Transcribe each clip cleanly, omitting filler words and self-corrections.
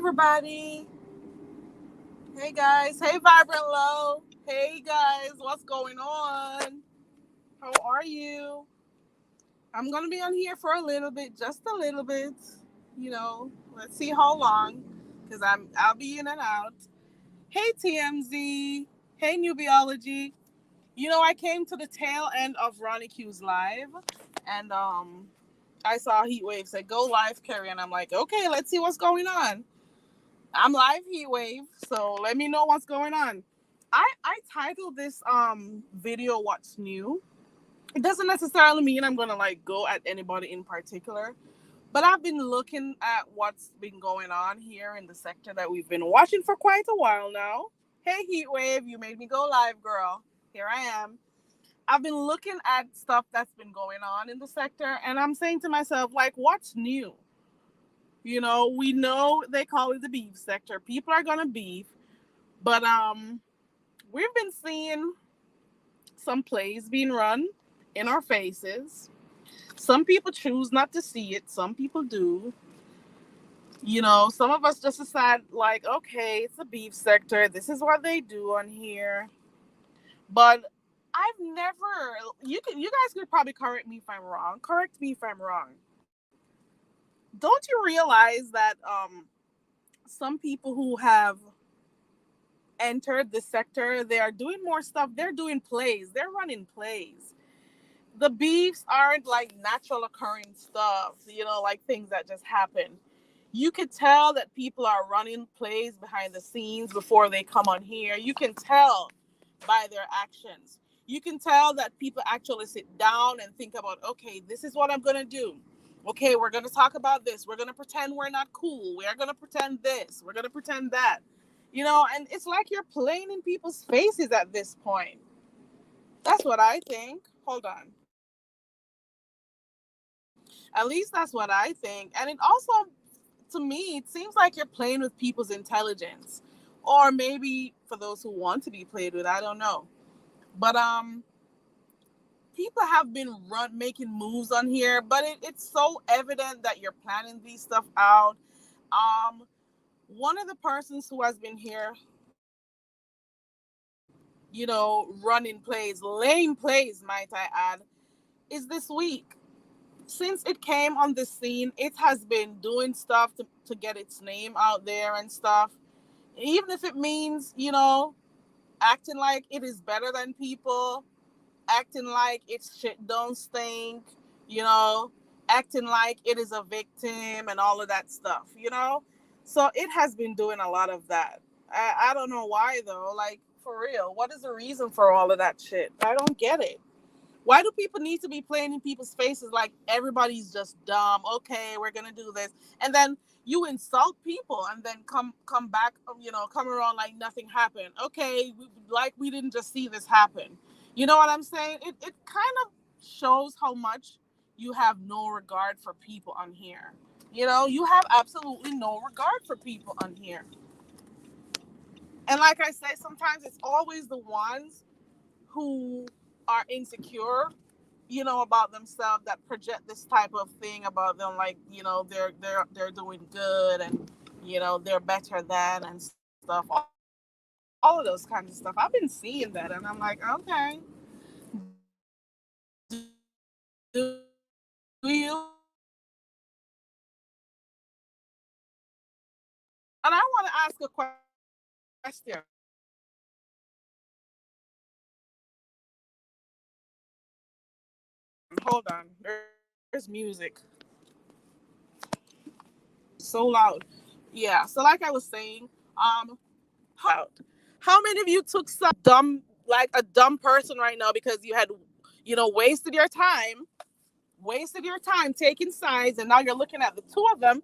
everybody. Hey guys. Hey Vibrant Low. Hey guys, what's going on? How are you? I'm gonna be on here for a little bit, just a little bit. Let's see how long, because I'll be in and out. Hey TMZ. Hey Newbiology. I came to the tail end of Ronnie Q's live, and I saw Heatwave say go live, Carrie, and I'm like, okay, let's see what's going on. I'm live Heatwave, so let me know what's going on. I titled this video "What's New." It doesn't necessarily mean I'm gonna like go at anybody in particular, but I've been looking at what's been going on here in the sector that we've been watching for quite a while now. Hey Heatwave, you made me go live, girl. Here I am. I've been looking at stuff that's been going on in the sector, and I'm saying to myself, like, what's new? We know they call it the beef sector. People are gonna beef, but we've been seeing some plays being run in our faces. Some people choose not to see it. Some people do. Some of us just decide like, okay, it's the beef sector. This is what they do on here. But I've never. You guys could probably correct me if I'm wrong. Correct me if I'm wrong. Don't you realize that some people who have entered the sector, they are doing more stuff. They're doing plays. They're running plays. The beefs aren't like natural occurring stuff, like things that just happen. You could tell that people are running plays behind the scenes before they come on here. You can tell by their actions. You can tell that people actually sit down and think about, okay, this is what I'm going to do. Okay, we're going to talk about this. We're going to pretend we're not cool. We are going to pretend this. We're going to pretend that. And it's like you're playing in people's faces at this point. That's what I think. Hold on. At least that's what I think. And it also, to me, it seems like you're playing with people's intelligence. Or maybe for those who want to be played with, I don't know. But people have been making moves on here, but it's so evident that you're planning these stuff out. One of the persons who has been here, running plays, lame plays, might I add, is this week. Since it came on the scene, it has been doing stuff to get its name out there and stuff. Even if it means, acting like it is better than people, acting like its shit don't stink, you know, acting like it is a victim and all of that stuff. So it has been doing a lot of that. I don't know why though. Like, for real, what is the reason for all of that shit? I don't get it. Why do people need to be playing in people's faces like everybody's just dumb? Okay, we're gonna do this, and then you insult people, and then come back, come around like nothing happened. Okay, like we didn't just see this happen. You know what I'm saying? It kind of shows how much you have no regard for people on here. You have absolutely no regard for people on here. And like I said, sometimes it's always the ones who are insecure, about themselves that project this type of thing about them, like, they're doing good, and they're better than and stuff. All of those kinds of stuff. I've been seeing that, and I'm like, okay, do you? And I want to ask a question. Hold on. There's music so loud. Yeah. So like I was saying, how many of you took some dumb, like a dumb person right now, because you had, wasted your time taking sides, and now you're looking at the two of them,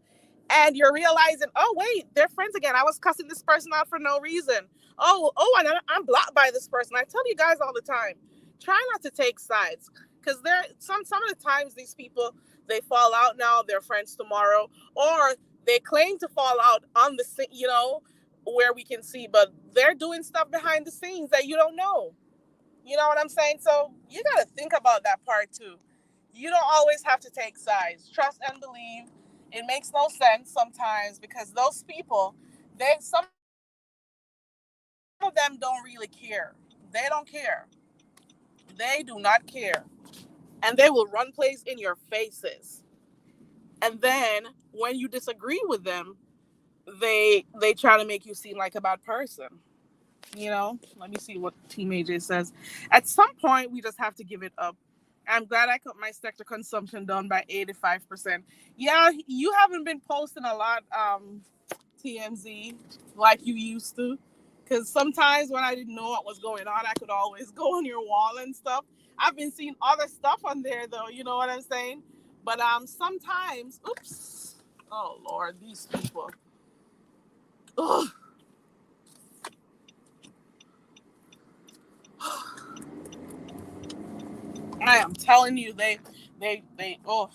and you're realizing, oh wait, they're friends again. I was cussing this person out for no reason. And I'm blocked by this person. I tell you guys all the time, try not to take sides, because there some of the times these people, they fall out now, they're friends tomorrow, or they claim to fall out on the where we can see, but they're doing stuff behind the scenes that you don't know. You know what I'm saying? So you got to think about that part too. You don't always have to take sides. Trust and believe. It makes no sense sometimes because those people, some of them don't really care. They don't care. They do not care. And they will run plays in your faces. And then when you disagree with them, they try to make you seem like a bad person. Let me see what Team AJ says. At some point, we just have to give it up. I'm glad I cut my sector consumption down by 85%. Yeah, you haven't been posting a lot, TMZ, like you used to. Because sometimes when I didn't know what was going on, I could always go on your wall and stuff. I've been seeing other stuff on there, though. You know what I'm saying? But sometimes, oops, oh Lord, these people. Ugh. I am telling you, oh,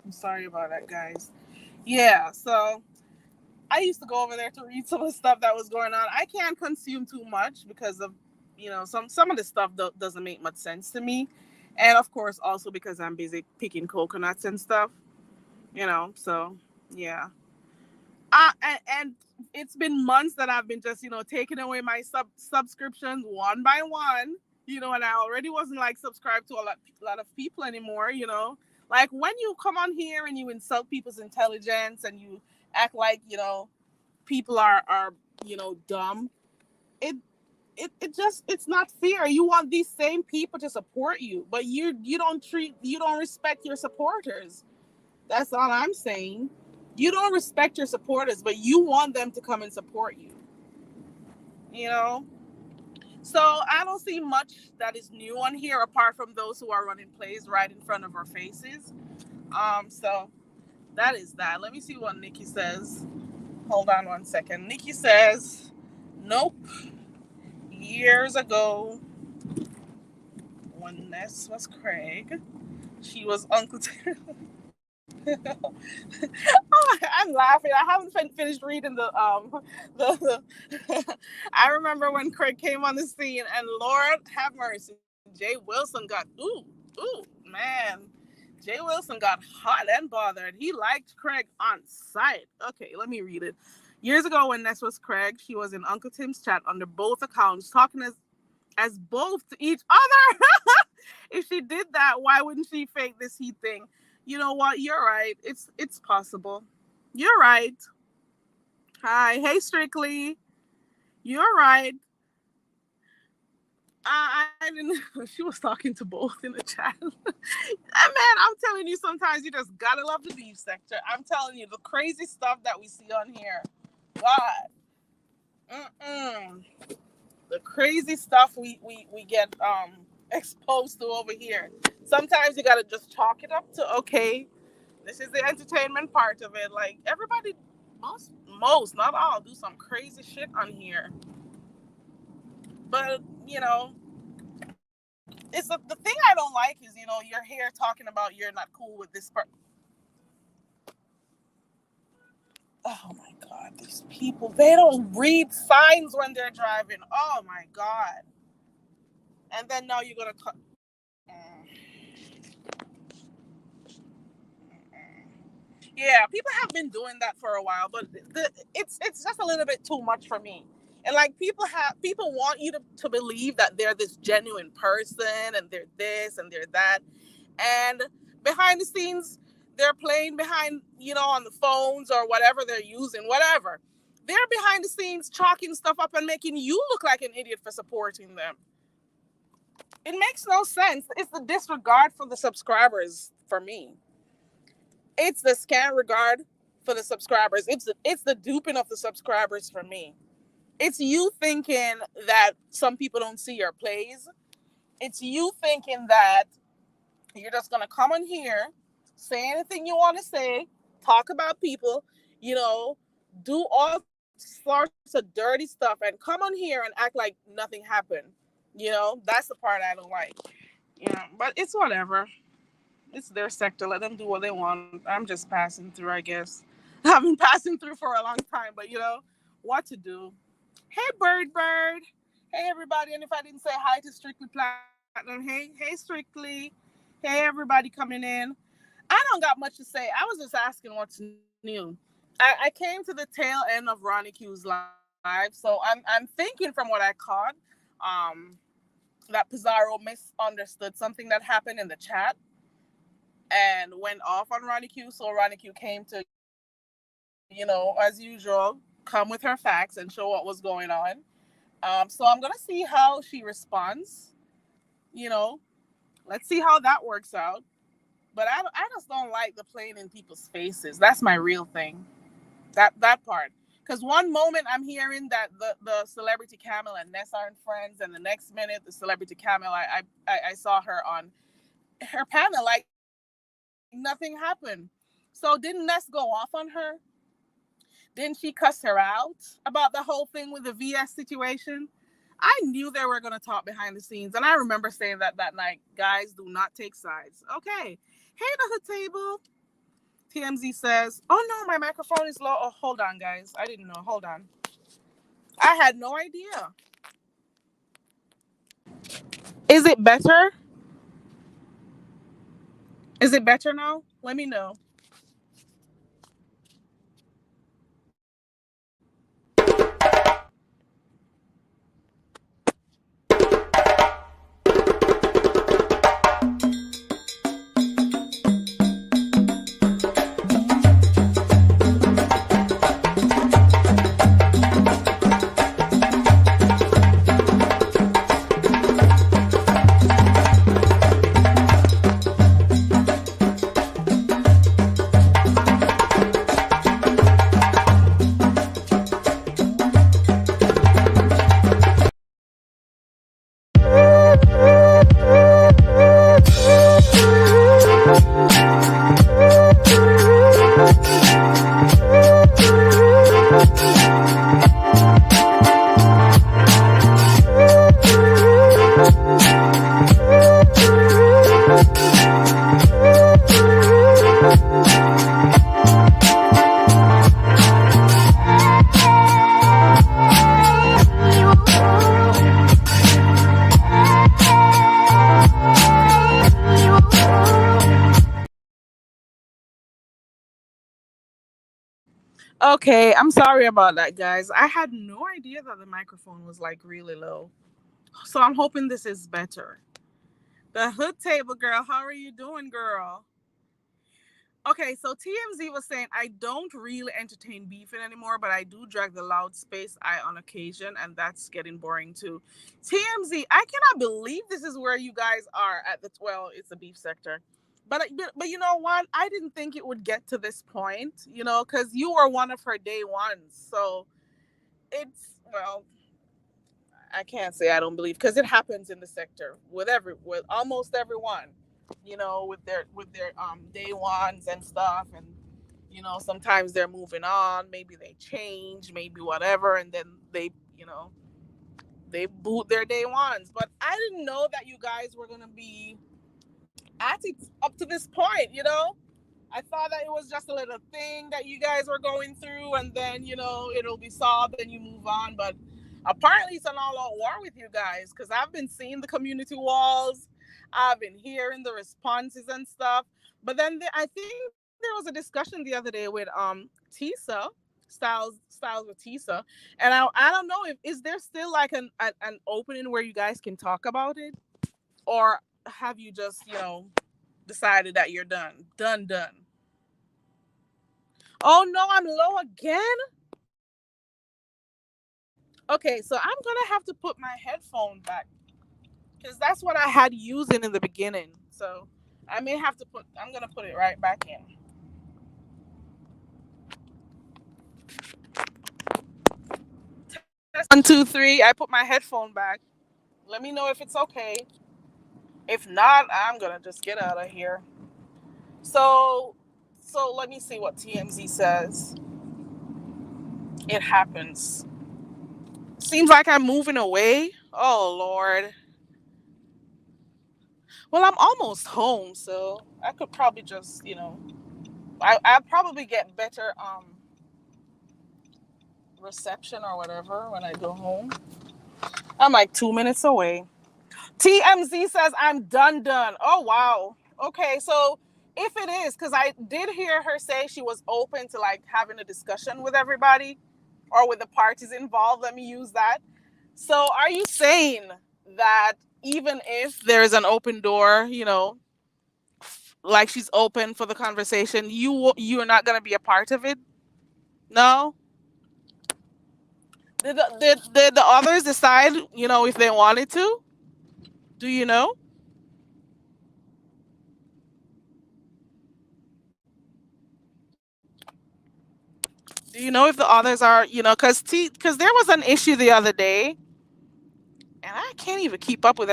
I'm sorry about that, guys. Yeah, so I used to go over there to read some of the stuff that was going on. I can't consume too much because of, some of the stuff doesn't make much sense to me, and of course also because I'm busy picking coconuts and stuff. So yeah. And it's been months that I've been just taking away my subscriptions one by one. And I already wasn't like subscribed to a lot of people anymore. Like when you come on here and you insult people's intelligence and you act like people are dumb. It it, it just it's not fair. You want these same people to support you, but you don't respect your supporters. That's all I'm saying. You don't respect your supporters, but you want them to come and support you. You know? So I don't see much that is new on here apart from those who are running plays right in front of our faces. So that is that. Let me see what Nikki says. Hold on one second. Nikki says, nope. Years ago, when Ness was Craig, she was Uncle Oh, I'm laughing. I haven't finished reading the I remember when Craig came on the scene, and Lord have mercy, Jay Wilson got man, Jay Wilson got hot and bothered. He liked Craig on sight. Okay, let me read it. Years ago, when Ness was Craig, she was in Uncle Tim's chat under both accounts, talking as both to each other. If she did that, why wouldn't she fake this heat thing? You know what? You're right. It's possible. You're right. Hi, hey Strictly. You're right. I didn't. She was talking to both in the chat. Man, I'm telling you, sometimes you just gotta love the beef sector. I'm telling you, the crazy stuff that we see on here. God, mm-mm. The crazy stuff we get exposed to over here. Sometimes you gotta just chalk it up to, okay, this is the entertainment part of it. Like everybody, most not all, do some crazy shit on here. But it's the thing I don't like is you're here talking about you're not cool with this part. Oh my god, these people, they don't read signs when they're driving. Oh my god. And then now you're gonna yeah, people have been doing that for a while, but it's just a little bit too much for me. And like people want you to believe that they're this genuine person and they're this and they're that, and behind the scenes they're playing behind on the phones or whatever they're using, whatever. They're behind the scenes chalking stuff up and making you look like an idiot for supporting them. It makes no sense. It's the disregard for the subscribers for me. It's the scant regard for the subscribers. It's the duping of the subscribers for me. It's you thinking that some people don't see your plays. It's you thinking that you're just gonna come in here, say anything you want to say, talk about people, you know, do all sorts of dirty stuff, and come on here and act like nothing happened. That's the part I don't like. But it's whatever. It's their sector. Let them do what they want. I'm just passing through, I guess. I've been passing through for a long time, but what to do. Hey, Bird. Hey, everybody. And if I didn't say hi to Strictly Platinum, hey, Strictly. Hey, everybody coming in. I don't got much to say. I was just asking what's new. I came to the tail end of Ronnie Q's live, so I'm thinking from what I caught, um, that Pizarro misunderstood something that happened in the chat and went off on Ronnie Q. So Ronnie Q came to, as usual, come with her facts and show what was going on. So I'm gonna see how she responds. You know, let's see how that works out. But I just don't like the playing in people's faces. That's my real thing. That part. Because one moment I'm hearing that the celebrity Camel and Ness aren't friends, and the next minute the celebrity Camel I saw her on her panel like nothing happened. So didn't Ness go off on her? Didn't she cuss her out about the whole thing with the VS situation? I knew they were going to talk behind the scenes. And I remember saying that night, guys, do not take sides. Okay. Hey, the table. TMZ says, oh no, my microphone is low. Oh, hold on, guys. I didn't know. Hold on. I had no idea. Is it better? Is it better now? Let me know. Okay, I'm sorry about that, guys. I had no idea that the microphone was like really low. So I'm hoping this is better. The hood table girl, how are you doing, girl? Okay, so TMZ was saying I don't really entertain beefing anymore, but I do drag the loud space eye on occasion, and that's getting boring too. TMZ, I cannot believe this is where you guys are at the it's the beef sector. But you know what? I didn't think it would get to this point, because you were one of her day ones. So it's I can't say I don't believe because it happens in the sector with almost everyone, with their day ones and stuff, and sometimes they're moving on, maybe they change, maybe whatever, and then they boot their day ones. But I didn't know that you guys were gonna be at it up to this point. I thought that it was just a little thing that you guys were going through, and then it'll be solved and you move on. But apparently, it's an all-out war with you guys because I've been seeing the community walls, I've been hearing the responses and stuff. But then I think there was a discussion the other day with Tisa Styles with Tisa, and I don't know if is there still like an opening where you guys can talk about it, or have you just decided that you're done? Oh no, I'm low again. Okay, so I'm gonna have to put my headphone back because that's what I had using in the beginning. So I may have to I'm gonna put it right back in. 1, 2, 3. I put my headphone back. Let me know if it's okay. If not, I'm gonna just get out of here. So let me see what TMZ says. It happens. Seems like I'm moving away. Oh Lord. Well, I'm almost home, so I could probably just, I'll probably get better reception or whatever when I go home. I'm like 2 minutes away. TMZ says I'm done. Oh wow. Okay, so if it is, because I did hear her say she was open to like having a discussion with everybody or with the parties involved. Let me use that. So are you saying that even if there's an open door, like she's open for the conversation, you're not going to be a part of it? No? Did the others decide, if they wanted to? Do you know? Do you know if the others are, because there was an issue the other day, and I can't even keep up with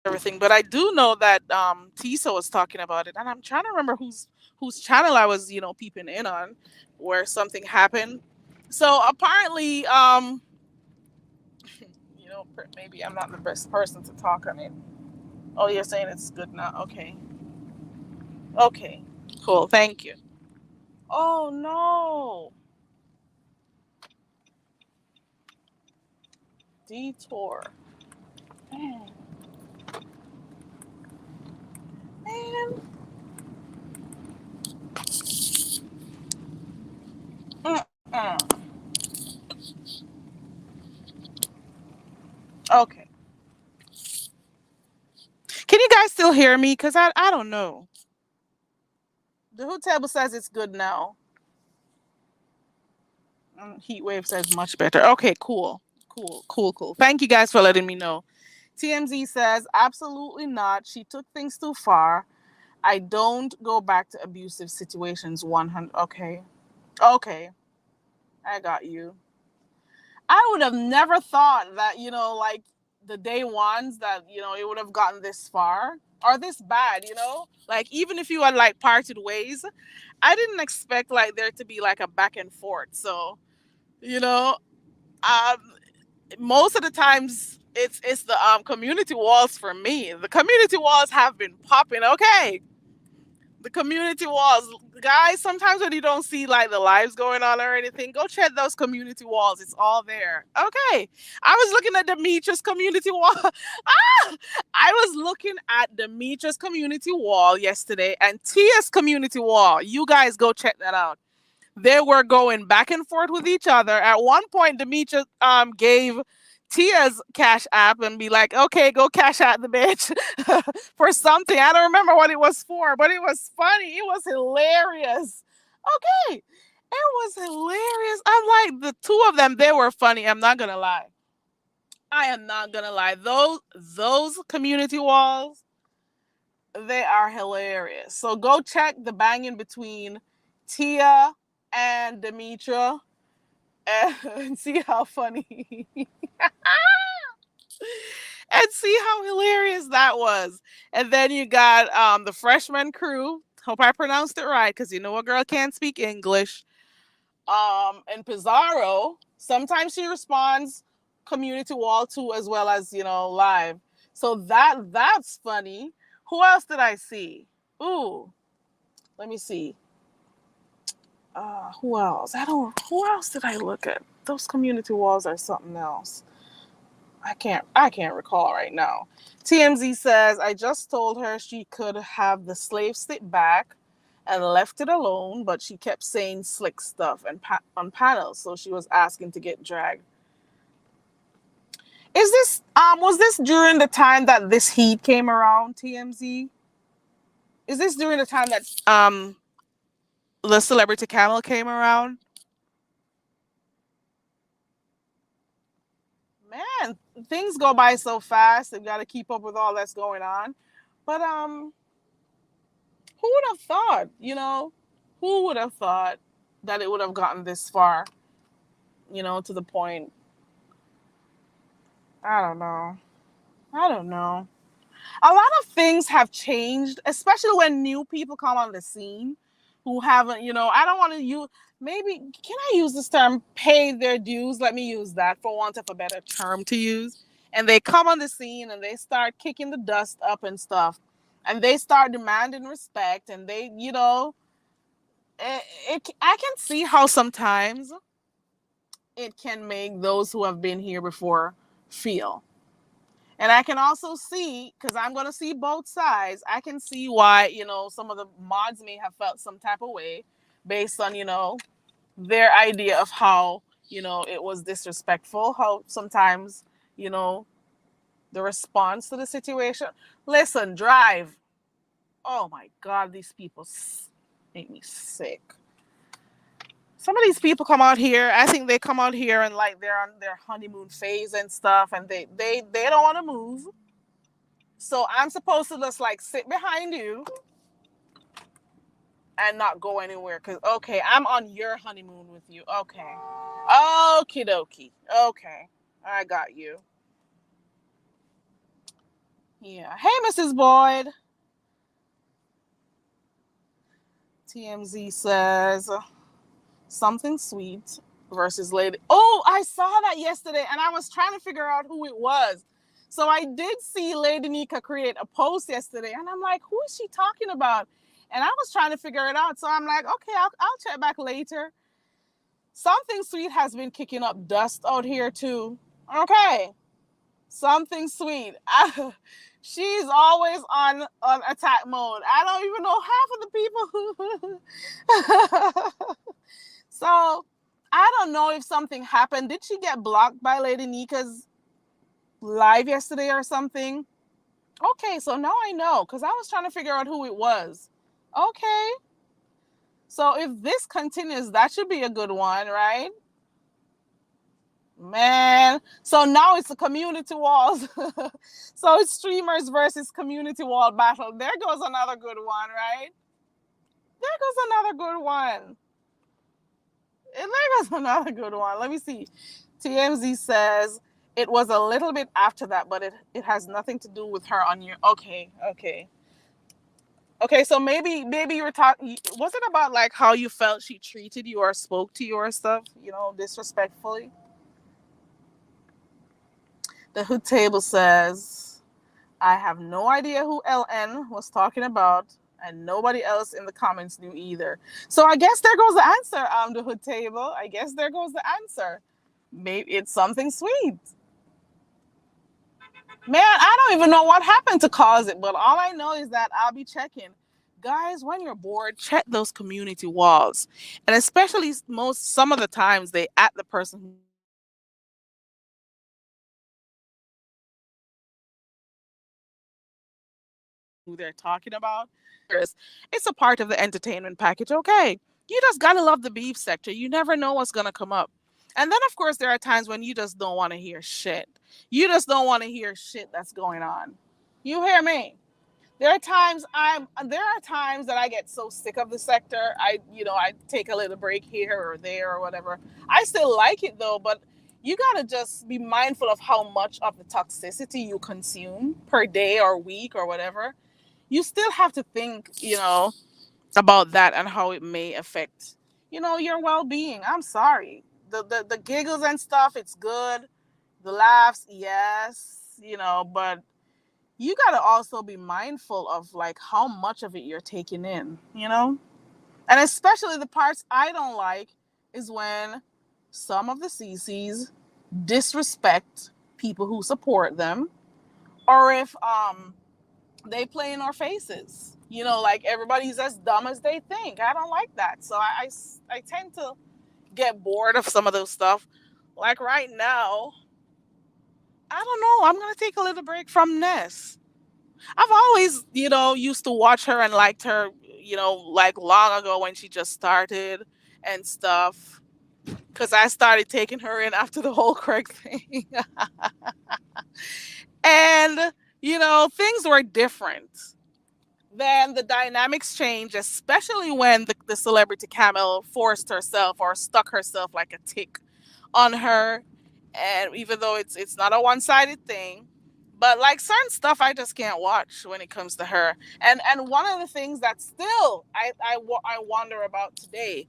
everything, but I do know that Tisa was talking about it, and I'm trying to remember whose channel I was, peeping in on, where something happened. So apparently, maybe I'm not the best person to talk on it. Oh, you're saying it's good now? Okay, okay, cool, thank you. Oh no, detour, man, man. Mm-mm. Okay, can you guys still hear me? Cause I don't know. The Who table says it's good now. Heat wave says much better. Okay, cool. Cool, cool, cool. Thank you guys for letting me know. TMZ says, absolutely not. She took things too far. I don't go back to abusive situations 100. Okay. Okay. I got you. I would have never thought that, like the day ones that, it would have gotten this far or this bad, Like even if you had like parted ways, I didn't expect like there to be like a back and forth. So, you know, um, most of the times it's the community walls for me. The community walls have been popping. Okay, the community walls, guys. Sometimes when you don't see like the lives going on or anything, go check those community walls. It's all there. Okay, I was looking at Demetrius community wall. I was looking at Demetrius community wall yesterday and Tia's community wall. You guys go check that out. They were going back and forth with each other. At one point, Demetrius gave Tia's cash app and be like, okay, go cash out the bitch for something. I don't remember what it was for, but it was funny. It was hilarious. Okay. It was hilarious. I'm like, the two of them, they were funny. I'm not gonna lie. I am not gonna lie. Those community walls, they are hilarious. So go check the banging between Tia and Demetra and see how funny and see how hilarious that was. And then you got the freshman crew. Hope I pronounced it right because you know a girl can't speak English. And Pizarro. Sometimes she responds community wall too, as well as live. So that's funny. Who else did I see? Ooh, let me see. Who else? Who else did I look at? Those community walls are something else. I can't recall right now. TMZ says I just told her she could have the slave stick back and left it alone, but she kept saying slick stuff and on panels, so she was asking to get dragged. Is this was this during the time that this heat came around, TMZ? Is this during the time that the celebrity camel came around? Man, things go by so fast. They've got to keep up with all that's going on. But who would have thought? Who would have thought that it would have gotten this far? To the point. I don't know. I don't know. A lot of things have changed, especially when new people come on the scene who haven't, I don't want to use, maybe, can I use this term, pay their dues? Let me use that for want of a better term to use. And they come on the scene and they start kicking the dust up and stuff. And they start demanding respect and they, I can see how sometimes it can make those who have been here before feel. And I can also see, because I'm going to see both sides, I can see why, some of the mods may have felt some type of way based on, their idea of how, it was disrespectful, how sometimes, you know, the response to the situation. Listen, drive. Oh my God, these people make me sick. Some of these people come out here. I think they come out here and like they're on their honeymoon phase and stuff, and they don't want to move. So I'm supposed to just like sit behind you and not go anywhere because okay, I'm on your honeymoon with you. Okay, okie dokie. Okay, I got you. Yeah. Hey, Mrs. Boyd. TMZ says something sweet versus Lady. Oh, I saw that yesterday and I was trying to figure out who it was. So I did see Lady Nika create a post yesterday and I'm like, who is she talking about? And I was trying to figure it out. So I'm like, okay, I'll check back later. Something sweet has been kicking up dust out here too. Okay. Something sweet. She's always on attack mode. I don't even know half of the people. So I don't know if something happened. Did she get blocked by Lady Nika's live yesterday or something? Okay, so now I know because I was trying to figure out who it was. Okay. So if this continues, that should be a good one, right? Man. So now it's the community walls. So it's streamers versus community wall battle. There goes another good one, right? There goes another good one. And there goes another good one. Let me see. TMZ says it was a little bit after that, but it has nothing to do with her on your. Okay, okay. Okay, so maybe you were talking. Was it about like how you felt she treated you or spoke to you or stuff? Disrespectfully. The Hood Table says, I have no idea who LN was talking about, and nobody else in the comments knew either. So I guess there goes the answer, the Hood Table. I guess there goes the answer. Maybe it's something sweet. Man, I don't even know what happened to cause it, but all I know is that I'll be checking. Guys, when you're bored, check those community walls. And especially some of the times they at the person who they're talking about. It's a part of the entertainment package. Okay. You just gotta love the beef sector. You never know what's gonna come up. And then of course there are times when you just don't want to hear shit. You just don't want to hear shit that's going on. You hear me? There are times that I get so sick of the sector. I take a little break here or there or whatever. I still like it though, but you gotta just be mindful of how much of the toxicity you consume per day or week or whatever. You still have to think, about that and how it may affect, your well-being. I'm sorry. The giggles and stuff, it's good. The laughs, yes, but you got to also be mindful of like how much of it you're taking in. And especially the parts I don't like is when some of the CCs disrespect people who support them, or if they play in our faces. Like everybody's as dumb as they think. I don't like that. So I tend to get bored of some of those stuff. Like right now, I don't know. I'm going to take a little break from Ness. I've always, used to watch her and liked her, like long ago when she just started and stuff. Because I started taking her in after the whole Craig thing. And, things were different. Then the dynamics change, especially when the celebrity camel forced herself or stuck herself like a tick on her. And even though it's not a one-sided thing, but like certain stuff I just can't watch when it comes to her. And one of the things that still I wonder about today,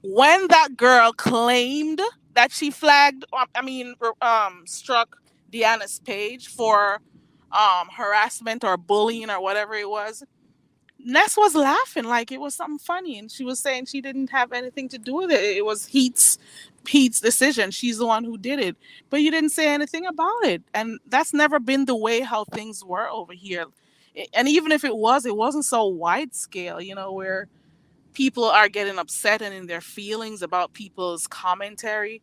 when that girl claimed that she flagged, struck Deanna's page for harassment or bullying or whatever it was. Ness was laughing like it was something funny, and she was saying she didn't have anything to do with it. It was Heat's decision. She's the one who did it, but you didn't say anything about it, and that's never been the way how things were over here. And even if it was, it wasn't so wide scale, where people are getting upset and in their feelings about people's commentary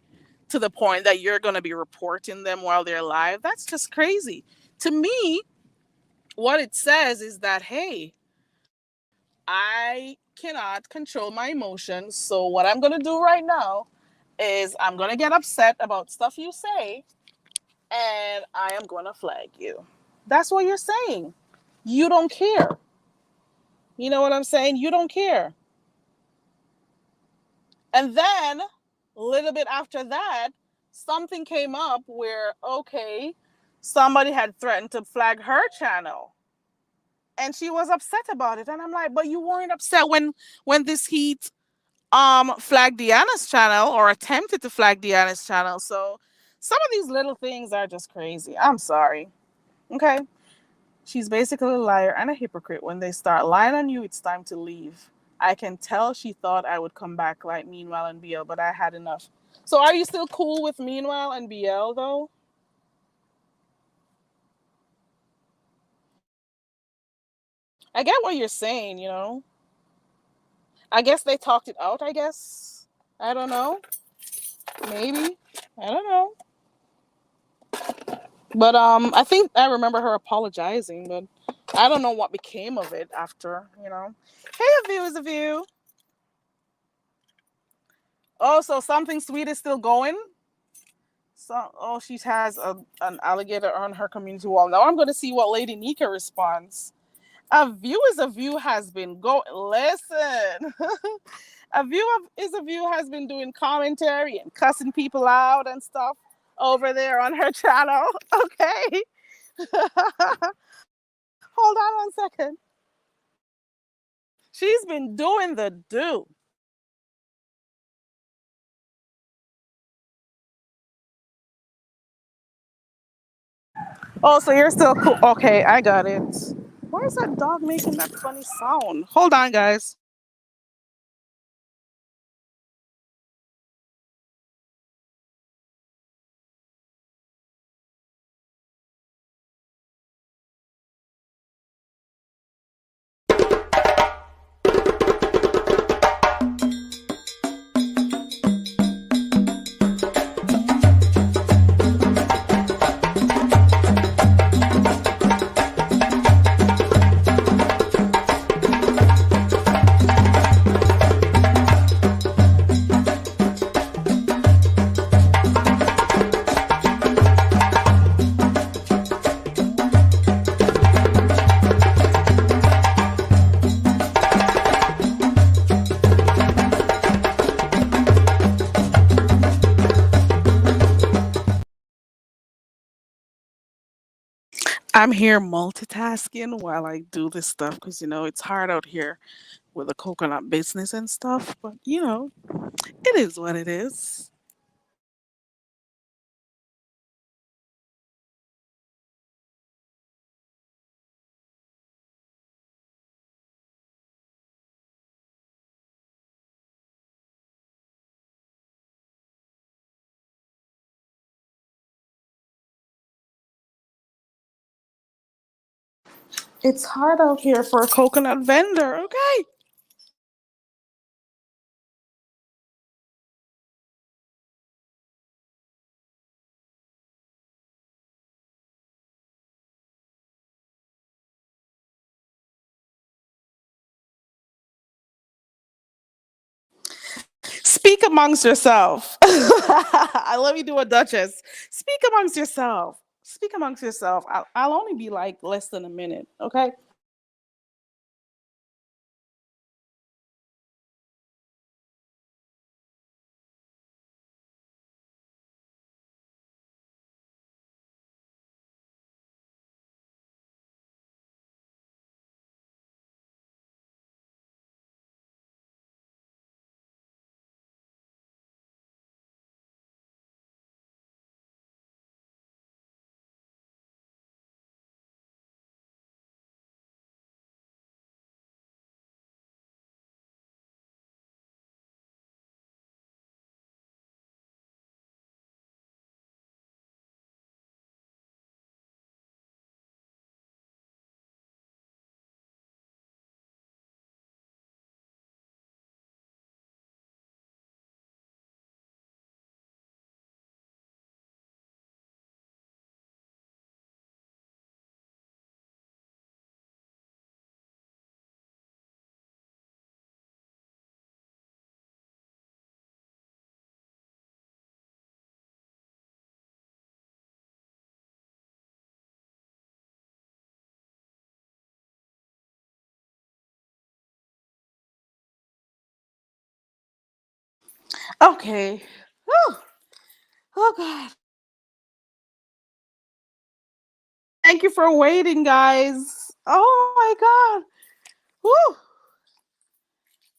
to the point that you're going to be reporting them while they're live. That's just crazy. To me, what it says is that, hey, I cannot control my emotions. So, what I'm going to do right now is I'm going to get upset about stuff you say and I am going to flag you. That's what you're saying. You don't care. You know what I'm saying? You don't care. And then, a little bit after that, something came up where, okay, somebody had threatened to flag her channel. And she was upset about it. And I'm like, but you weren't upset when this heat flagged Deanna's channel or attempted to flag Deanna's channel. So some of these little things are just crazy. I'm sorry. Okay. She's basically a liar and a hypocrite. When they start lying on you, it's time to leave. I can tell she thought I would come back like Meanwhile and BL, but I had enough. So are you still cool with Meanwhile and BL though? I get what you're saying. I guess they talked it out, I guess. I don't know. Maybe. I don't know. But I think I remember her apologizing, but I don't know what became of it after. Hey, a view is a view. Oh, so something sweet is still going? She has an alligator on her community wall. Now I'm going to see what Lady Nika responds. A view is a view has been go. Listen, is a view has been doing commentary and cussing people out and stuff over there on her channel. Okay, hold on one second. She's been doing the do. Oh, so you're still cool? Okay, I got it. Why is that dog making that funny sound? Hold on, guys. I'm here multitasking while I do this stuff because it's hard out here with the coconut business and stuff. But it is what it is. It's hard out here for a coconut vendor. Okay. Speak amongst yourself. Let me do a Duchess. Speak amongst yourself. Speak amongst yourself. I'll only be like less than a minute. Okay. Okay. Oh, oh God. Thank you for waiting, guys. Oh my God. Woo.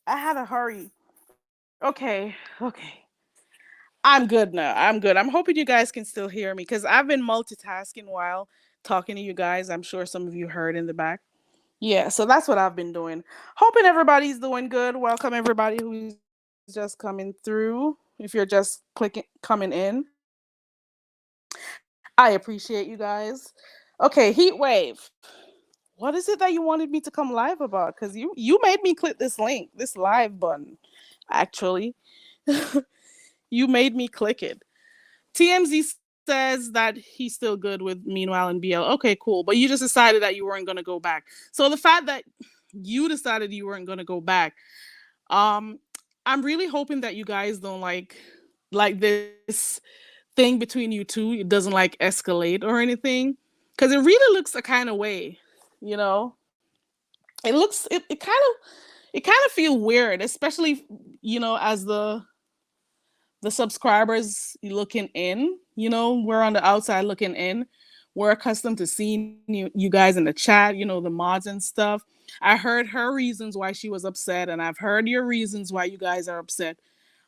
I had to hurry. Okay. Okay. I'm good now. I'm good. I'm hoping you guys can still hear me because I've been multitasking while talking to you guys. I'm sure some of you heard in the back. Yeah, so that's what I've been doing. Hoping everybody's doing good. Welcome everybody who's just coming through. If you're just clicking coming in, I appreciate you guys. Okay, heat wave. What is it that you wanted me to come live about? Because you made me click this link, this live button. Actually, you made me click it. TMZ says that he's still good with Meanwhile and BL. Okay, cool. But you just decided that you weren't gonna go back. So the fact that you decided you weren't gonna go back, um, I'm really hoping that you guys don't like this thing between you two. It doesn't like escalate or anything, because it really looks a kind of way. You know, it kind of feel weird, especially as the subscribers looking in. We're on the outside looking in. We're accustomed to seeing you guys in the chat, the mods and stuff. I heard her reasons why she was upset, and I've heard your reasons why you guys are upset.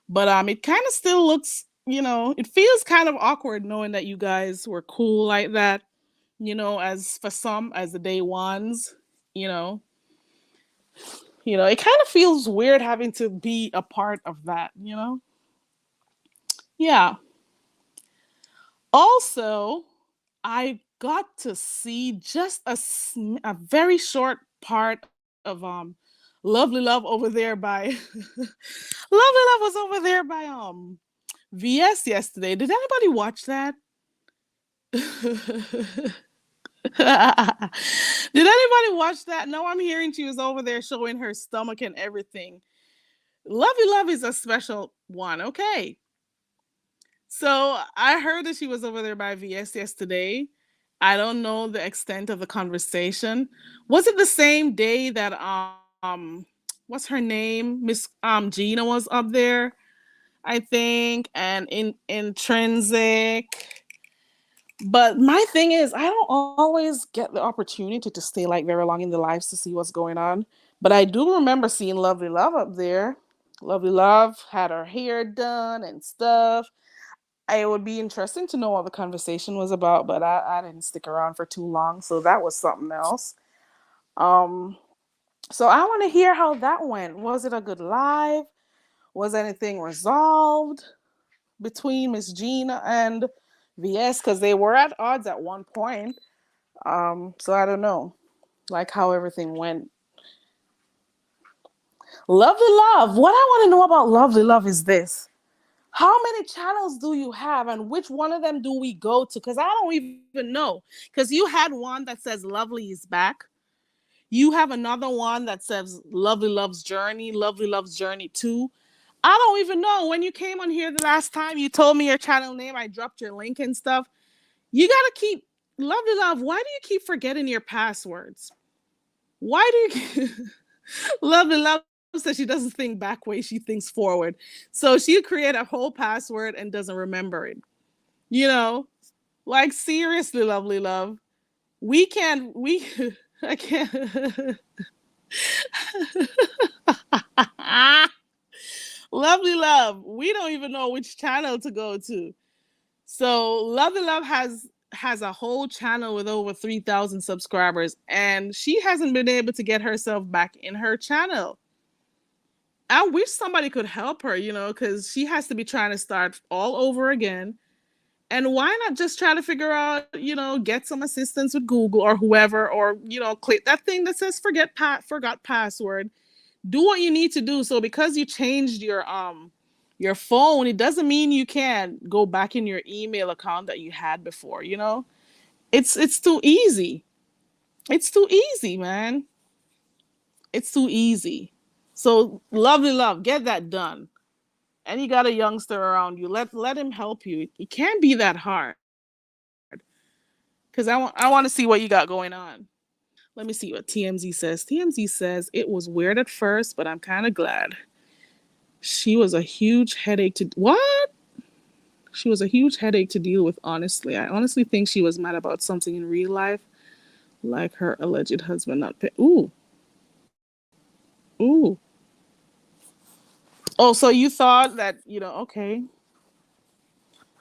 But it kind of still looks, it feels kind of awkward knowing that you guys were cool like that, as for some as the day ones, you know. It kind of feels weird having to be a part of that. Yeah. Also, I got to see just a very short part of Lovely Love over there by Lovely Love was over there by VS yesterday. Did anybody watch that? Did anybody watch that? No, I'm hearing she was over there showing her stomach and everything. Lovely Love is a special one. Okay. So I heard that she was over there by VS yesterday. I don't know the extent of the conversation. Was it the same day that what's her name? Miss Gina was up there, I think, and in intrinsic. But my thing is, I don't always get the opportunity to stay like very long in the lives to see what's going on. But I do remember seeing Lovely Love up there. Lovely Love had her hair done and stuff. It would be interesting to know what the conversation was about, but I didn't stick around for too long, so that was something else. Um, so I want to hear how that went. Was it a good live? Was anything resolved between Miss Gina and VS? Because they were at odds at one point. So I don't know, like how everything went. Lovely Love. What I want to know about Lovely Love is this: how many channels do you have, and which one of them do we go to? Because I don't even know. Because you had one that says Lovely is back. You have another one that says Lovely Love's Journey, Lovely Love's Journey 2. I don't even know. When you came on here the last time, you told me your channel name. I dropped your link and stuff. You got to keep, Lovely Love, why do you keep forgetting your passwords? Why do you Lovely Love says she doesn't think back way, she thinks forward. So she create a whole password and doesn't remember it. You know, like seriously, Lovely Love. We can't we I can't Lovely Love. We don't even know which channel to go to. So Lovely Love has a whole channel with over 3,000 subscribers, and she hasn't been able to get herself back in her channel. I wish somebody could help her, because she has to be trying to start all over again. And why not just try to figure out, get some assistance with Google or whoever, or, click that thing that says forgot password. Do what you need to do. So because you changed your phone, it doesn't mean you can't go back in your email account that you had before. It's too easy. It's too easy, man. It's too easy. So Lovely Love, get that done. And you got a youngster around you. Let him help you. It can't be that hard. Because I want to see what you got going on. Let me see what TMZ says. TMZ says it was weird at first, but I'm kind of glad. She was a huge headache to what? She was a huge headache to deal with, honestly. I honestly think she was mad about something in real life, like her alleged husband not pay. Ooh, ooh. Oh, so you thought that, okay.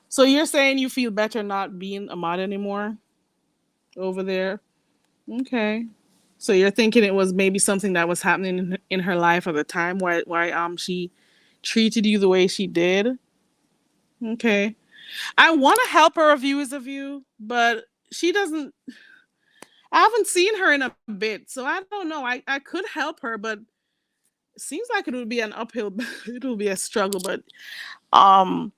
So you're saying you feel better not being a mod anymore over there? Okay. So you're thinking it was maybe something that was happening in her life at the time why she treated you the way she did. Okay. I want to help her review as a view, but she doesn't. I haven't seen her in a bit, so I don't know. I could help her, but it seems like it would be an uphill. It will be a struggle, but um,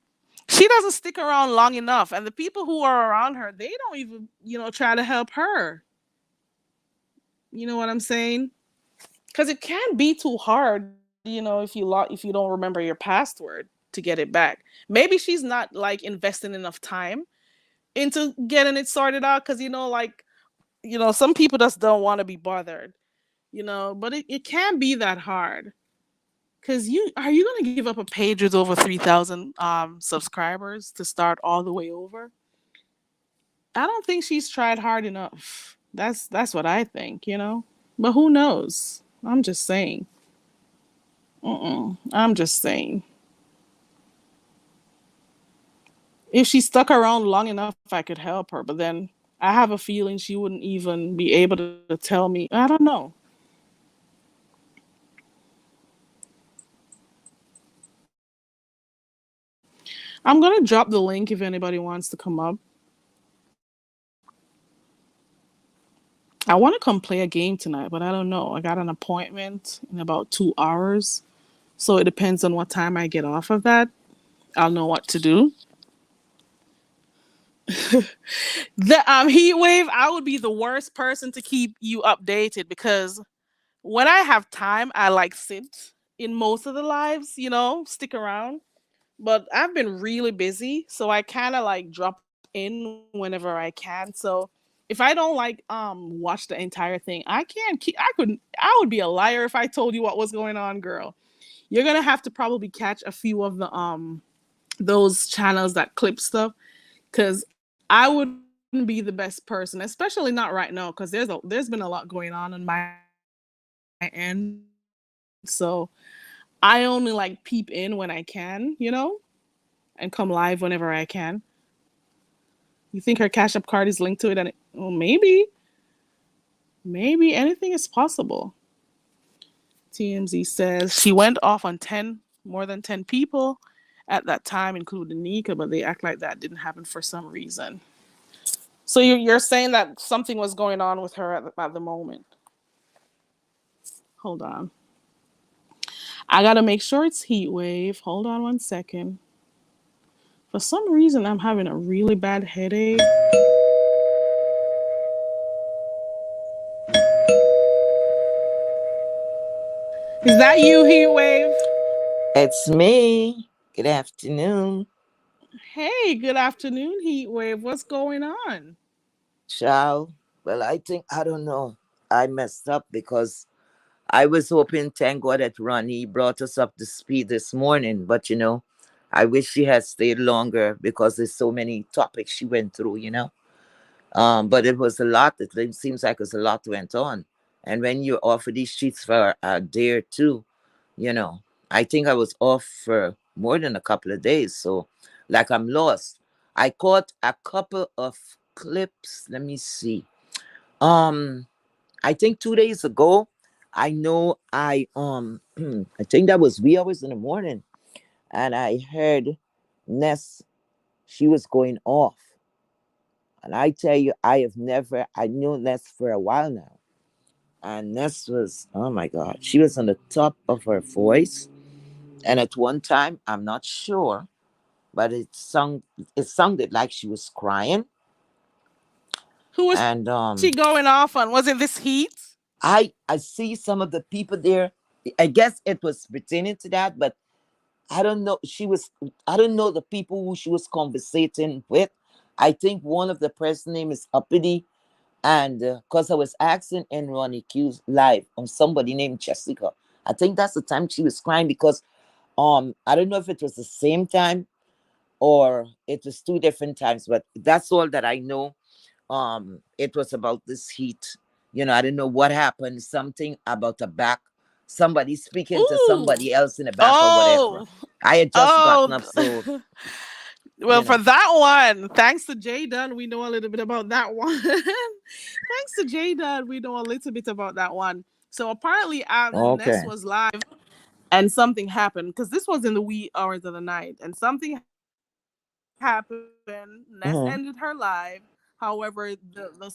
she doesn't stick around long enough, and the people who are around her, they don't even try to help her. You know what I'm saying? Because it can be too hard, if if you don't remember your password to get it back. Maybe she's not like investing enough time into getting it sorted out because like some people just don't want to be bothered, but it can be that hard because you going to give up a page with over 3,000 subscribers to start all the way over? I don't think she's tried hard enough. That's what I think. But who knows? I'm just saying. I'm just saying. If she stuck around long enough, I could help her. But then I have a feeling she wouldn't even be able to tell me. I don't know. I'm gonna drop the link if anybody wants to come up. I want to come play a game tonight, but I don't know. I got an appointment in about 2 hours, so it depends on what time I get off of that. I'll know what to do. The heat wave, I would be the worst person to keep you updated because when I have time, I like sit in most of the lives, stick around. But I've been really busy, so I kind of like drop in whenever I can. So if I don't like watch the entire thing, I can't keep I would be a liar if I told you what was going on, girl. You're going to have to probably catch a few of the those channels that clip stuff cuz I wouldn't be the best person, especially not right now cuz there's been a lot going on my end. So I only like peep in when I can, and come live whenever I can. You think her Cash App card is linked to it? And well, maybe anything is possible. TMZ says she went off on 10 more than 10 people at that time, including Nika, but they act like that didn't happen for some reason. So you're saying that something was going on with her at the moment. Hold on. I gotta make sure it's heat wave. Hold on 1 second. For some reason, I'm having a really bad headache. Is that you, heat wave? It's me. Good afternoon. Hey, good afternoon, heat wave. What's going on? Ciao. Well, I don't know. I messed up because I was hoping, thank God, that Ronnie brought us up to speed this morning. But, I wish she had stayed longer because there's so many topics she went through. But it was a lot. It seems like it's a lot went on. And when you're off of these streets for a day or two, you know, I think I was off for more than a couple of days. So, like, I'm lost. I caught a couple of clips. Let me see. Um, I think 2 days ago, I know I think that was wee hours in the morning, and I heard Ness. She was going off. And I tell you, I knew Ness for a while now. And Ness was, oh my God, she was on the top of her voice. And at one time, I'm not sure, but it sounded like she was crying. Who was she And going off on? Was it this heat? I see some of the people there. I guess it was pertaining to that, but I don't know. I don't know the people who she was conversating with. I think one of the person name is Uppity. And because I was asking in Ronnie Q's live on somebody named Jessica, I think that's the time she was crying because I don't know if it was the same time or it was two different times, but that's all that I know. It was about this heat. I don't know what happened. Something about the back, somebody speaking to Ooh. somebody else in the back or whatever. Oh. I had just gotten up, so Oh. Well, you for know. that one, thanks to Jay Dunn, we know a little bit about that one. Thanks to Jay Dunn, we know a little bit about that one. So apparently, Ness Okay. was live and something happened because this was in the wee hours of the night, and something happened. Ness ended her live. Mm-hmm. However, the celebrity camel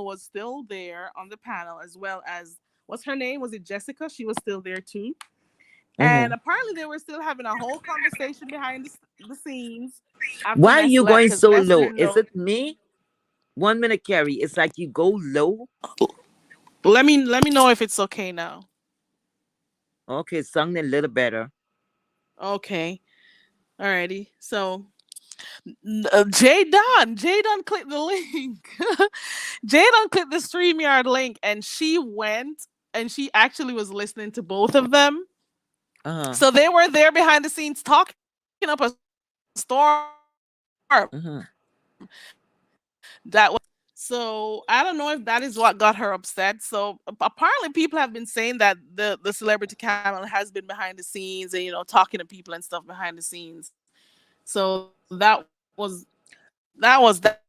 was still there on the panel, as well as what's her name? Was it Jessica? She was still there too. And apparently, Mm-hmm. they were still having a whole conversation behind the scenes after Why Ness are you left going because so Ness low? didn't know. Is it me? 1 minute, Carrie. It's like you go low. Let me know if it's okay now. Okay, sung a little better. Okay, alrighty. So Jay Don clicked the link. Jay Don clicked the StreamYard link, and she went and she actually was listening to both of them. Uh-huh. So they were there behind the scenes talking up a storm. Mm-hmm. So I don't know if that is what got her upset. So apparently, people have been saying that the celebrity camel has been behind the scenes and talking to people and stuff behind the scenes. So that was that.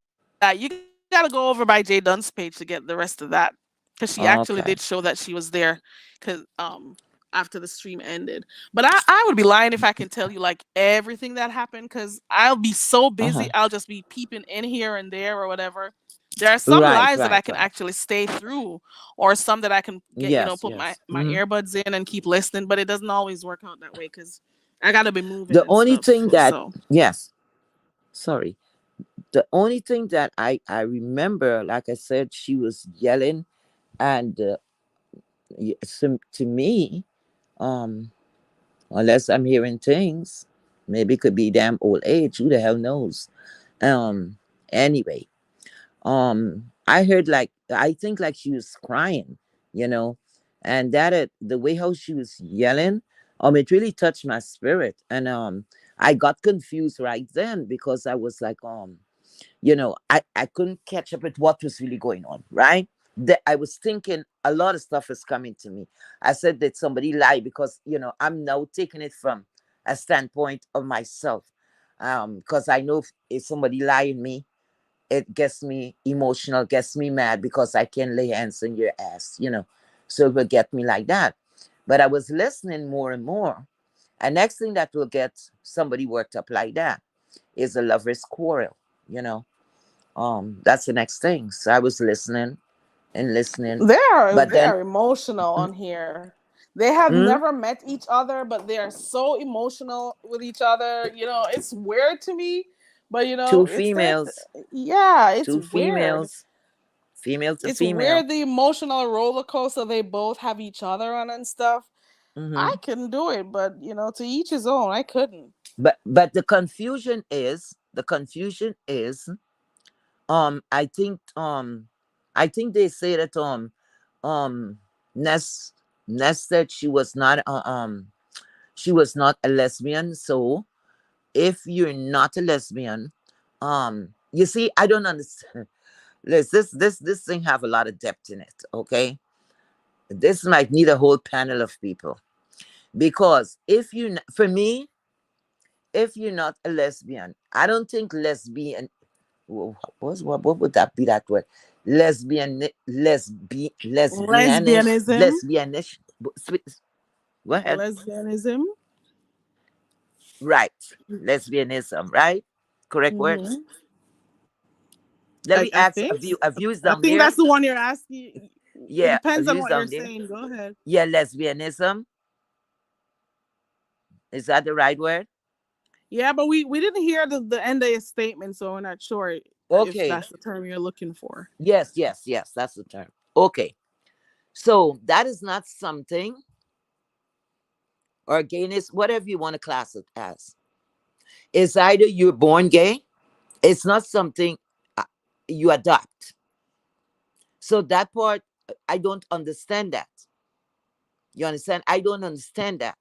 You gotta go over by Jay Dunn's page to get the rest of that because she actually did show that she was there because Okay. after the stream ended. But I would be lying if I can tell you like everything that happened because I'll be so busy I'll just be peeping Uh-huh. in here and there or whatever. There are some lives that I can Right, actually right, stay right. through, or some that I can get put Yes, my yes. Mm-hmm. earbuds in and keep listening, but it doesn't always work out that way because I gotta be moving The and only stuff. thing that, So yes, sorry. The only thing that I remember, like I said, she was yelling, and to me, um, unless I'm hearing things, maybe it could be damn old age. Who the hell knows? Um. Anyway, I heard like I think like she was crying, you know, and the way how she was yelling, it really touched my spirit, and I got confused right then because I was like, I couldn't catch up with what was really going on, right? I was thinking a lot of stuff is coming to me. I said that somebody lied because, I'm now taking it from a standpoint of myself. Because I know if somebody lying me, it gets me emotional, gets me mad because I can lay hands on your ass. So it will get me like that. But I was listening more and more. And next thing that will get somebody worked up like that is a lover's quarrel, you know that's the next thing. So I was listening and listening, they are but then, emotional on here. They have mm, never met each other, but they are so emotional with each other. It's weird to me, but two it's their females, yeah, it's two weird. females, female to It's female. weird the emotional roller coaster they both have each other on and stuff. I hmm couldn't do it, but to each his own. I couldn't. but the confusion is, I think they say that, um Ness Ness said she was not a lesbian. So if you're not a lesbian, you see, I don't understand. This thing have a lot of depth in it. Okay, this might need a whole panel of people, because for me, if you're not a lesbian, I don't think lesbian. What would that be? That word, Lesbianism. lesbianish. Go ahead. Lesbianism. Right, lesbianism. Right, correct words. Hmm. Let I, me I ask think a views I down think there. that's the one you're asking. It Yeah, a depends on views what you're down there. saying. Go ahead. Yeah, lesbianism. Is that the right word? Yeah, but we didn't hear the end of his statement, so we're not sure if Okay. that's the term you're looking for. Yes, yes, yes. That's the term. Okay. So that is not something, or gayness, whatever you want to class it as. It's either you're born gay. It's not something uh, you adopt. So that part, I don't understand that. You understand? I don't understand that.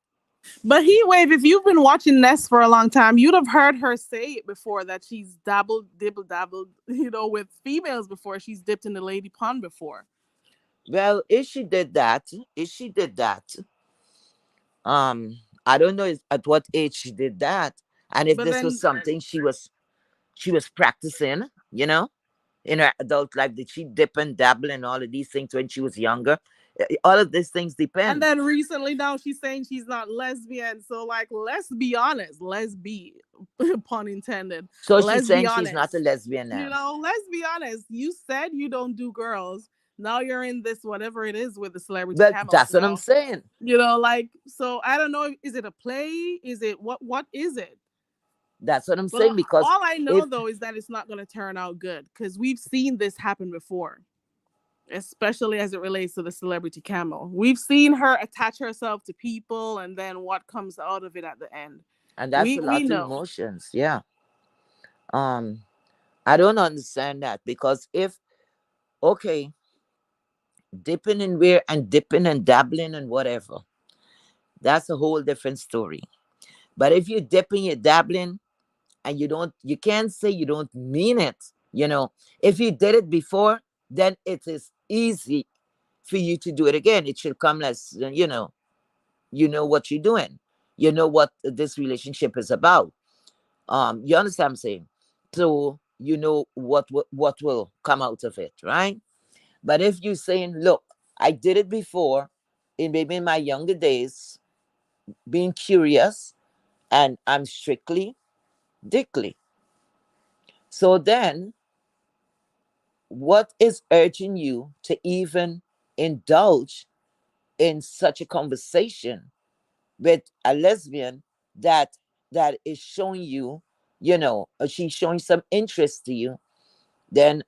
But Heat Wave, if you've been watching Ness for a long time, you'd have heard her say it before that she's dabbled, with females before. She's dipped in the lady pond before. Well, if she did that, I don't know at what age she did that, and if But this was then, something she was practicing, in her adult life. Did she dip and dabble in all of these things when she was younger? All of these things and depend. then recently now she's saying she's not lesbian. So like, let's be honest. Let's be, pun intended. So she's Let's be saying she's not a honest. lesbian now. Let's be honest. You said you don't do girls. Now you're in this whatever it is with the celebrity But camels that's what I'm now. saying. Like, so I don't know. Is it a play? Is it what is it? That's what I'm But saying because all I know if though is that it's not going to turn out good because we've seen this happen before, especially as it relates to the celebrity camel. We've seen her attach herself to people, and then what comes out of it at the end. and that's We a we lot of know. emotions. Yeah. Um, I don't understand that because if okay, dipping in where and dipping and dabbling and whatever, that's a whole different story. But if you're dipping, you're dabbling, and you can't say you don't mean it. If you did it before, then it is easy for you to do it again. It should come as you know what you're doing. You know what this relationship is about. You understand what I'm saying? So you know what will come out of it, right? But if you're saying, look, I did it before, in maybe in my younger days, being curious, and I'm strictly dickly. So then, what is urging you to even indulge in such a conversation with a lesbian that is showing you, she's showing some interest to you? Then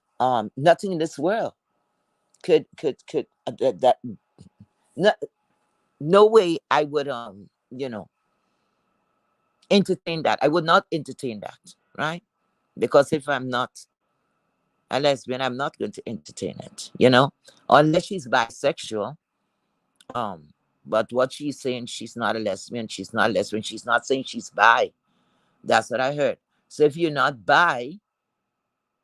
nothing in this world could that no, no way I would entertain that. I would not entertain that, right? Because if I'm not a lesbian, I'm not going to entertain it. Unless she's bisexual. Um, but what she's saying, she's not a lesbian. She's not a lesbian. She's not saying she's bi. That's what I heard. So if you're not bi,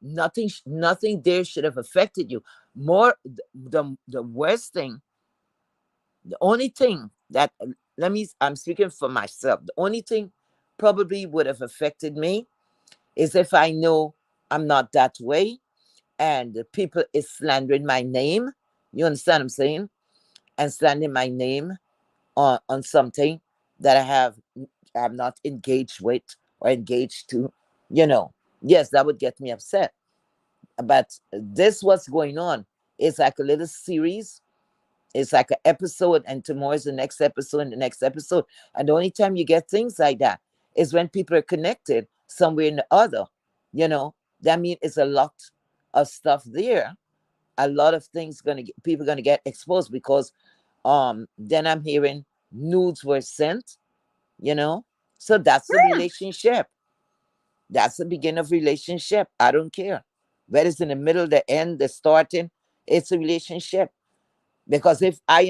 nothing there should have affected you. More, the worst thing, the only thing that I'm speaking for myself. The only thing probably would have affected me is if I know I'm not that way, and the people is slandering my name. You understand what I'm saying? And slandering my name on something that I'm not engaged with or engaged to, you know. Yes, that would get me upset. But this what's going on. It's like a little series. It's like an episode, and tomorrow's the next episode, and the next episode. And the only time you get things like that is when people are connected somewhere in the other. You know, that means it's a lot of stuff there. A lot of things people gonna get exposed because then I'm hearing nudes were sent, you know. So that's the relationship. That's the beginning of relationship. I don't care whether it's in the middle, the end, the starting. It's a relationship. Because if I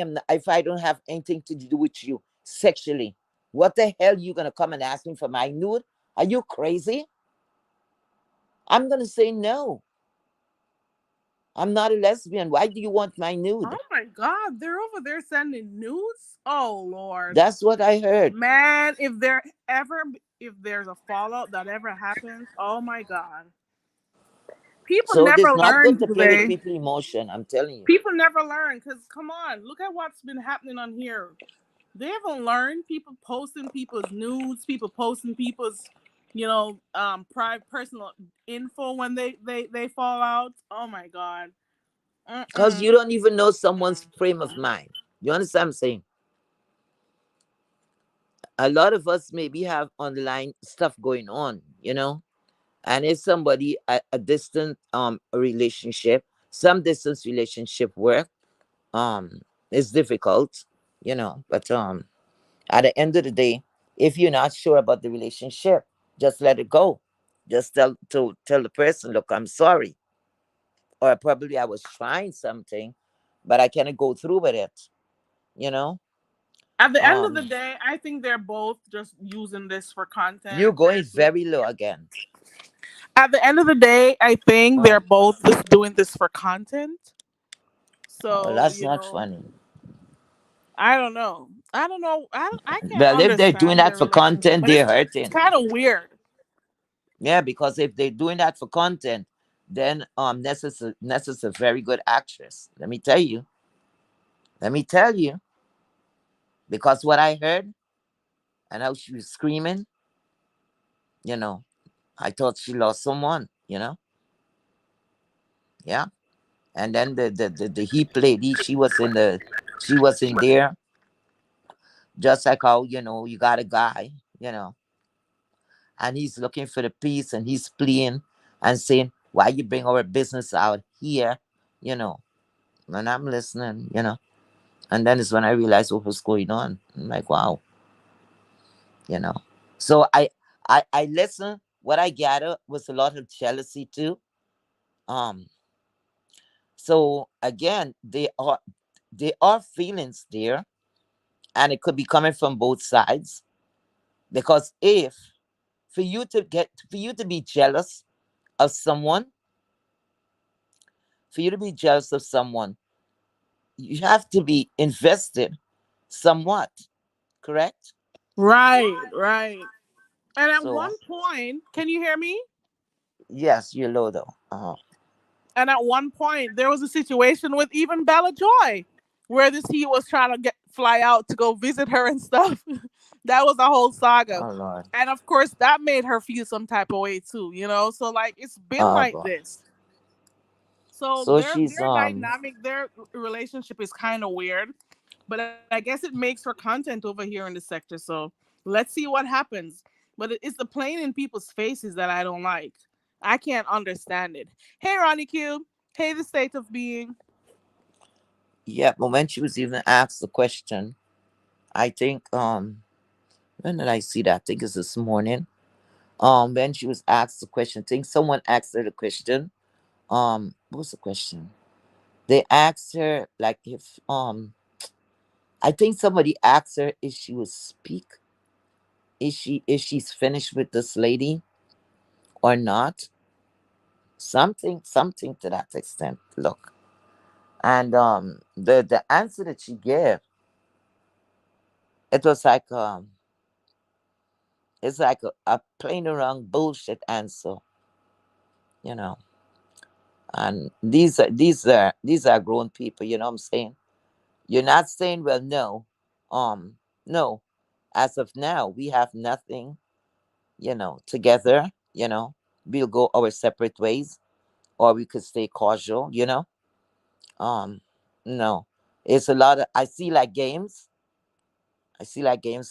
don't have anything to do with you sexually, what the hell you gonna come and ask me for my nude? Are you crazy? I'm gonna say no. I'm not a lesbian. Why do you want my nude? Oh my God, they're over there sending nudes. Oh Lord, That's what I heard. man, if there's a fallout that ever happens, oh my God, people So it is never not learn, good to do play with they? people emotion. I'm telling you. People never learn because come on, look at what's been happening on here. They haven't learned. People posting people's nudes, people posting people's, private personal info when they fall out. Oh my God. Because Mm-mm. you don't even know someone's frame of mind. You understand what I'm saying? A lot of us maybe have online stuff going on, and if somebody a distant relationship, some distance relationship work, um is difficult, but at the end of the day, if you're not sure about the relationship, just let it go. Just tell the person, look, I'm sorry, or probably I was trying something, but I cannot go through with it, you know At the end of the Um, day, I think they're both just using this for you're content. going very low again. At the end of the day, I think they're Oh, both just doing this for content. oh, So, that's not funny. I don't know. I don't know. I can't Well, if they're doing understand that their for relationship, content, but they're it's hurting. kind of weird. Yeah, because if they're doing that for content, then Nessa's a very good actress. Let me tell you. Let me tell you. Because what I heard and how she was screaming, you know, I thought she lost someone. Yeah. And then the heap lady, she was in there, just like how, you got a guy, you know, and he's looking for the peace and he's pleading and saying, why you bring our business out here, you know. And I'm listening. And then is when I realized what was going on. I'm like, wow, you know. So I listen. What I gather was a lot of jealousy too. Um, so again, they are feelings there, and it could be coming from both sides. Because if for you to be jealous of someone, for you to be jealous of someone, you have to be invested somewhat, correct? Right, right. And at So one point, can you hear me? yes, you're low though. Uh-huh. And at one point, there was a situation with even Bella Joy, where this he was trying to get fly out to go visit her and stuff. That was a whole saga, Oh Lord. and of course, that made her feel some type of way too. So like it's been Oh like boy. this. So So she's their dynamic, their relationship is kind of weird, but I guess it makes for content over here in the sector. So let's see what happens. But it's the plain in people's faces that I don't like. I can't understand it. Hey, Ronnie Q. Hey, the state of being. yeah, but when she was even asked the question, I think when did I see that? I think it's this morning. When she was asked the question, I think someone asked her the question. What was the question? They asked her like if I think somebody asked her if she would speak, if she's finished with this lady or not. Something to that extent. Look. And the answer that she gave, it was like it's like a plain around bullshit answer, you know. And these are grown people, you know what I'm saying? You're not saying, well, no, no. As of now, we have nothing, together, we'll go our separate ways, or we could stay cordial. Um, no. It's a lot of I see like games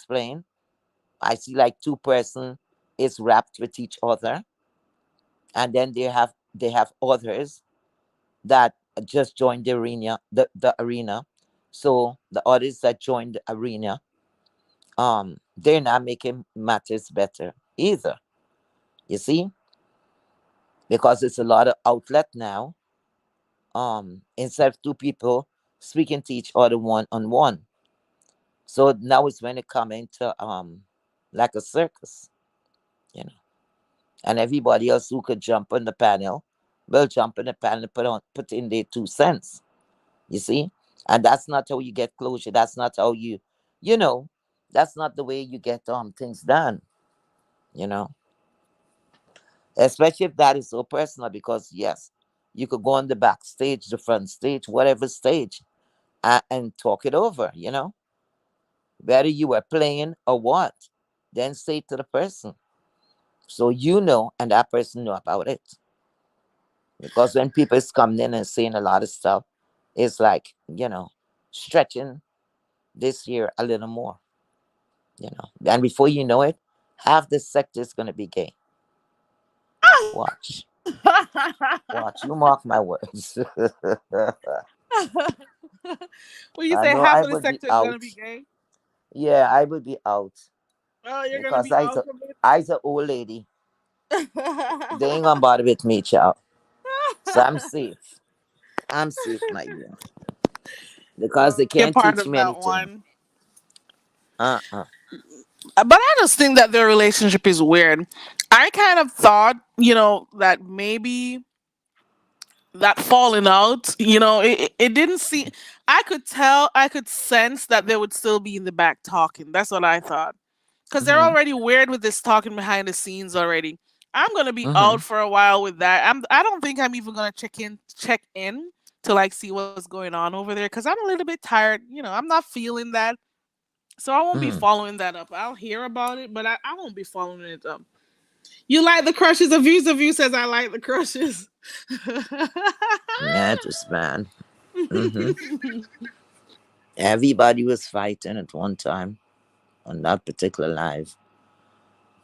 playing. I see like two-person is wrapped with each other, and then they have others that just joined the arena. So the others that joined the arena, they're not making matters better either. You see, because it's a lot of outlet now. Instead of two people speaking to each other one on one, so now it's when it come into like a circus, you know. And everybody else who could jump on the panel will jump in the panel and put in their 2 cents. You see? And that's not how you get closure. That's not how you know, that's not the way you get things done, you know. Especially if that is so personal, because yes, you could go on the backstage, the front stage, whatever stage, and talk it over. Whether you were playing or what, then say it to the person. So and that person know about it. Because when people is coming in and saying a lot of stuff, it's like, stretching this year a little more. And before you know it, half the sector is going to be gay. Watch. Watch. You mark my words. When you I say know half I of the would be sector is gonna out. be gay, Yeah, I would be out. oh, you're gonna Because be out from I's a old lady. it. They ain't gonna bother with me, child. So I'm safe. I'm safe, my dear. Because they Be a can't part teach of me that anything. one. Uh-uh. But I just think that their relationship is weird. I kind of thought, that maybe that falling out, it didn't see. I could tell, I could sense that they would still be in the back talking. That's what I thought. Because they're Mm-hmm. already weird with this talking behind the scenes already. I'm gonna be Mm-hmm. out for a while with that. I don't think I'm even gonna check in to like see what's going on over there because I'm a little bit tired. I'm not feeling that. So I won't be Mm-hmm. following that up. I'll hear about it, but I won't be following it up. You like the crushes? A views of you says I like the crushes. Yeah, just man. Mm-hmm. Everybody was fighting at one time on that particular live.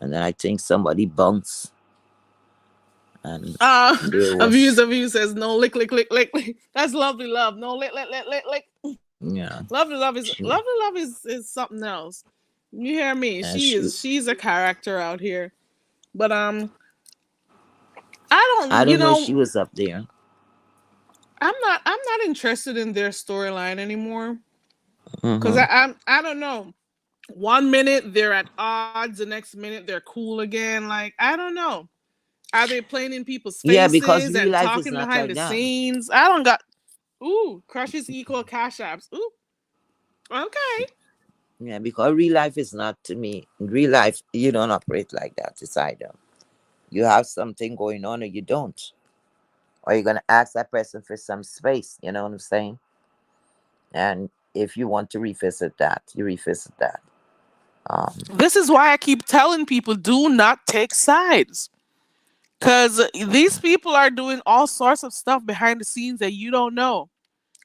And then I think somebody bounced and uh, there views was, of you says no lick lick lick lick lick. That's lovely love. No lick lick lick lick lick. yeah. Lovely love is something else. You hear me? And she, She's a character out here. But I I don't. don't know, she was up there. I'm not interested in their storyline anymore. Cause Mm-hmm. I don't know. One minute they're at odds, the next minute they're cool again. Like I don't know. Are they playing in people's Yeah, because faces real and life is talking not behind like the that. scenes? I don't got. Ooh, crushes equal cash apps. Ooh, okay. Yeah, because real life is not, to me. In real life, you don't operate like that. It's either you have something going on or you don't. Or you're gonna ask that person for some space, you know what I'm saying? And if you want to revisit that, you revisit that. Um, This is why I keep telling people do not take sides. Because these people are doing all sorts of stuff behind the scenes that you don't know.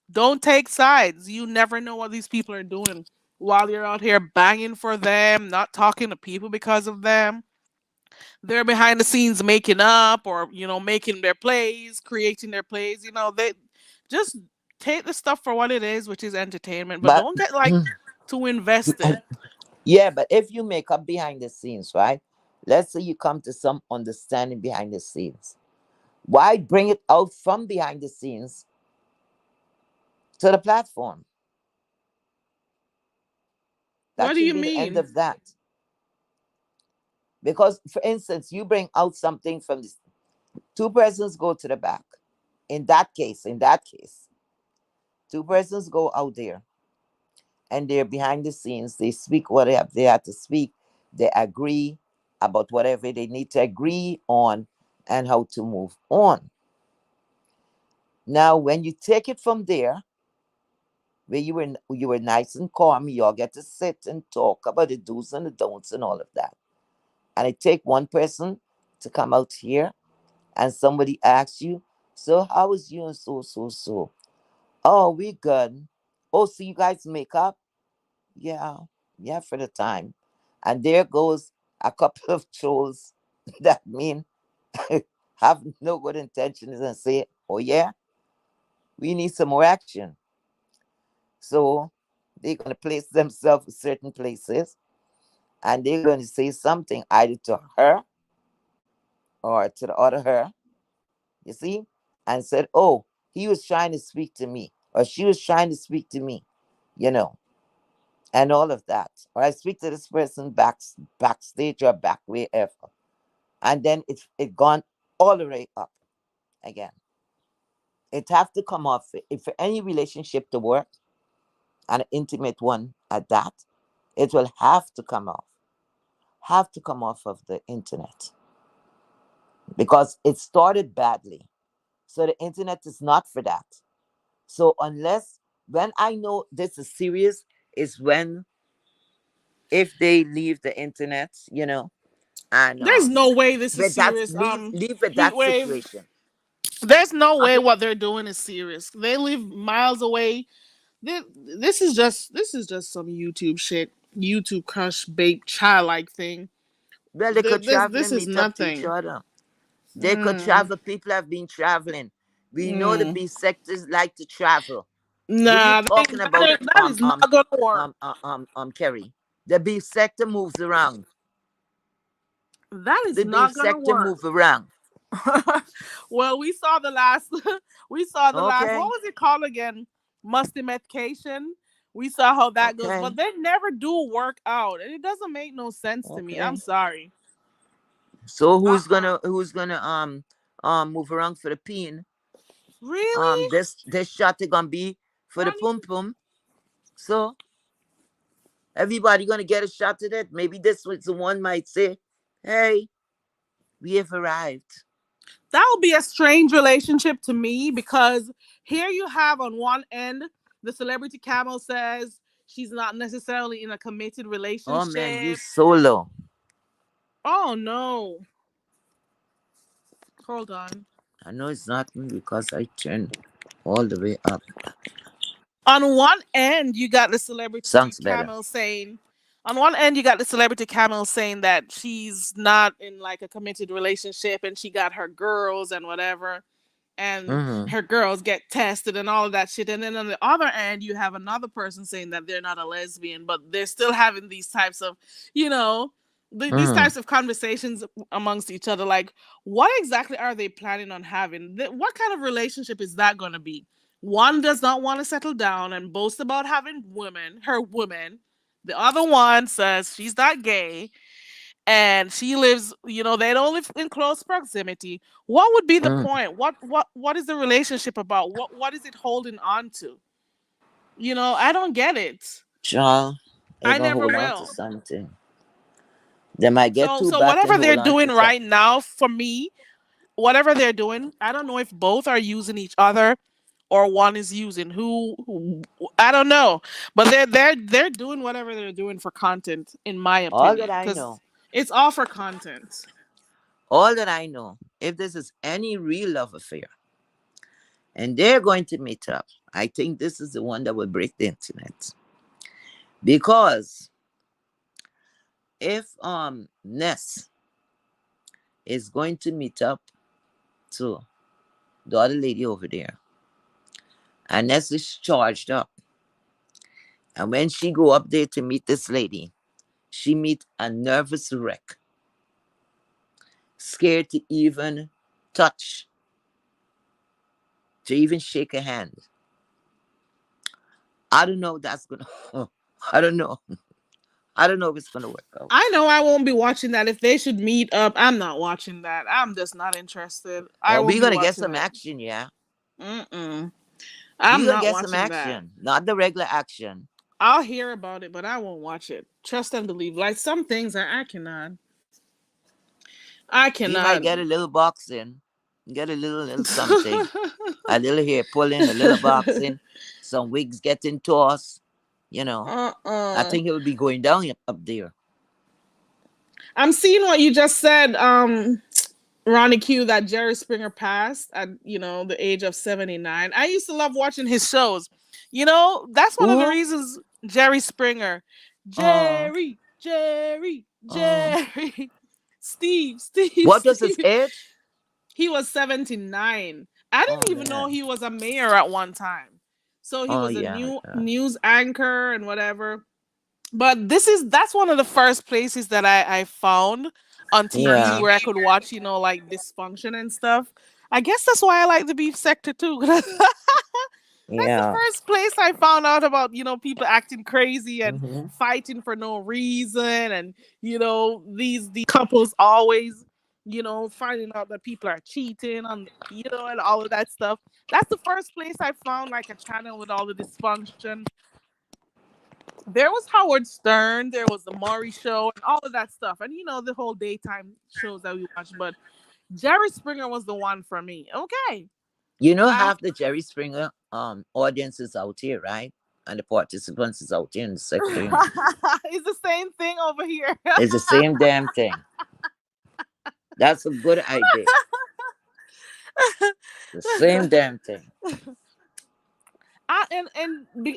Don't take sides. You never know what these people are doing while you're out here banging for them, not talking to people because of them. They're behind the scenes making up or, making their plays, creating their plays. They just take the stuff for what it is, which is entertainment, but but don't get like too invested. yeah, but if you make up behind the scenes, right? Let's say you come to some understanding behind the scenes. Why bring it out from behind the scenes to the platform? What That do should you be the end mean? of that. Because, for instance, you bring out something from this, two persons go to the back. In that case, two persons go out there and they're behind the scenes. They speak what they have to speak. They agree about whatever they need to agree on and how to move on. Now, when you take it from there, where you were nice and calm, you all get to sit and talk about the do's and the don'ts and all of that. And it take one person to come out here and somebody asks you, so how is you and so? Oh, we good. Oh, so you guys make up? Yeah, yeah, for the time. And there goes a couple of trolls that mean have no good intentions and say, oh yeah, we need some more action. So they're gonna place themselves in certain places and they're going to say something either to her or to the other her, you see, and said, oh, he was trying to speak to me or she was trying to speak to me, you know, and all of that. Or I speak to this person backstage or back wherever. And then it gone all the way up again. It have to come off if for any relationship to work, an intimate one at that, it will have to come off of the internet because it started badly. So the internet is not for that. So unless when I know this is serious is when if they leave the internet, and There's no way this is but that's serious. leave with Heat that wave. situation. There's no way Okay. what they're doing is serious. They live miles away. This, this is just some YouTube shit. YouTube crush bait childlike thing. Well, they could travel This and is meet up to each nothing. other. They could Mm, travel. People have been traveling. We know the mm. B sectors like to travel. What are you Nah, talking about? that is not gonna work. Kerry. The B sector moves around. That is The B not gonna sector work. move around. Well, we saw the last. We saw the last. What Okay. was it called again? Musty medication. We saw how that goes, Okay. but they never do work out, and it doesn't make no sense to me. I'm Okay. sorry. So Uh-uh. who's gonna move around for the pin? Really? This shot is gonna be for the Ronnie? pum pum. So everybody gonna get a shot at it. Maybe this was the one might say, "Hey, we have arrived." That would be a strange relationship to me because here you have on one end the celebrity camel says she's not necessarily in a committed Oh man, you relationship. solo. Oh no. Hold on. I know it's not me because I turned all the way up. On one end you got the celebrity Sounds better. camel saying on one end you got the celebrity camel saying that she's not in like a committed relationship and she got her girls and whatever, and Mm-hmm. her girls get tested and all of that shit. And then on the other end, you have another person saying that they're not a lesbian, but they're still having these types of, you know, these Mm-hmm. types of conversations amongst each other. Like, what exactly are they planning on having? What kind of relationship is that going to be? One does not want to settle down and boast about having her woman. The other one says she's not gay and she lives, they don't live in close proximity. What would be the Mm. point? What is the relationship about? What is it holding on to? I don't get it. Child, I ever never hold on to will. something. They might get too So back and whatever they're hold on to doing something. right now, for me, whatever they're doing, I don't know if both are using each other or one is using who I don't know. But they're doing whatever they're doing for content, in my All that opinion, I because know, it's all for content. if this is any real love affair and they're going to meet up, I think this is the one that will break the internet. Because if Ness is going to meet up to the other lady over there, and Ness is charged up, and when she go up there to meet this lady, she meet a nervous wreck, scared to even touch, to even shake a hand. I don't know if that's gonna. I don't know. I don't know if it's gonna work out. I know I won't be watching that. If they should meet up, I'm not watching that. I'm just not interested. I Well, won't we're be gonna get watching some it. action, yeah. Mm-mm. We're I'm gonna not get some watching that. action, not the regular action. I'll hear about it, but I won't watch it. Trust and believe. Like some things I cannot. I We might cannot. get a little boxing, get a little something, a little hair pulling, a little boxing, some wigs getting tossed. You know, I uh-uh. think it would be going down up there. I'm seeing what you just said, Ronnie Q, that Jerry Springer passed at, the age of 79. I used to love watching his shows. That's one of the Ooh, reasons. Jerry Springer. oh, oh. Jerry. Steve, What was his Steve. age? He was 79. I Oh didn't even know man. he was a mayor at one time. So he Oh was a yeah, new yeah. news anchor and whatever. But that's one of the first places that I found on TV Yeah, where I could watch, like dysfunction and stuff. I guess that's why I like the beef sector too. That's the yeah. first place I found out about, people acting crazy and Mm-hmm. fighting for no reason, and these couples always, finding out that people are cheating on, and all of that stuff. That's the first place I found like a channel with all the dysfunction. There was Howard Stern, there was the Maury Show, and all of that stuff, and the whole daytime shows that we watched. But Jerry Springer was the one for me. Okay, You know, I half the Jerry Springer audience is out here, right? And the participants is out here in the sector. it's the same thing over here. It's the same damn thing. That's a good idea. The same damn thing. I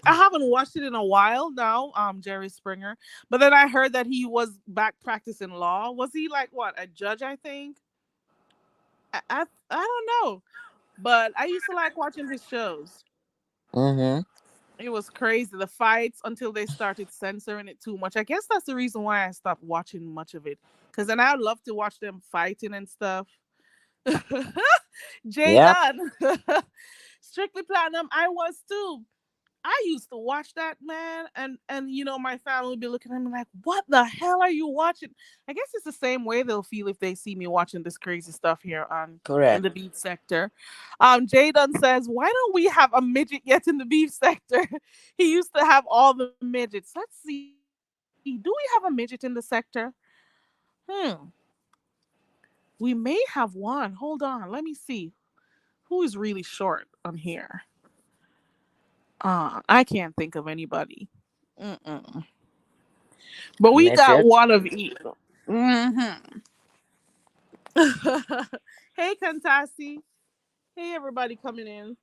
haven't watched it in a while now, Jerry Springer. But then I heard that he was back practicing law. Was he like what, a judge? I think. I don't know, but I used to like watching his shows. Mm-hmm. It was crazy, the fights, until they started censoring it too much. I guess that's the reason why I stopped watching much of it. Because then I'd love to watch them fighting and stuff. Jay Yep. Dunn. Strictly Platinum, I was too. I used to watch that, man, and my family would be looking at me like, "What the hell are you watching?" I guess it's the same way they'll feel if they see me watching this crazy stuff here on in Correct. the beef sector. Jaden says, "Why don't we have a midget yet in the beef sector?" He used to have all the midgets. Let's see. Do we have a midget in the sector? Hmm. We may have one. Hold on. Let me see. Who is really short on here? I can't think of anybody. Mm-mm. But we got Midget. one of each. Hmm. Hey, Kantasi. Hey, everybody coming in.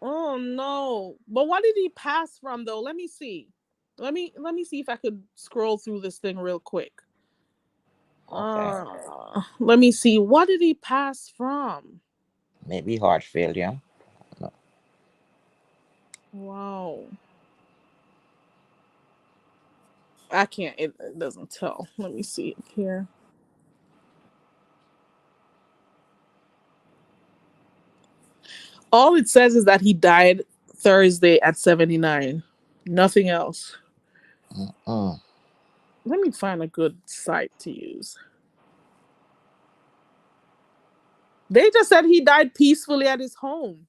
Oh no! But what did he pass from though? Let me see. Let me see if I could scroll through this thing real quick. Okay. Let me see. What did he pass from? Maybe heart failure. No. Wow. I can't. It doesn't tell. Let me see it here. All it says is that he died Thursday at 79. Nothing else. Mm. Let me find a good site to use. They just said he died peacefully at his home.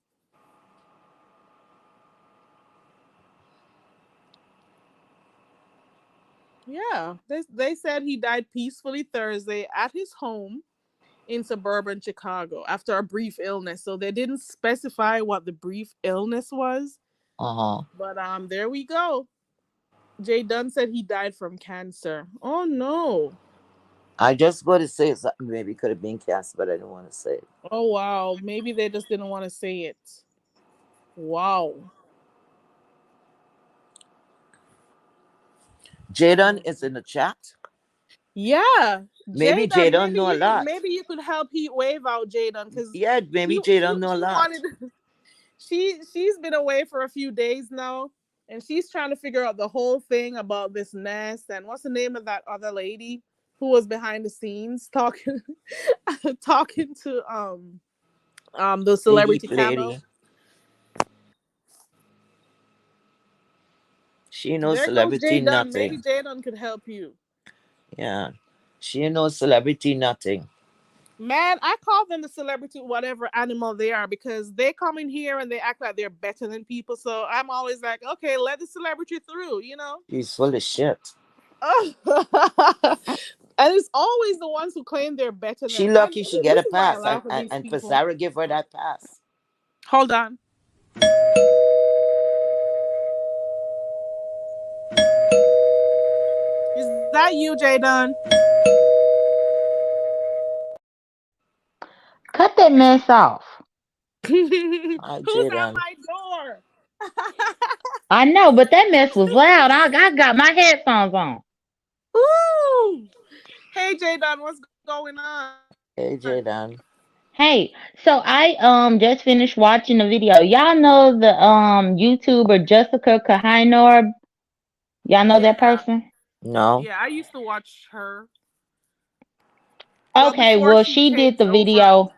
Yeah, they said he died peacefully Thursday at his home in suburban Chicago after a brief illness. So they didn't specify what the brief illness was, Uh-huh. but there we go. Jay Dunn said he died from cancer. Oh no. I just go to say something. Maybe it could have been cancer, but I didn't want to say it. Oh wow. Maybe they just didn't want to say it. Wow. Jaden is in the chat. Yeah, Maybe Jadon, Jaden know a lot. maybe you could help Heat Wave out, Jadon, because Yeah, maybe Jaden know a she lot. wanted she's been away for a few days now, and she's trying to figure out the whole thing about this nest and what's the name of that other lady who was behind the scenes talking talking to the The celebrity heap camel. lady. She knows There goes celebrity Jadon. Maybe nothing. Jadon could help you. Yeah. She knows celebrity nothing. Man, I call them the celebrity, whatever animal they are, because they come in here and they act like they're better than people. So I'm always like, okay, let the celebrity through, you know? She's full of shit. And it's always the ones who claim they're better She than. lucky she get This a is why I pass. laugh at these And for people. Sarah give her that pass. Hold on. Is that you, Jadon? Cut that mess off. Who's Hi at Jaden. my door? I know, but that mess was loud. I got my headphones on. Ooh. Hey, Jadon, what's going on? Hey Jaden. Hey, so I just finished watching the video. Y'all know the YouTuber Jessica Kahinorb? Y'all know that Yeah. person? No. Yeah, I used to watch her. Well, Okay, before well she she did changed the over. video.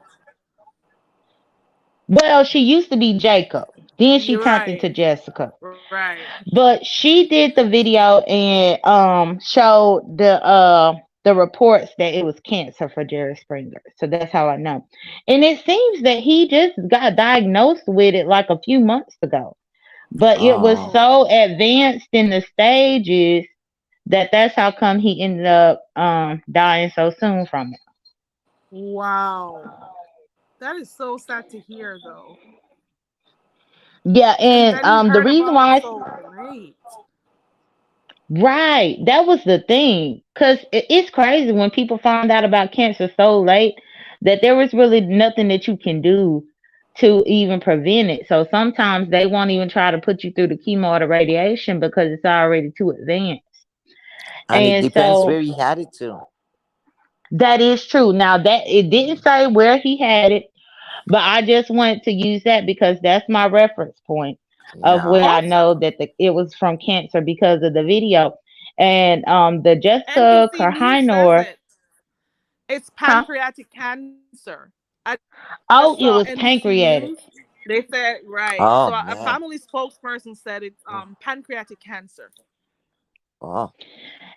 Well, she used to be Jacob. Then she You're turned right. into Jessica. Right. But she did the video and showed the reports that it was cancer for Jerry Springer. So that's how I know. And it seems that he just got diagnosed with it like a few months ago. But it was Oh. Oh, so advanced in the stages that that's how come he ended up dying so soon from it. wow. That is so sad to hear, though. Yeah, And and then he the heard reason about it why so late. right, that was the thing. Cause it's crazy when people find out about cancer so late that there was really nothing that you can do to even prevent it. So sometimes they won't even try to put you through the chemo or the radiation because it's already too advanced. And it And depends so where he had it to. that is true. Now that it didn't say where he had it, but I just wanted to use that because that's my reference point of Yeah. where I know Also, that it was from cancer because of the video. And the Jessica NBC News says Carhinor, it. It's huh? pancreatic cancer. I just saw Oh, it was NBC News. pancreatic. They said right. Oh So a man. family spokesperson said it's Oh, pancreatic cancer. oh,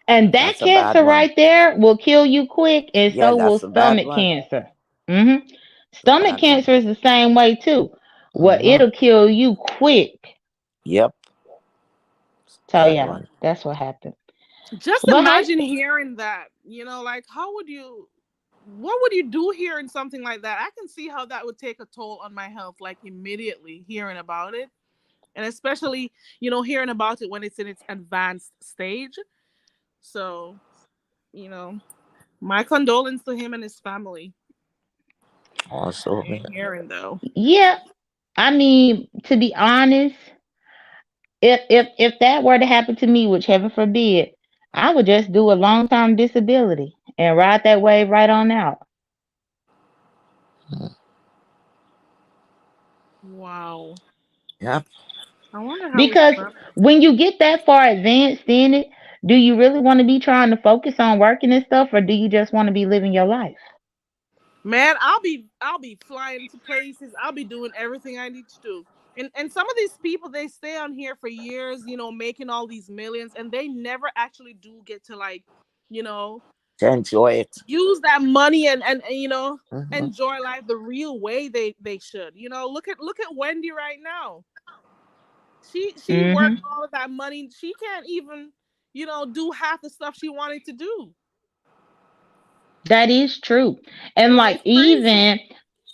And that that's a bad cancer one. right there will kill you quick, and Yeah, so will that's a bad stomach one. cancer. hmm It's a Stomach bad one. cancer is the same way too. Well, Mm-hmm. it'll kill you quick. Yep. It's a So bad yeah, one. that's what happened. Just But hey, imagine hearing that. Like how would you what would you do hearing something like that? I can see how that would take a toll on my health, like immediately hearing about it. And especially, hearing about it when it's in its advanced stage. So, you know, my condolence to him and his family. Also, Hearing though. yeah, I mean, to be honest, if that were to happen to me, which heaven forbid, I would just do a long term disability and ride that wave right on out. Wow. yep. I wonder how it Because felt. when you get that far advanced in it, do you really want to be trying to focus on working and stuff, or do you just want to be living your life? Man, I'll be flying to places. I'll be doing everything I need to do. And some of these people, they stay on here for years, making all these millions, and they never actually do get to, like, you know, To enjoy it. use that money and Mm-hmm. enjoy life the real way they should. Look at Wendy right now. She worked hmm all of that money. She can't even, do half the stuff she wanted to do. That is true. And like It's crazy. even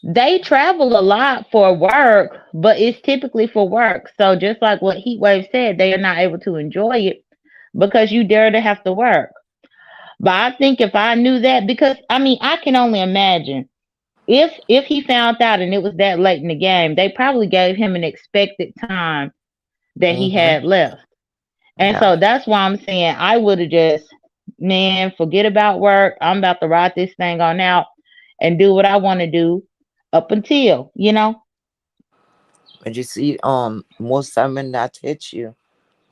they travel a lot for work, but it's typically for work. So just like what Heatwave said, they are not able to enjoy it because you dare to have to work. But I think if I knew that, because I mean, I can only imagine if he found out and it was that late in the game, they probably gave him an expected time that he Mm-hmm. had left. And Yeah. so that's why I'm saying I would have just, man, forget about work. I'm about to ride this thing on out and do what I want to do up until, you know? But you see, most time when that hits you,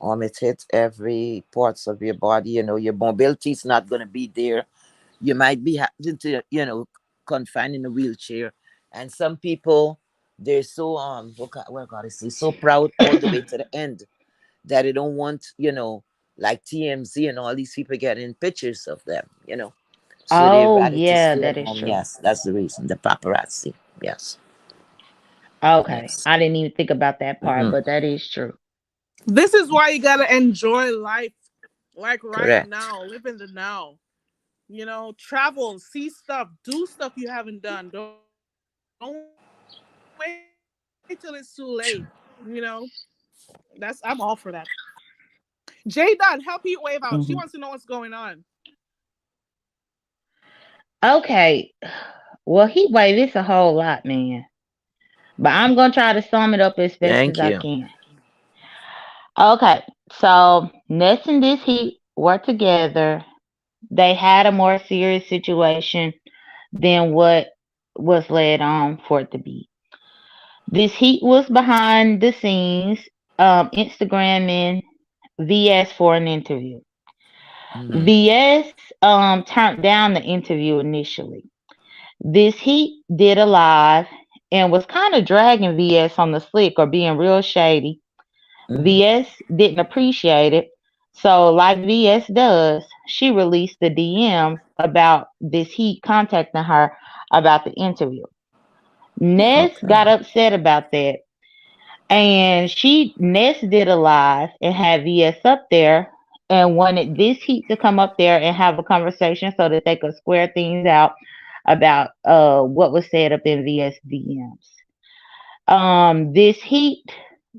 it hits every parts of your body. Your mobility is not gonna be there. You might be having to, confined in a wheelchair. And some people, they're so what God is so proud all the way to the end that they don't want, like TMZ and all these people getting pictures of them. So they Oh, rather to yeah, stay that at is home. true. Yes, that's the reason. The paparazzi. Yes. Okay. Yes. I didn't even think about that part, Mm-hmm. but that is true. This is why you gotta enjoy life, like right Correct. now. Live in the now. Travel, see stuff, do stuff you haven't done. Don't wait till it's too late. You know, I'm all for that. J Done, help Heat Wave out. She wants to know hmm what's going on. Okay. Well, heat wave, it's a whole lot, man. But I'm going to try to sum it up as best as Thank I you. can. Okay. So, Ness and this heat were together. They had a more serious situation than what was led on for it to be. This heat was behind the scenes, Instagramming VS for an interview. Mm-hmm. VS turned down the interview initially. This heat did a live and was kind of dragging VS on the slick or being real shady. Mm-hmm. VS didn't appreciate it. So, like VS does, she released the DM about this heat contacting her about the interview. Ness Okay. got upset about that. And Ness did a live and had VS up there and wanted this heat to come up there and have a conversation so that they could square things out about what was said up in VS DMs. This heat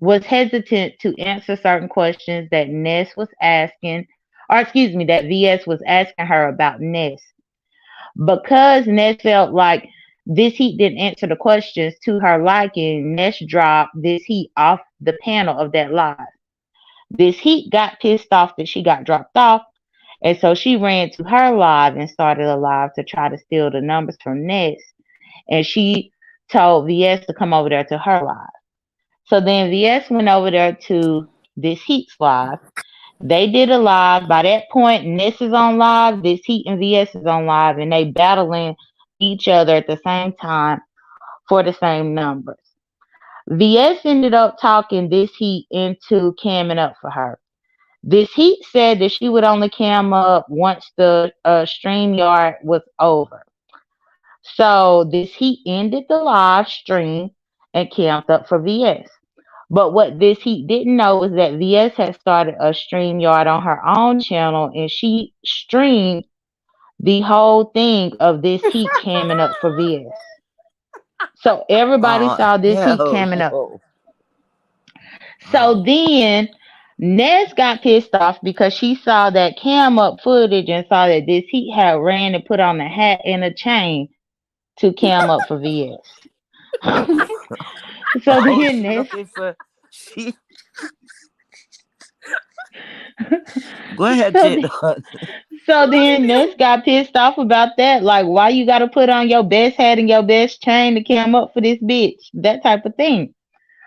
was hesitant to answer certain questions that Ness was asking, or excuse me, that VS was asking her about Ness. Because Ness felt like this heat didn't answer the questions to her liking, Ness dropped this heat off the panel of that live. This heat got pissed off that she got dropped off, and so she ran to her live and started a live to try to steal the numbers from Ness. And she told VS to come over there to her live. So then VS went over there to this Heat's live. They did a live. By that point, Ness is on live, this Heat and VS is on live, and they battling each other at the same time for the same numbers. VS ended up talking this heat into camming up for her. This heat said that she would only cam up once the StreamYard was over. So this heat ended the live stream and camped up for VS. But what this heat didn't know was that VS had started a StreamYard on her own channel and she streamed the whole thing of this heat camming up for VS. So everybody Oh, saw this heat hell camming up. no. So Wow. then Ness got pissed off because she saw that cam up footage and saw that this heat had ran and put on a hat and a chain to cam up for VS. So Oh, then she Ness looking for she. Go ahead, so Jade. then, so then Ness got pissed off about that. Like, why you gotta put on your best hat and your best chain to cam up for this bitch? That type of thing.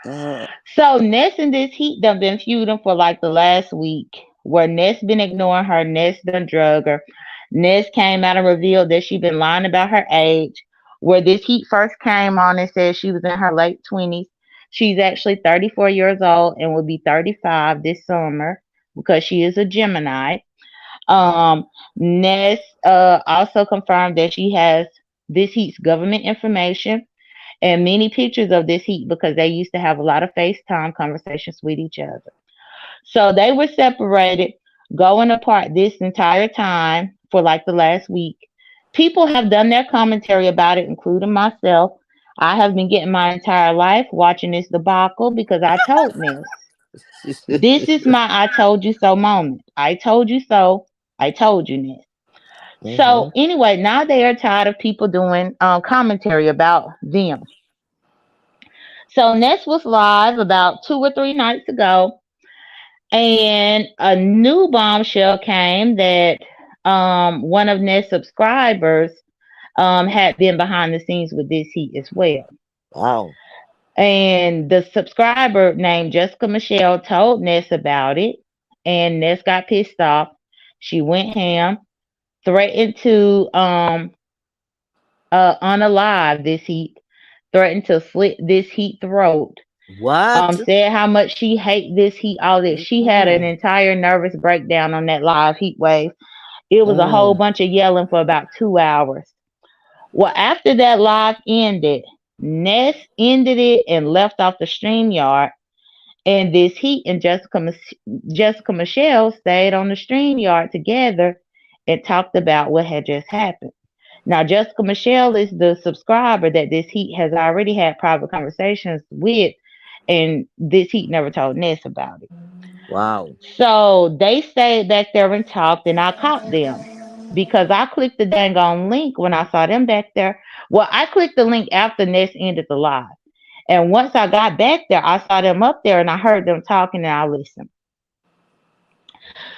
Uh, So Ness and this heat done been feuding for like the last week, where Ness been ignoring her, Ness done drug her. Ness came out and revealed that she been lying about her age. Where this heat first came on and said she was in her late 20s. She's actually 34 years old and will be 35 this summer because she is a Gemini. Ness also confirmed that she has this heat's government information and many pictures of this heat because they used to have a lot of FaceTime conversations with each other. So they were separated, going apart this entire time for like the last week. People have done their commentary about it, including myself. I have been getting my entire life watching this debacle because I told Ness. This is my I told you so moment. I told you so. I told you, Ness. mm-hmm. So anyway, now they are tired of people doing commentary about them. So Ness was live about 2 or 3 nights ago, and a new bombshell came that one of Ness subscribers had been behind the scenes with this heat as well. Wow. And the subscriber named Jessica Michelle told Ness about it, and Ness got pissed off. She went ham, threatened to unalive this heat, threatened to slit this heat throat, What? said how much she hate this heat, all this. She had an Mm, entire nervous breakdown on that live heat wave. It was a whole mm. bunch of yelling for about 2 hours. Well, after that live ended, Ness ended it and left off the StreamYard. And this heat and Jessica Michelle stayed on the StreamYard together and talked about what had just happened. Now, Jessica Michelle is the subscriber that this heat has already had private conversations with, and this heat never told Ness about it. Wow. So they stayed back there and talked, and I caught them because I clicked the dang on link when I saw them back there. Well, I clicked the link after Ness ended the live. And once I got back there, I saw them up there and I heard them talking and I listened.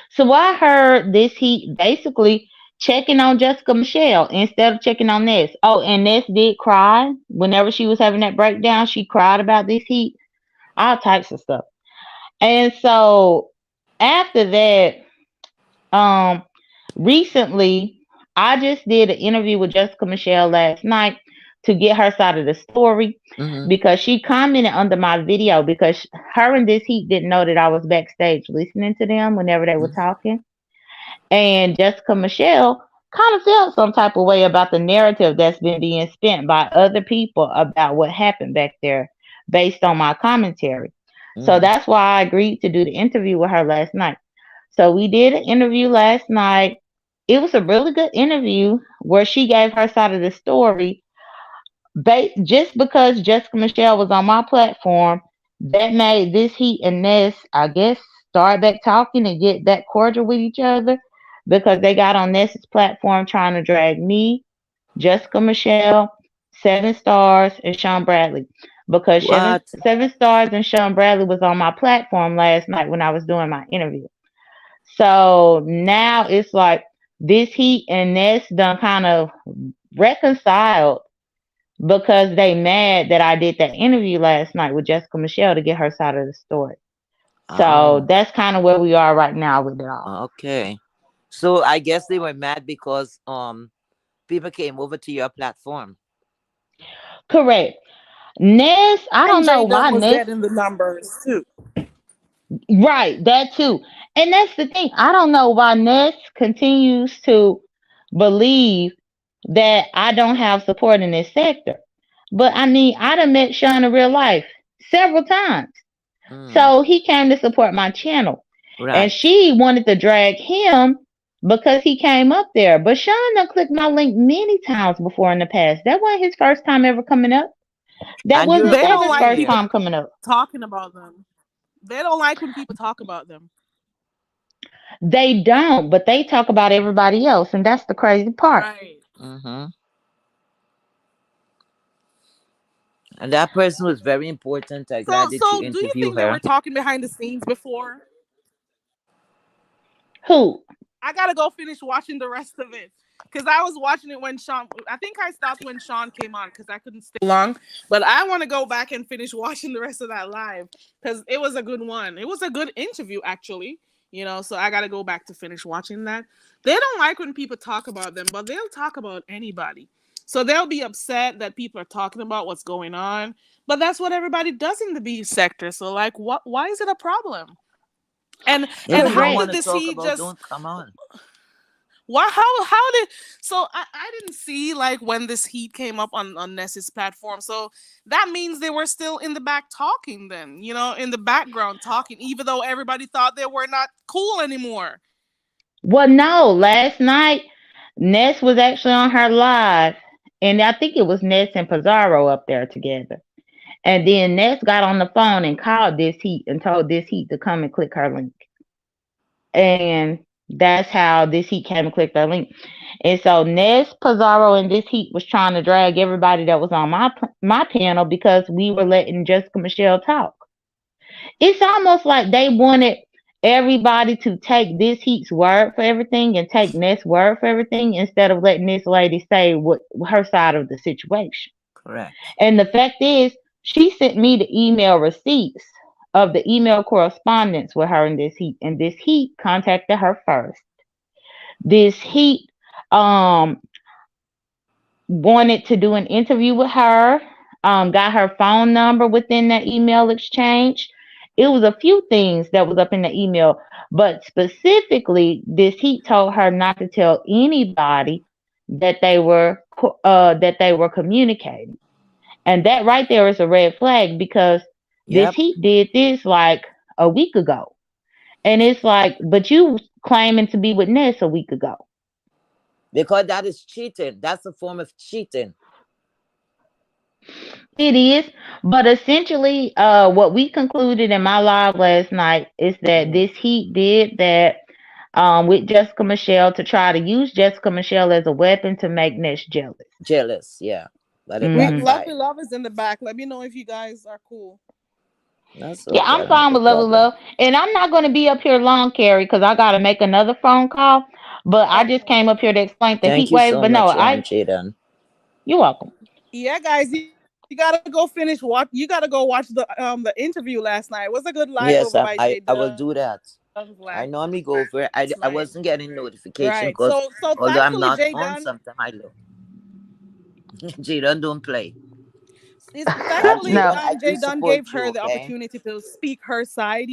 So I heard this heat basically checking on Jessica Michelle instead of checking on Ness. Oh, and Ness did cry whenever she was having that breakdown. She cried about this heat, all types of stuff. And so after that, um, recently I just did an interview with Jessica Michelle last night to get her side of the story Mm-hmm. because she commented under my video because her and this heat didn't know that I was backstage listening to them whenever they were talking. And Jessica Michelle kind of felt some type of way about the narrative that's been being spent by other people about what happened back there based on my commentary. So Mm. that's why I agreed to do the interview with her last night. So we did an interview last night. It was a really good interview where she gave her side of the story. Just because Jessica Michelle was on my platform, that made this heat and Ness, I guess, start back talking and get back cordial with each other because they got on Ness's platform trying to drag me, Jessica Michelle, Seven Stars, and Sean Bradley. Because What? Seven Stars and Sean Bradley was on my platform last night when I was doing my interview. So now it's like this heat and Ness done kind of reconciled because they mad that I did that interview last night with Jessica Michelle to get her side of the story. So Oh, that's kind of where we are right now with it all. okay. So I guess they were mad because people came over to your platform. Correct. Ness, I And don't know Jay Dunn why was Ness. getting the numbers too. Right, that too. And that's the thing. I don't know why Ness continues to believe that I don't have support in this sector. But I mean, I done met Sean in real life several times. Mm, So he came to support my channel. And right. she wanted to drag him because he came up there. But Sean done clicked my link many times before in the past. That wasn't his first time ever coming up. That And you wasn't They don't Seven's reported like first it. people time coming up. talking about them. They don't like when people talk about them. They don't, but they talk about everybody else, and that's the crazy part. Right. Mm-hmm. And that person was very important. I'm glad that you Do you interview think they were her. talking behind the scenes before? Who? I gotta go finish watching the rest of it because I was watching it when Sean. I think I stopped when Sean came on because I couldn't stay long. But I want to go back and finish watching the rest of that live because it was a good one. It was a good interview actually. You know, so I gotta go back to finish watching that. They don't like when people talk about them, but they'll talk about anybody. So they'll be upset that people are talking about what's going on. But that's what everybody does in the beef sector. So like, what? Why is it a problem? And If you don't how Correct. want did to this talk heat about, just? don't come on. Why? How did? So I didn't see like when this heat came up on Ness's platform. So that means they were still in the back talking. Then in the background talking, even though everybody thought they were not cool anymore. Well, no, last night Ness was actually on her live, and I think it was Ness and Pizarro up there together. And then Ness got on the phone and called this heat and told this heat to come and click her link. And that's how this heat came and clicked her link. And so Ness, Pizarro, and this heat was trying to drag everybody that was on my panel because we were letting Jessica Michelle talk. It's almost like they wanted everybody to take this heat's word for everything and take Ness' word for everything instead of letting this lady say what her side of the situation. Correct. And the fact is, she sent me the email receipts of the email correspondence with her in this heat, and this heat contacted her first. This heat um wanted to do an interview with her, got her phone number within that email exchange. It was a few things that was up in the email, but specifically, this heat told her not to tell anybody that they were communicating, and that right there is a red flag because this Yep. heat did this like a week ago, and it's like, but you claiming to be with Ness a week ago. Because that is cheating. That's a form of cheating. It is, but essentially, what we concluded in my live last night is that Mm. this heat did that with Jessica Michelle to try to use Jessica Michelle as a weapon to make Ness jealous. Jealous, yeah. But it Hmm. Lovely backfired. Love is in the back. Let me know if you guys are cool. That's Yeah, okay. I'm Not fine a with Lovely problem. Love, and I'm not going to be up here long, Carrie, because I got to make another phone call. But I just Okay. came up here to explain the Thank heat you wave. so But no, much, Jaden. you're welcome. Yeah, guys, you gotta go finish watch. You gotta go watch the interview last night. It was a good live Yes, over by Jay I will Dunn do that. I last normally go over it. night. I wasn't getting notification Right. because So although I'm thankfully not Jay on, Dunn sometimes I look. Jaden don't play. is That thankfully No. Jaden, I do Jay Dunn gave support you, her the okay? opportunity to speak her side.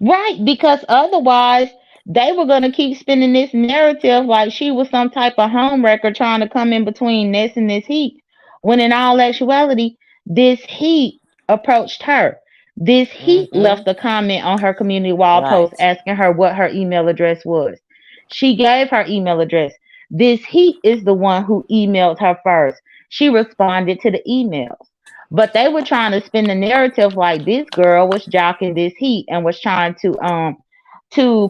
Right, because otherwise they were gonna keep spinning this narrative like she was some type of homewrecker trying to come in between this and this heat. When in all actuality, this heat approached her. This heat Mm-hmm. left a comment on her community wall post Right. asking her what her email address was. She gave her email address. This heat is the one who emailed her first. She responded to the emails. But they were trying to spin the narrative like this girl was jocking this heat and was trying to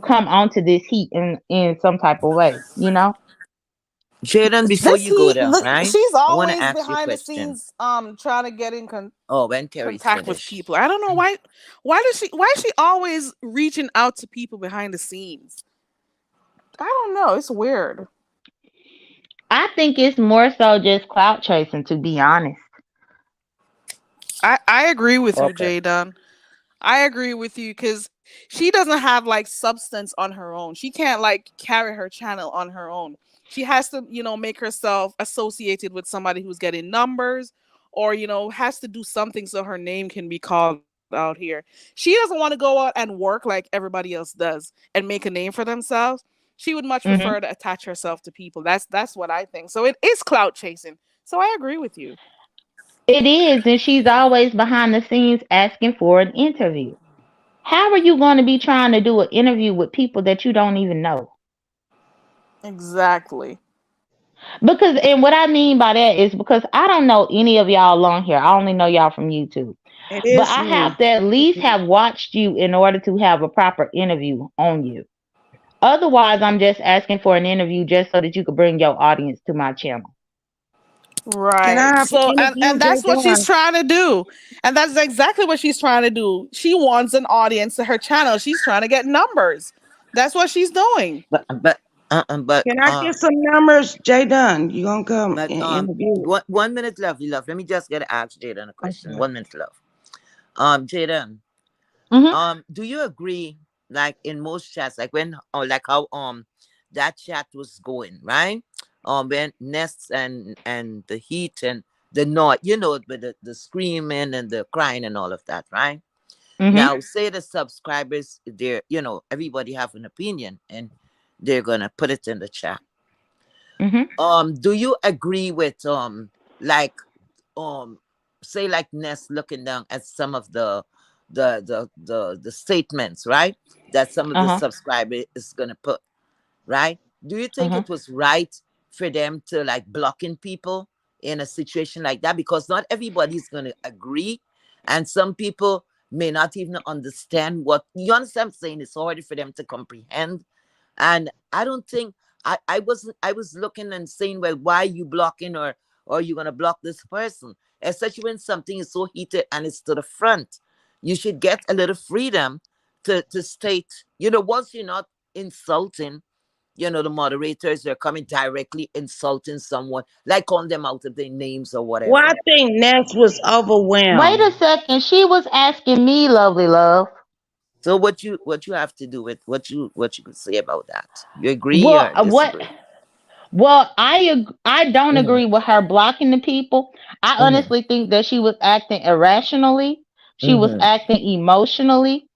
come onto this heat in some type of way. Jaden, before This you go there, heat, right? she's I want to always ask you a behind the question. scenes, trying to get in Oh, when Terry's contact with finished. people. I don't know why. Why is she always reaching out to people behind the scenes? I don't know. It's weird. I think it's more so just clout chasing, to be honest. I agree with you, Okay. Jay Dunn. I agree with you because she doesn't have like substance on her own. She can't like carry her channel on her own. She has to, make herself associated with somebody who's getting numbers or has to do something so her name can be called out here. She doesn't want to go out and work like everybody else does and make a name for themselves. She would much prefer Hmm. to attach herself to people. That's what I think. So it is clout chasing. So I agree with you. It is, and she's always behind the scenes asking for an interview. How are you going to be trying to do an interview with people that you don't even know? Exactly. Because, and what I mean by that is because I don't know any of y'all on here. I only know y'all from YouTube. It But is I me. have to at least have watched you in order to have a proper interview on you. Otherwise, I'm just asking for an interview just so that you could bring your audience to my channel. Can I Right. have an So and interview, that's what she's Jay? trying to do. And that's exactly what she's trying to do. She wants an audience to her channel. She's trying to get numbers. That's what she's doing. but but Can I get some numbers, Jay Dunn? You gonna come but and interview? 1 minute left, love. Let me just get to ask Jaden a question. Okay. 1 minute left. Jaden, Hmm. do you agree, like in most chats, like when like how that chat was going, right? When Nest and the heat and the noise, with the screaming and the crying and all of that, right? Hmm. Now, say the subscribers, everybody have an opinion and they're gonna put it in the chat. Hmm. Do you agree with like um say like Ness looking down at some of the statements, right? That some of the Uh-huh. subscribers is gonna put, right? Do you think Uh-huh. it was right for them to like blocking people in a situation like that? Because not everybody's gonna agree, and some people may not even understand what you understand. I'm saying it's harder for them to comprehend, and I don't think I was looking and saying, well, why are you blocking, or you gonna block this person? Especially when something is so heated and it's to the front. You should get a little freedom to state, once you're not insulting, the moderators are coming directly insulting someone, like calling them out of their names or Well, I whatever. think Ness was Wait a overwhelmed. second. She was asking me, lovely love. So what you have to do with what you could say about that? You agree Well, or what? disagree? Well, I don't Hmm. agree with her blocking the people. I Hmm. honestly think that she was acting irrationally. She was Hmm. acting emotionally,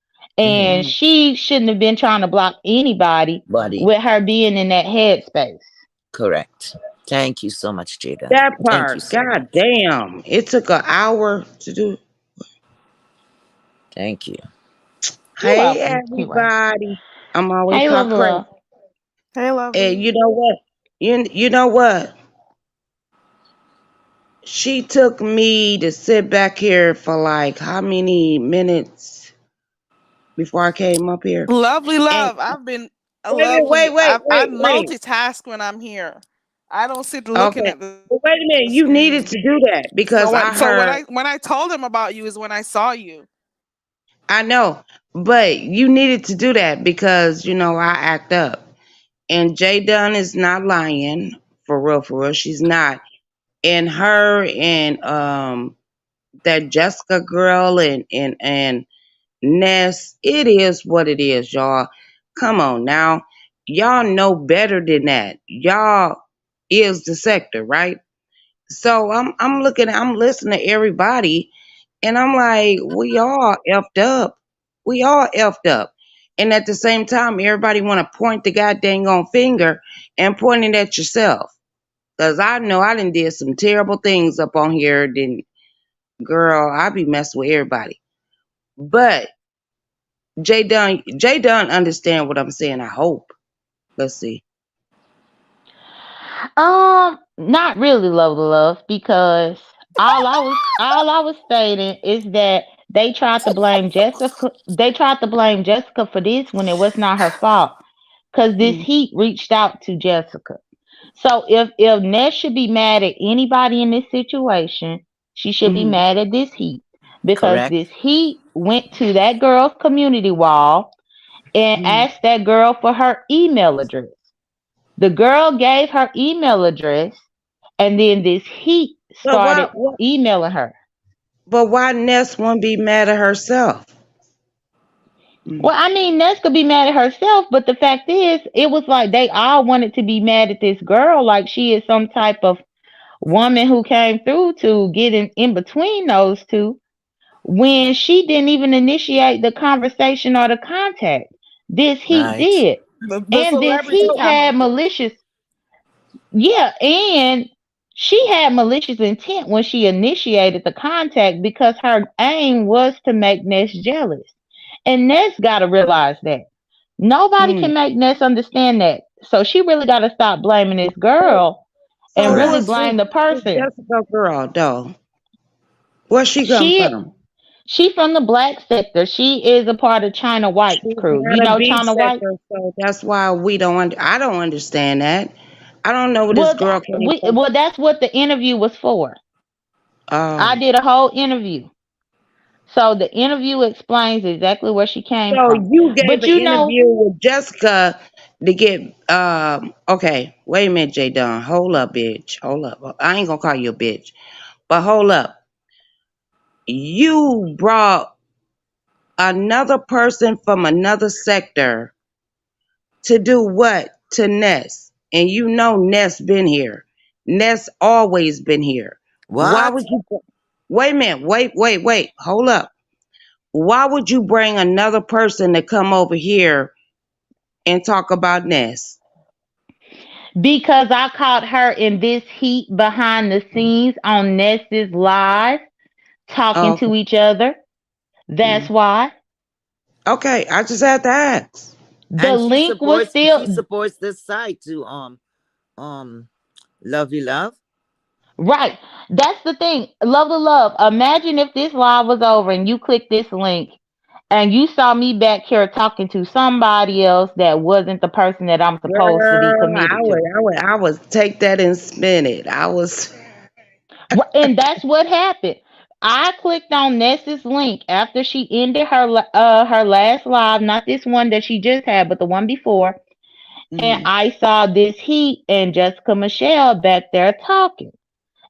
Hmm. and Mhm. she shouldn't have been trying to block anybody Buddy, with her being in that headspace. correct. Thank you so much, Jada. That Thank you part, so god much. damn. It took an hour to do. Thank you. You're Hey welcome. You're welcome. everybody. I'm always Hey, talk lovely crazy. love. Hey, And lovely. you know what? You know what? She took me to sit back here for like how many minutes before I came up here? Lovely And love. I've been a wait a minute, lovely. I wait. multitask when I'm here. I don't sit looking Okay. at the But wait a screen. minute, you needed to do that So because when I so when heard I when I told him about you is when I saw you. I know, but you needed to do that because I act up. And Jay Dunn is not lying for real. She's not. And her and that Jessica girl and Ness, it is what it is, y'all. Come on now. Y'all know better than that. Y'all is the sector, right? So I'm listening to everybody and I'm like, we all effed up. We all effed up. And at the same time, everybody wanna point the goddamn on finger and point it at yourself. Cause I know I done did some terrible things up on here. Then, girl, I be messing with everybody. But Jay Dunn understand what I'm saying. I hope. Let's see. Not really, lovely love, because all I was stating is that they tried to blame Jessica. They tried to blame Jessica for this when it was not her fault, because this Mm, heat reached out to Jessica. So if Ness should be mad at anybody in this situation, she should be mhm, mad at this heat, because Correct. this heat went to that girl's community wall and mhm. asked that girl for her email address. The girl gave her email address, and then this heat But started emailing her. why Ness won't be mad at herself? Mm. Well, I mean, Ness could be mad at herself, but the fact is, it was like they all wanted to be mad at this girl, like she is some type of woman who came through to get in between those two when she didn't even initiate the conversation or the contact. This Heat Right. did. The And this celebrity Heat had camera. malicious, yeah, and she had malicious intent when she initiated the contact because her aim was to make Ness jealous. And Ness got to realize that. Nobody Mm. can make Ness understand that. So she really got to stop blaming this So, girl so and Right. really who's blame the this person. Jessica girl, though? Where she come She from? she from the black sector. She is a part of China White's She's crew. You not a know B China White? sector, so that's why we don't. I don't understand that. I don't know where this Well, girl came from. that's what the interview was for. I Oh, did a whole interview. So the interview explains exactly where she came so from. you gave But an you know, interview with Jessica to get. Okay, wait a minute, J Don. Hold up, bitch. Hold up. I ain't gonna call you a bitch, but hold up. You brought another person from another sector to do what to Ness? And you know Ness been here. Ness always been here. Why What? would you wait a minute, wait, hold up. Why would you bring another person to come over here and talk about Ness? because I caught her in this heat behind the scenes on Ness's live talking Oh, to each other. That's mm. why. Okay, I just had to ask. The And she link was supports she still supports this side too. Um Lovely Love. right. That's the thing. Love the love. Imagine if this live was over and you click this link and you saw me back here talking to somebody else that wasn't the person that I'm supposed to be Girl, committed to. I would take that and spin it. I was And that's what happened. I clicked on Ness's link after she ended her last live, not this one that she just had, but the one before, and mm, I saw this Heat and Jessica Michelle back there talking.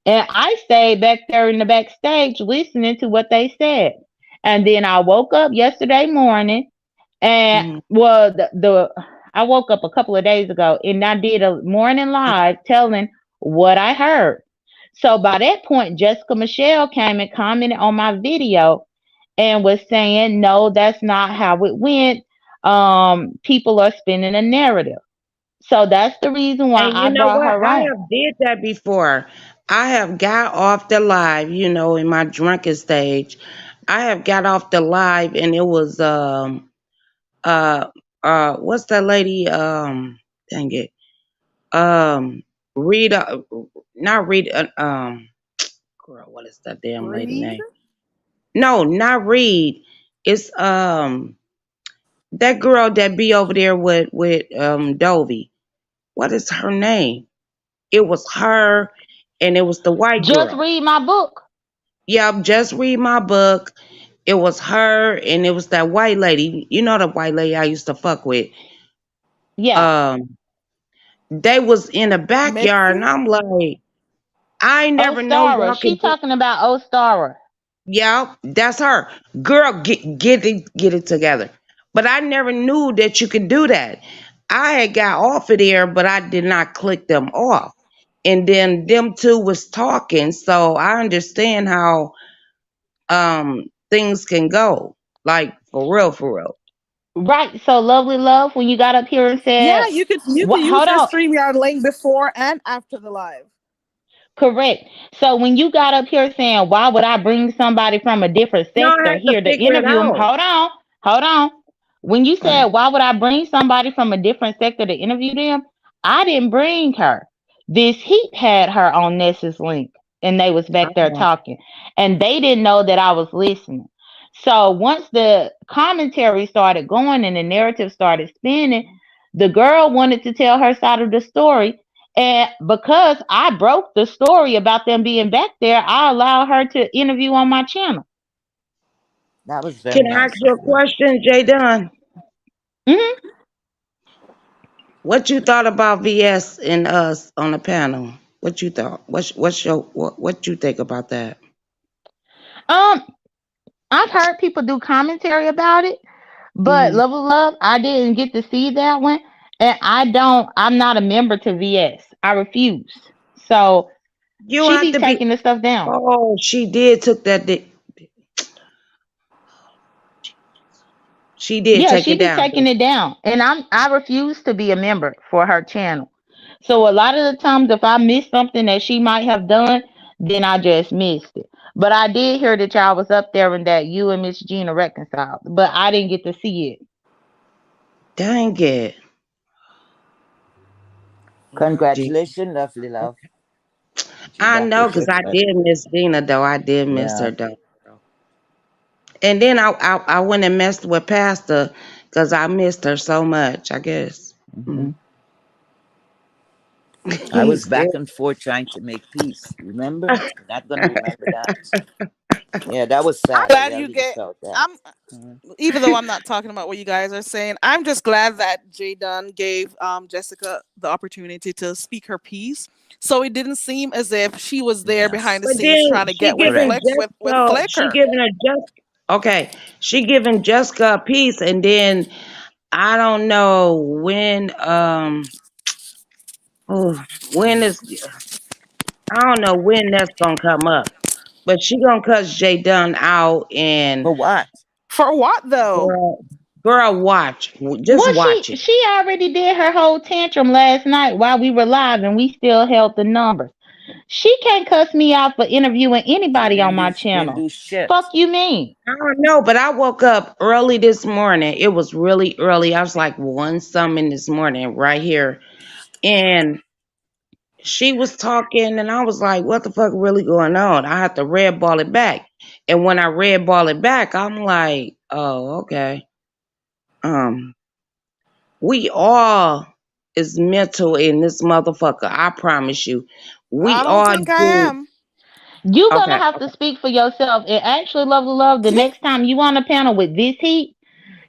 And I stayed back there in the backstage listening to what they said. And then I woke up yesterday morning and mm. well the I woke up a couple of days ago and I did a morning live telling what I heard. So by that point Jessica Michelle came and commented on my video and was saying, no, that's not how it went. People are spinning a narrative. So that's the reason why And I you know brought what? her I on. have did that before. I have got off the live, in my drunken stage. I have got off the live and it was uh what's that lady? Dang it. Rita, not Rita, girl, what is that damn lady Read. name? No, not Reed. It's that girl that be over there with Dovey. What is her name? It was her and it was the white Just girl. read my book. Yep, just read my book. It was her and it was that white lady. You know the white lady I used to fuck with. Yeah. Um, they was in the backyard and Mitzi. I'm like, I never know Ostara. y'all She can do. talking about Ostara. Yeah, that's her. Girl, get it together. But I never knew that you could do that. I had got off of there, but I did not click them off. And then them two was talking, so I understand how things can go. Like for real, for real. Right. So lovely love when you got up here and Yeah, said, you can what use hold your on. StreamYard link before and after the live. Correct. So when you got up here saying, why would I bring somebody from a different No, I sector had to here to figure it interview him? out. Hold on. Hold on. When you Uh, said, why would I bring somebody from a different sector to interview them? I didn't bring her. This Heat had her on Ness's link and they was back there uh, talking and they didn't know that I was listening. So once the commentary started going and the narrative started spinning, the girl wanted to tell her side of the story. And because I broke the story about them being back there, I allowed her to interview on my channel. That was can very I ask nice of you a you. question, Jay Dunn? Hmm. What you thought about VS and us on the panel? What you thought? What you think about that? Um, I've heard people do commentary about it, but Hmm. Level Love, I didn't get to see that one. And I'm not a member to VS. I refuse. So You She have be to be. taking the stuff down. Oh, she did took that. She did Yeah, take she it be down. taking it down. And I refuse to be a member for her channel. So a lot of the times if I miss something that she might have done, then I just missed it. But I did hear that y'all was up there and that you and Miss Gina reconciled. But I didn't get to see it. Dang it. Gee. Congratulations, lovely love. She I back know, with cause her I friend. did miss Gina though. I did miss Yeah. her though. And then I went and messed with Pastor because I missed her so much, I guess. Hmm. Mm. I He was said, back and forth trying to make peace. Remember? You're not gonna remember that. Yeah, that was sad. I Glad you really get. felt that. I'm Mhm. even though I'm not talking about what you guys are saying. I'm just glad that Jay Dunn gave Jessica the opportunity to speak her piece, so it didn't seem as if she was there behind Yes. the but scenes then trying to she get with giving Correct. Jessica, she Flicker. giving her just okay. She giving Jessica a piece, and then I don't know when is I don't know when that's gonna come up, but she gonna cuss Jay Dunn out and For what? For what though? girl, girl, watch, just Well, watch it. she already did her whole tantrum last night while we were live and we still held the numbers. She can't cuss me out for interviewing She anybody on my didn't channel. do shit. Fuck you mean? I don't know, but I woke up early this morning. It was really early. I was like one something this morning right here. And she was talking and I was like, what the fuck really going on? I had to red ball it back. And when I red ball it back, I'm like, oh, okay. Um, we all is mental in this motherfucker. I promise you. I We don't all think I do. am. You gonna Okay, have to okay. speak for yourself. And actually, lovely love, the next time you on a panel with this heat,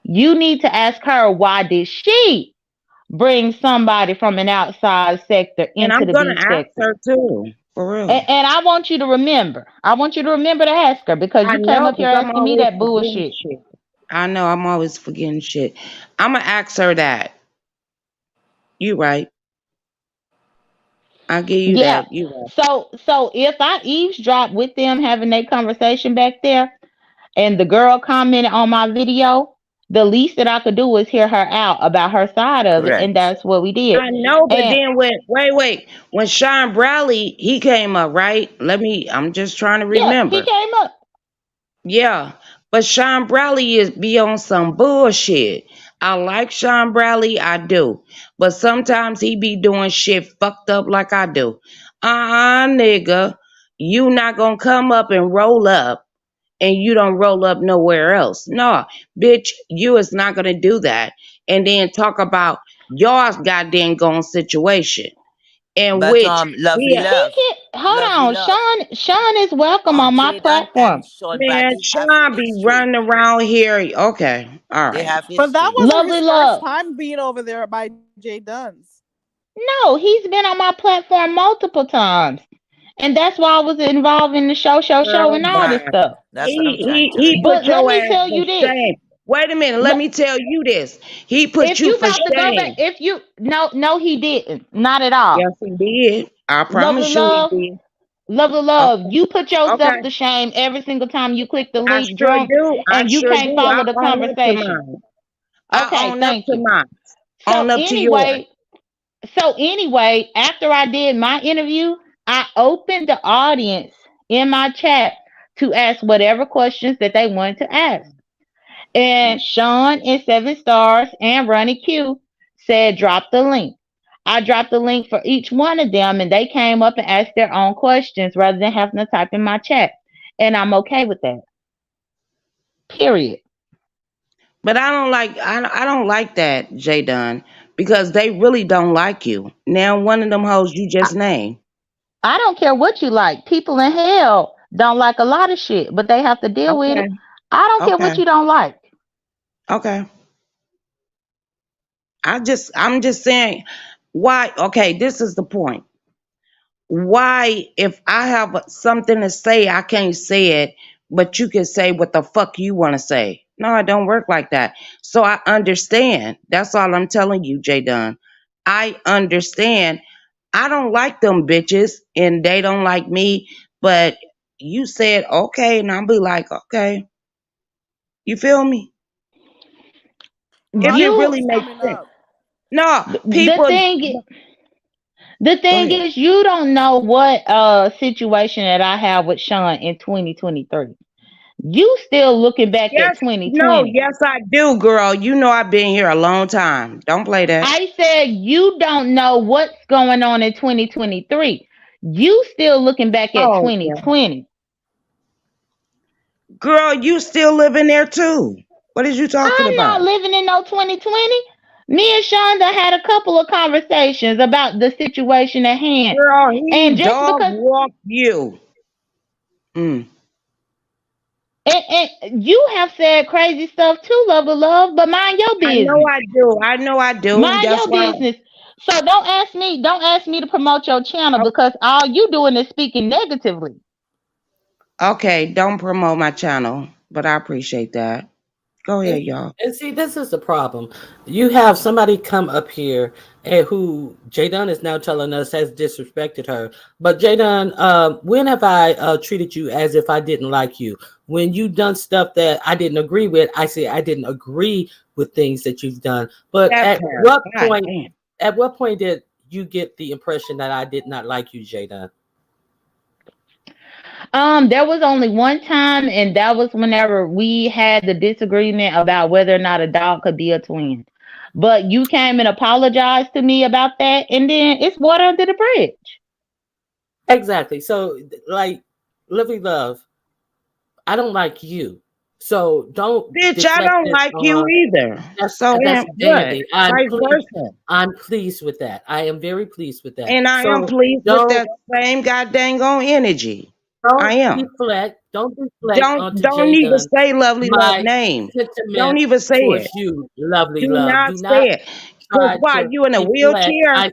you need to ask her why did she bring somebody from an outside sector And into I'm the gonna beef ask sector. her too. For real. And I want you to remember. I want you to remember to ask her because I you came know, up here because I'm asking me always that forgetting bullshit. shit. I know, I'm always forgetting shit. I'm gonna ask her that. You right. I'll give you Yeah. that. You right. So if I eavesdrop with them having that conversation back there and the girl commented on my video, the least that I could do is hear her out about her side of it, and Correct. that's what we did. I know, but And then wait. When Sean Bradley, he came up, right? I'm just trying to yeah, he remember. came up. Yeah. But Sean Bradley is be on some bullshit. I like Sean Bradley, I do. But sometimes he be doing shit fucked up like I do. Nigga. You not gonna come up and roll up and you don't roll up nowhere else. No, bitch, you is not gonna do that. And then talk about your goddamn gone situation in But which lovely we He love. can hold Lovely on. love. Sean is welcome on my Jaden and platform. Sean man, Bradley have Sean be history. running around here. Okay, all They right. have But that history. wasn't Lovely his first love. time being over there by Jay Dunn's. No, he's been on my platform multiple times. And that's why I was involved in the show Girl, and all this bye. stuff. That's what I'm trying to He put But let remember. your me ass tell for you this. shame. Wait a minute, let Le- me tell you this. He put If you you for about to go back, shame. if you no, he didn't. Not at all. Yes, he did. I Lovely promise you he love, did. lovely love. Okay, You put yourself okay. to shame every single time you click the I link sure drunk do. I and you sure can't do. I follow the own up to conversation. mine. I Okay, own up thank to you. mine. So Own up to yours. anyway, after I did my interview, I opened the audience in my chat to ask whatever questions that they wanted to ask. And Sean and Seven Stars and Ronnie Q said drop the link. I dropped the link for each one of them and they came up and asked their own questions rather than having to type in my chat. And I'm okay with that. Period. But I don't like that, Jay Dunn, because they really don't like you. Now one of them hoes you I, just named. I don't care what you like. People in hell don't like a lot of shit, but they have to deal with it. Okay, I don't care okay, what you don't like. okay. I'm just saying why okay, this is the point. Why, if I have something to say, I can't say it, but you can say what the fuck you want to say? No, it don't work like that. So I understand. That's all I'm telling you, Jay Dunn. I understand. I don't like them bitches and they don't like me, but you said okay, and I'll be like, okay. You feel me? If it Ronnie really You keeps makes coming sense. up. No, the people the go thing ahead. is you don't know what situation that I have with Sean in 2023. You still looking back at Yes, no, 2020. yes I do, girl. You know I've been here a long time. Don't play that. I said you don't know what's going on in 2023. You still looking back at Oh, yeah. 2020. Girl, you still living there too. What is you talking I'm about? not living in no 2020. Me and Shonda had a couple of conversations about the situation at hand. Girl, And he just dog because walked you. Mm. and you have said crazy stuff too, love, but mind your I know business. I do. I know I do. Mind That's your why. business. So don't ask me to promote your channel Oh, because all you doing is speaking negatively. okay, don't promote my channel, but I appreciate that. Go ahead, y'all. And see, this is the problem. You have somebody come up here and who Jadon is now telling us has disrespected her. But Jadon, when have I treated you as if I didn't like you? When you done stuff that I didn't agree with, I say I didn't agree with things that you've done. But That at part. what God point? damn. At what point did you get the impression that I did not like you, Jadon? There was only one time, and that was whenever we had the disagreement about whether or not a dog could be a twin. But you came and apologized to me about that, and then it's water under the bridge. Exactly. So, like, Livy Love, I don't like you. So don't Bitch, I deflect don't this like you on. either. So That's and what? dandy. Vice versa. I'm pleased with that. I am very pleased with that. And I am So pleased with don't that same goddamn on energy. I don't am. deflect. Don't deflect Don't onto don't Jay even Dunn say lovely love my name. Don't sentiment even say it. towards you, lovely Do love. not Do say not it. Cause try why? to You in a deflect wheelchair? my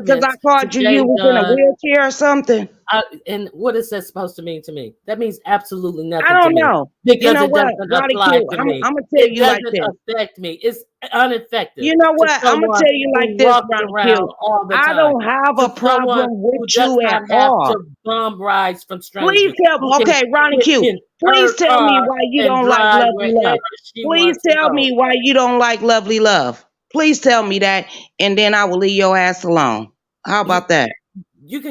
Cause I sentiments to called you. You Jay was in a Dunn. wheelchair or something. And what is that supposed to mean to me? That means absolutely I nothing to don't me know. You because know it what, doesn't Ronnie apply Q? to I'm me. gonna tell It you like doesn't this. affect me. It's ineffective You know to what? I'm gonna someone tell you like who this, walks Ronnie around Q. all the I time, don't have to a problem someone with who does you at not have all. to bum rides from Please strangers, tell me, who can okay, Ronnie get Q. in Please her tell me car why you and don't like drive Lovely Love. wherever she Please wants to tell go. me why you don't like Lovely Love. Please tell me that, and then I will leave your ass alone. How You about that? you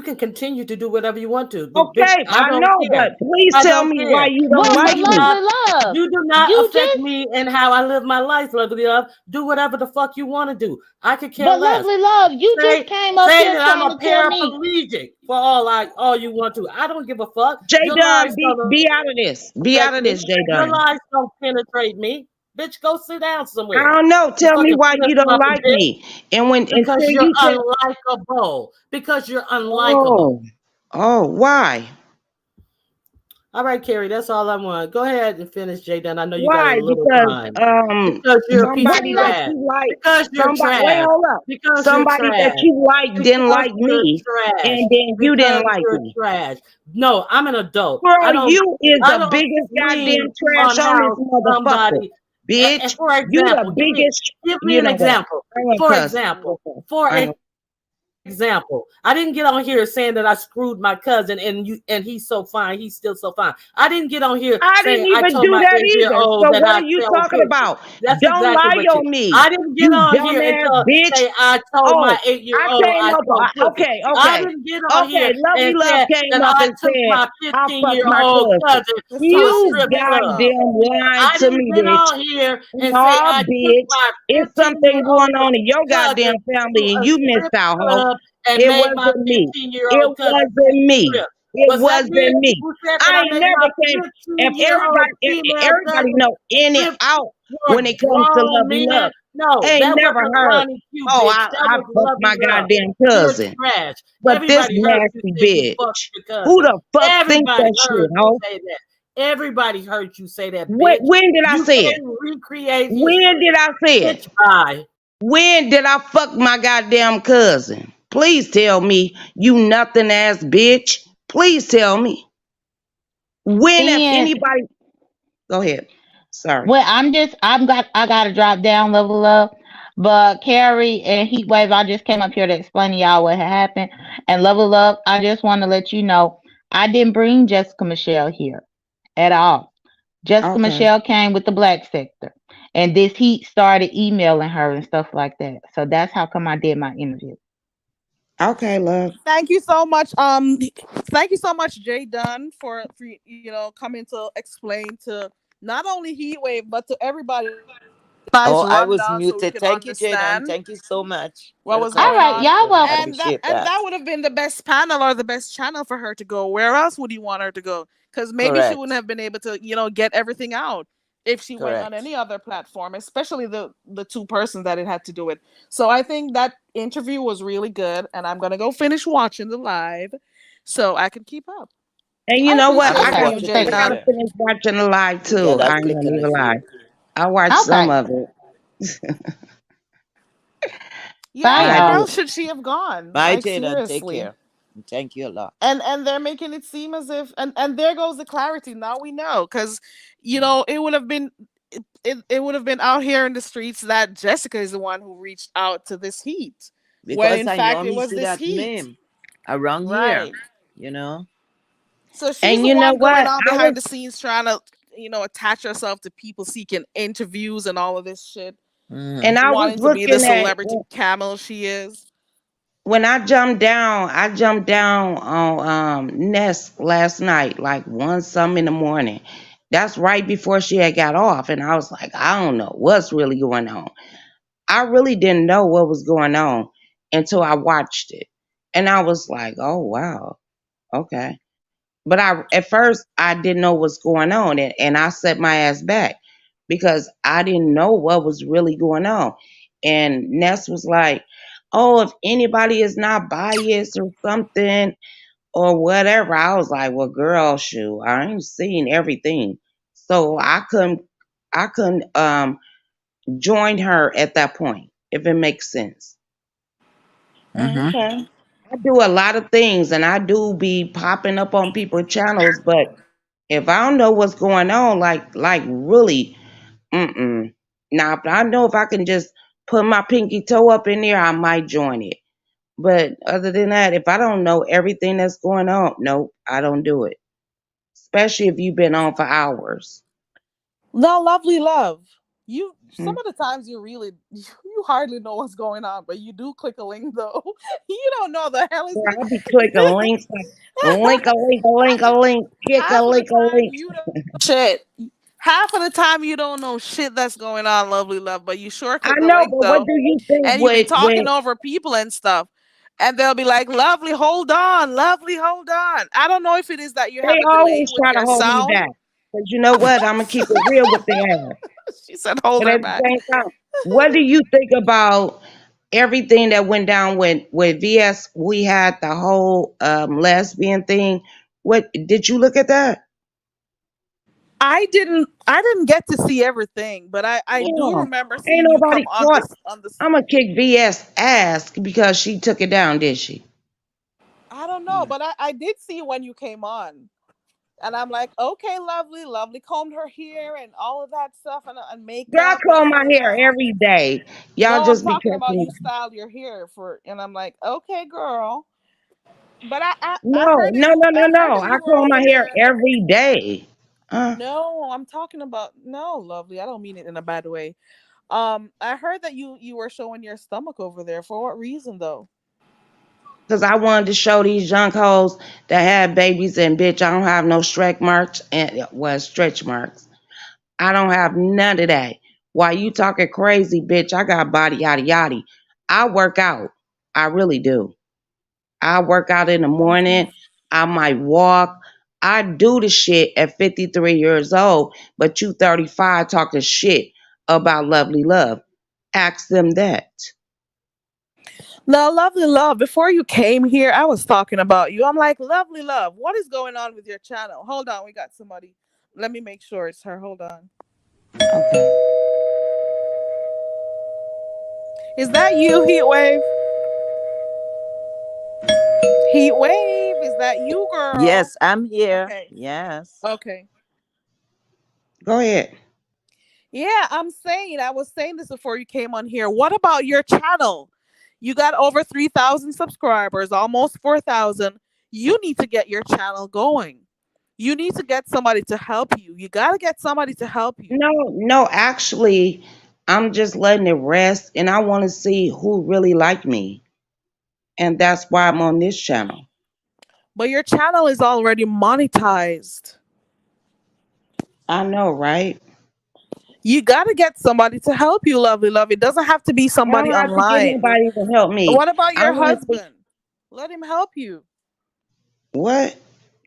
can continue to do whatever you want to, but bitch, Okay, I I don't know, care. but please I tell don't me why care. you don't But You like do me. not lovely love, you do not you affect just me and how I live my life, lovely love. Do whatever the fuck you want to do. I could care but less. lovely love, you just Say came up say here that I'm trying a to tell me. paraplegic for all you want to. I don't give a fuck. J Your Dunn, lies be don't out of this. Be out affect of me. this, J Your Dunn. lies don't penetrate me. Bitch, go sit down I somewhere. don't know. You Tell me fucking why flip you don't flopping like bitch. me. And when until Because you're you tell, unlikable. Because you're unlikable. oh, oh, why? All right, Carrie, that's all I want. Go ahead and finish, Jay Dunn. I know you got a Why? little Because time. Because you're a piece But of somebody that trash. you like, Because you're somebody wait, trash. hold up. Because you're Somebody that trash. you like didn't Because like you're me, trash. and then you didn't Because like you're me. trash. No, I'm an adult. Girl, you is I the don't biggest swing goddamn trash on on this how motherfucker, somebody and bitch. for You the example, biggest. give me You an know what? example. I ain't For cuss. example. For I ain't. example, I didn't get on here saying that I screwed my cousin and he's so fine, he's still so fine. I didn't get on here I didn't saying I even told do my that 8 year either. old So that what I are you sell talking pussy. about? That's Don't exactly lie what you. on me, I didn't get you on here and dumbass bitch. say I told my Oh, 8 year I old came I up. sold pussy. Okay, I okay, didn't get on okay. here Lovely and Love said came that up I and took said, my "I fucked my 15-year-old cousin." cousin It's to a time to You strip wrap club. up. goddamn lied I to didn't me, get bitch. on here and say Nah, I took bitch. my It's something going 15-year-old on in your cousin goddamn to family, and a you strip missed out, ho. club and It made my wasn't me. It 15-year-old cousin wasn't me. strip. It Was that me wasn't me. who said that I I ain't made my never came. If 15-year-old female everybody cousin know in and strip out for when it comes to grown Lovely men? Love. No, I ain't that never wasn't heard. Ronnie Q, Oh, bitch. That I was fucked Lovely my Love. goddamn You're cousin. trash. But this Everybody heard you nasty say you fucked bitch, your who cousin. the fuck think Everybody that shit, heard you ho? say that. Everybody heard you say that, bitch. When did I You say it? can't recreate When history. did I say it? Bitch, bye. When did I fuck my goddamn cousin? Please tell me, you nothing ass bitch. Please tell me. When if and anybody go ahead. Sorry. well, I gotta drop down level up. But Carrie and Heatwave, I just came up here to explain to y'all what had happened. And Love of Love, I just want to let you know I didn't bring Jessica Michelle here at all. Jessica Okay. Michelle came with the black sector. And this Heat started emailing her and stuff like that. So that's how come I did my interview. Okay, love. Thank you so much. Thank you so much, Jay Dunn, for coming to explain to not only Heatwave but to everybody. Nice Oh, I was rundown so we muted. can Thank you, Jaden. understand Thank you so much. what was All going Welcome. right, on. y'all I welcome. And that appreciate and that. that would have been the best panel or the best channel for her to go. Where else would you want her to go? Because maybe she wouldn't Correct. have been able to, get everything out if she went on Correct. any other platform, especially the two persons that it had to do it. So I think that interview was really good, and I'm gonna go finish watching the live so I can keep up. And you I know what? I'm appreciate gonna Okay, you, watch it Jay I gotta Dunn. later. finish watching the live To get too. I that ain't click gonna in the even lie. feed. I watched some okay. of it. Yeah, Bye, I where y'all. did. else should she have gone? Bye, Like Jaden. Take seriously. care. Thank you a lot. And they're making it seem as if and there goes the clarity. Now we know because it would have been it would have been out here in the streets that Jessica is the one who reached out to this Heat when Because in I fact it normally was see this that Heat. meme around here, Right. you know? So she's And the you know one going what? on I was behind the scenes trying to attach herself to people seeking interviews and all of this shit, Hmm. and I was wanting to be the looking at celebrity camel she is. when I jumped down on Nest last night, like one some in the morning. That's right before she had got off, and I was like, I don't know what's really going on. I really didn't know what was going on until I watched it, and I was like, oh wow, okay. But I at first I didn't know what's going on, and I set my ass back because I didn't know what was really going on. And Ness was like, "Oh, if anybody is not biased or something or whatever," I was like, "Well, girl, shoot, I ain't seen everything, so I couldn't join her at that point, if it makes sense." Hmm. Okay. I do a lot of things and I do be popping up on people's channels, but if I don't know what's going on, like really, mm-mm. Now if I know if I can just put my pinky toe up in there, I might join it. But other than that, if I don't know everything that's going on, nope, I don't do it. Especially if you've been on for hours. No, lovely love. You Hmm. some of the times you really you hardly know what's going on, but you do click a link though. You don't know the hell is Girl, I be clicking links like half of, kick a half of the link a time link. you don't shit. Half of the time you don't know shit that's going on, lovely love, but you sure I click the know, link but what though. do you think And you be with talking over people and stuff. And they'll be like, lovely, hold on, lovely, hold on. I don't know if it is that you they have a delay always with try to your hold me sound. back. But you know what? I'm gonna keep it real with their ass. She said, hold But her at the back. same time, what do you think about everything that went down with VS? We had the whole lesbian thing. What did you look at that? I didn't get to see everything, but I do Yeah, remember ain't seeing you nobody come on caught. this. I'm gonna kick VS ass because she took it down, did she? I don't know, but I did see when you came on. And I'm like, okay, lovely, lovely, combed her hair and all of that stuff and Girl, I makeup and comb all my of hair that. every day. Y'all No, I'm just be talking about catching. you styled your hair for and I'm like, okay, girl. But I No, heard that no, no, no, I heard no. that I you were comb over my hair there. every day. No, I'm talking about no, lovely. I don't mean it in a bad way. I heard that you were showing your stomach over there. For what reason though? Because I wanted to show these young hoes that had babies and bitch, I don't have no stretch marks and stretch marks. I don't have none of that. While you talking crazy, bitch, I got body yada yada. I work out. I really do. I work out in the Okay. morning. I might walk. I do the shit at 53 years old, but you 35 talking shit about lovely love. Ask them that. Now, lovely love, before you came here, I was talking about you. I'm like, lovely love, what is going on with your channel? Hold on, we got somebody. Let me make sure it's her. Hold on. Okay. Is that you, Heatwave? Heatwave, is that you, girl? Yes, I'm here. Okay. Yes. Okay. Go ahead. Yeah, I was saying this before you came on here. What about your channel? You got over 3,000 subscribers, almost 4,000. You need to get your channel going. You need to get somebody to help you. You got to get somebody to help you. No, no, actually, I'm just letting it rest and I want to see who really like me. And that's why I'm on this channel. But your channel is already monetized. I know, right? You got to get somebody to help you, lovely love. It doesn't have to be I somebody don't have to get online. nobody to help me. What about I your want to see husband? Let him help you. what?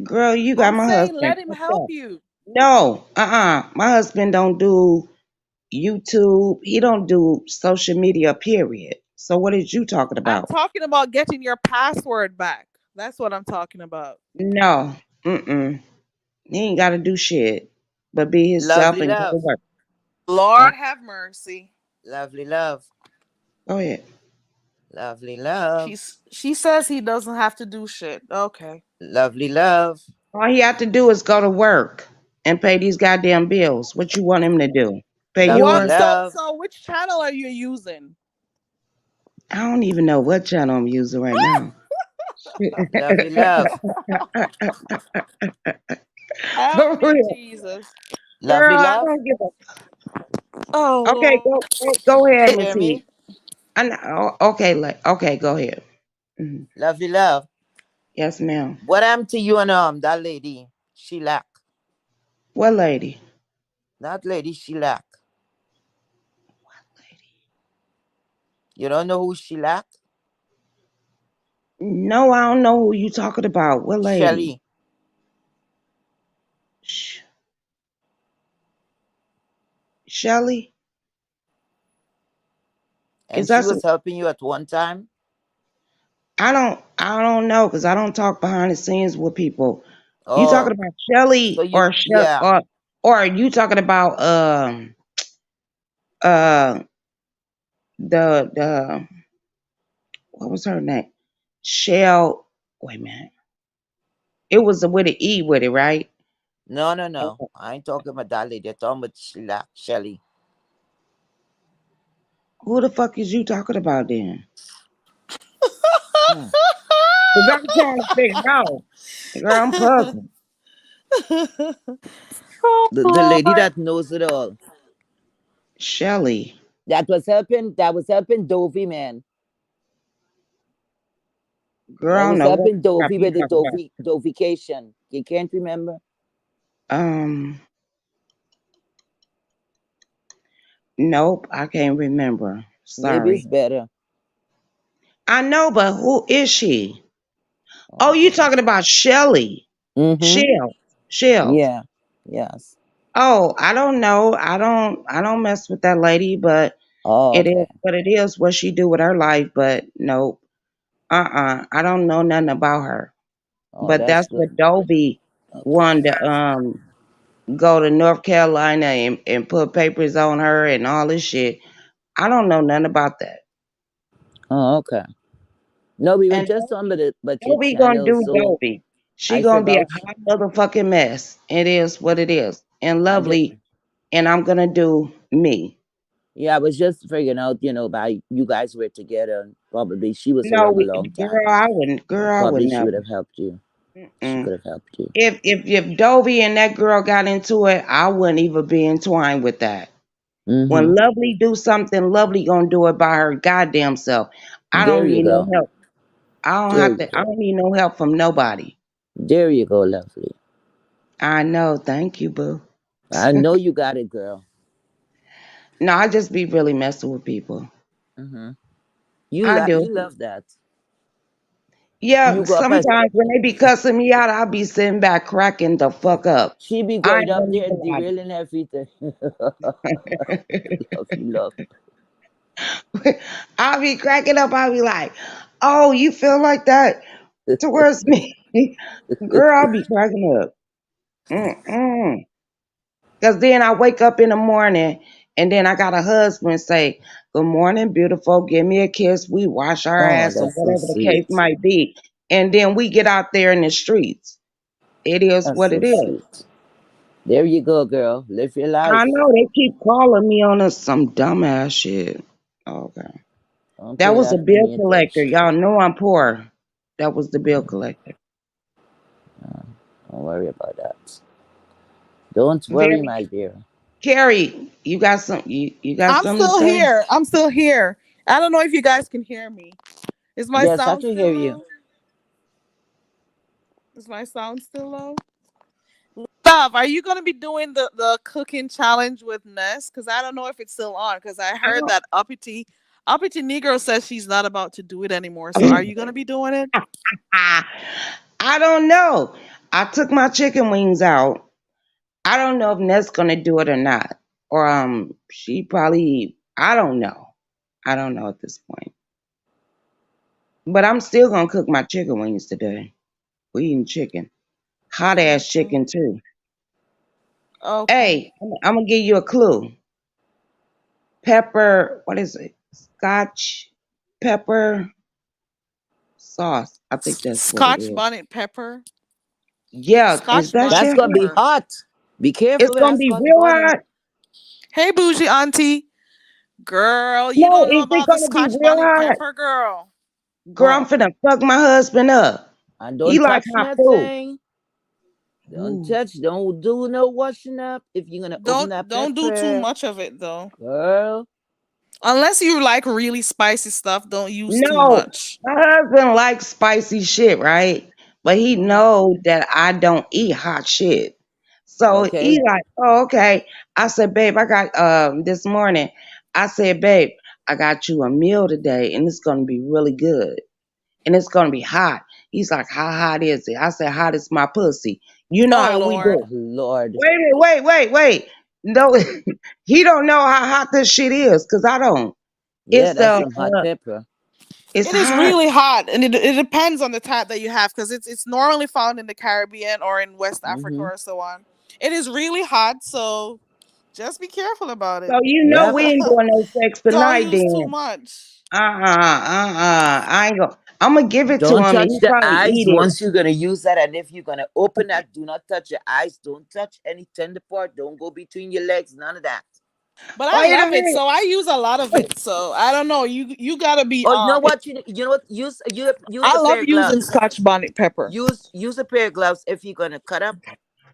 Girl, you got I'm my saying husband let him fucked help up. you. No, my husband don't do YouTube. He don't do social media, period. So what is you talking I'm about? talking about getting your password back. That's what I'm talking about. No. Mm-mm. He ain't got to do shit but be himself Lovely and go to love. work. Uh, Lord have mercy. Lovely love. go ahead. Lovely love. She says he doesn't have to do shit. Okay. Lovely love. All he have to do is go to work and pay these goddamn bills. What you want him to do? Pay Lovely What? yours? So love. so which channel are you using? I don't even know what channel I'm using right now. Lovely love. Help For me, real. Jesus. Lovely Girl, I love. don't give Oh a. Okay, Lord. go ahead, You hear Matisse. me? I know. Okay, okay, go ahead. Mhm. Lovely love. Yes, ma'am. What happened to you and that lady? She lack. What lady? That lady she lack. You don't know who she lack? No, I don't know who you talking about. What lady? Shelly. Sh- Shelly? Is And she that some? was helping you at one time? I don't know because I don't talk behind the scenes with people. You talking Oh. about So Shelly you or yeah. or are you talking about uh the what was her name? Shell. Wait a minute. It was with an E with it, right? No, no, no. I ain't talking about that lady. I'm talking about Sheila, Shelly. Who the fuck is you talking about then? Hmm. Because I'm trying to figure out. Girl, I'm puzzled. Oh The lady Lord. that knows it all. Shelly. That was helping Dovey, man. Girl, I That don't was know what helping crap Dovey you with the talking about. Dovication. You can't remember? Um, nope, I can't remember. Maybe it's Sorry. better. I know, but who is she? Oh, you Okay. talking about Shelly? Mm-hmm. Shell. Shell. Yeah. Yes. Oh, I don't know. I don't mess with that lady, but Oh, it is okay. what it is, what she do with her life, but nope. I don't know nothing about her. Oh, But that's that's good. what Dobie wanted to go to North Carolina and put papers on her and all this shit. I don't know nothing about that. Oh, okay. No, we were And just on but your Dobie gonna channel, do so Dobie. She I gonna be a figured out. hot motherfucking mess. It is what it is. And I just lovely. And I'm gonna do me. Yeah, I was just figuring out, by you guys were together. And probably she was No, around a long girl, time. I wouldn't. Girl, I would Probably she never. would have helped you. She Mm-mm. could have helped you. If Dovey and that girl got into it, I wouldn't even be entwined with that. Mm-hmm. When Lovely do something, Lovely gonna do it by her goddamn self. I There don't you need no go. help. I don't There have you to. I go. don't need no help from nobody. There you go, lovely. I know. Thank you, boo. I know you got it, girl. No, I just be really messing with people. Mm-hmm. You I like do. you love that. Yeah. You go up as Sometimes when they be cussing me out, I'll be sitting back cracking the fuck up. she be I going ain't up gonna there and lie. derailing everything. Love you, love. I'll be cracking up. I'll be like, "Oh, you feel like that towards me, girl?" I'll be cracking up. Mm-mm. Because then I wake up in the morning and then I got a husband say, "Good morning, beautiful. Give me a kiss. We wash our Oh, ass or that's so whatever the case sweet. might be." And then we get out there in the streets. It is That's what so it is. sweet. There you go, girl. Live your I life. know they keep calling me on some dumbass shit. Okay. Don't That pay was a that bill any collector. attention. Y'all know I'm poor. That was the bill collector. Don't worry about that. Don't worry, Very my dear. Carrie, you got I'm something to still say? here. I'm still here. I don't know if you guys can hear me. Is my Yes, I sound can still hear you. low? Is my sound still low? Love, are you gonna be doing the cooking challenge with Ness? Because I don't know if it's still on. Because I heard that Uppity Negro says she's not about to do it anymore. So are you gonna be doing it? I I don't know. I took my chicken wings out. I don't know if Ness gonna do it or not. Or she probably I don't know. I don't know at this point. But I'm still gonna cook my chicken wings today. We eating chicken. Hot ass Okay. chicken too. Okay. Hey, I'm gonna give you a clue. Pepper, what is it? Scotch pepper sauce. I think that's what it Scotch is. bonnet pepper. Yeah, is Scotch that bonnet That's shit gonna hot? be pepper. hot. Be It's careful with gonna that be Scotch real bonnet. hot. Hey, bougie auntie. Girl, you No, don't know is it about the gonna be Scotch real bonnet hot? pepper, girl. Girl, I'm Huh. finna fuck my husband up. And He don't like touch hot food. nothing. Don't Ooh. touch. Don't do no washing up. If you're gonna open that Don't do too pepper, much of it though. girl. Unless you like really spicy stuff, don't use too No, much. my husband likes spicy shit, right? But he Mhm. know that I don't eat hot shit. So he Okay. like, oh, okay. I said, babe, I got this morning. I said, babe, I got you a meal today, and it's gonna be really good, and it's gonna be hot. He's like, how hot is it? I said, hot as my pussy. You know Oh how we Lord. do. Lord. Wait, wait. No, he don't know how hot this shit is, cause I don't. Yeah, It's that's some hot pepper. it's It is hot. really hot, and it depends on the type that you have, because it's normally found in the Caribbean or in West Africa Mm-hmm. or so on. It is really hot, so just be careful about So it. you know Yep. we ain't doing no sex Don't tonight use too then. much. I ain't gonna. I'm gonna give it to Don't him, and touch he the probably eyes eat it. once you're gonna use that. And if you're gonna open that, do not touch your eyes. Don't touch any tender part. Don't go between your legs. None of that. But I Wait a love it, minute. so I use a lot of it. So I don't know. You gotta be Oh, you know what? You know what? Use I a love pair of using gloves. Scotch bonnet pepper. Use a pair of gloves if you're gonna cut up.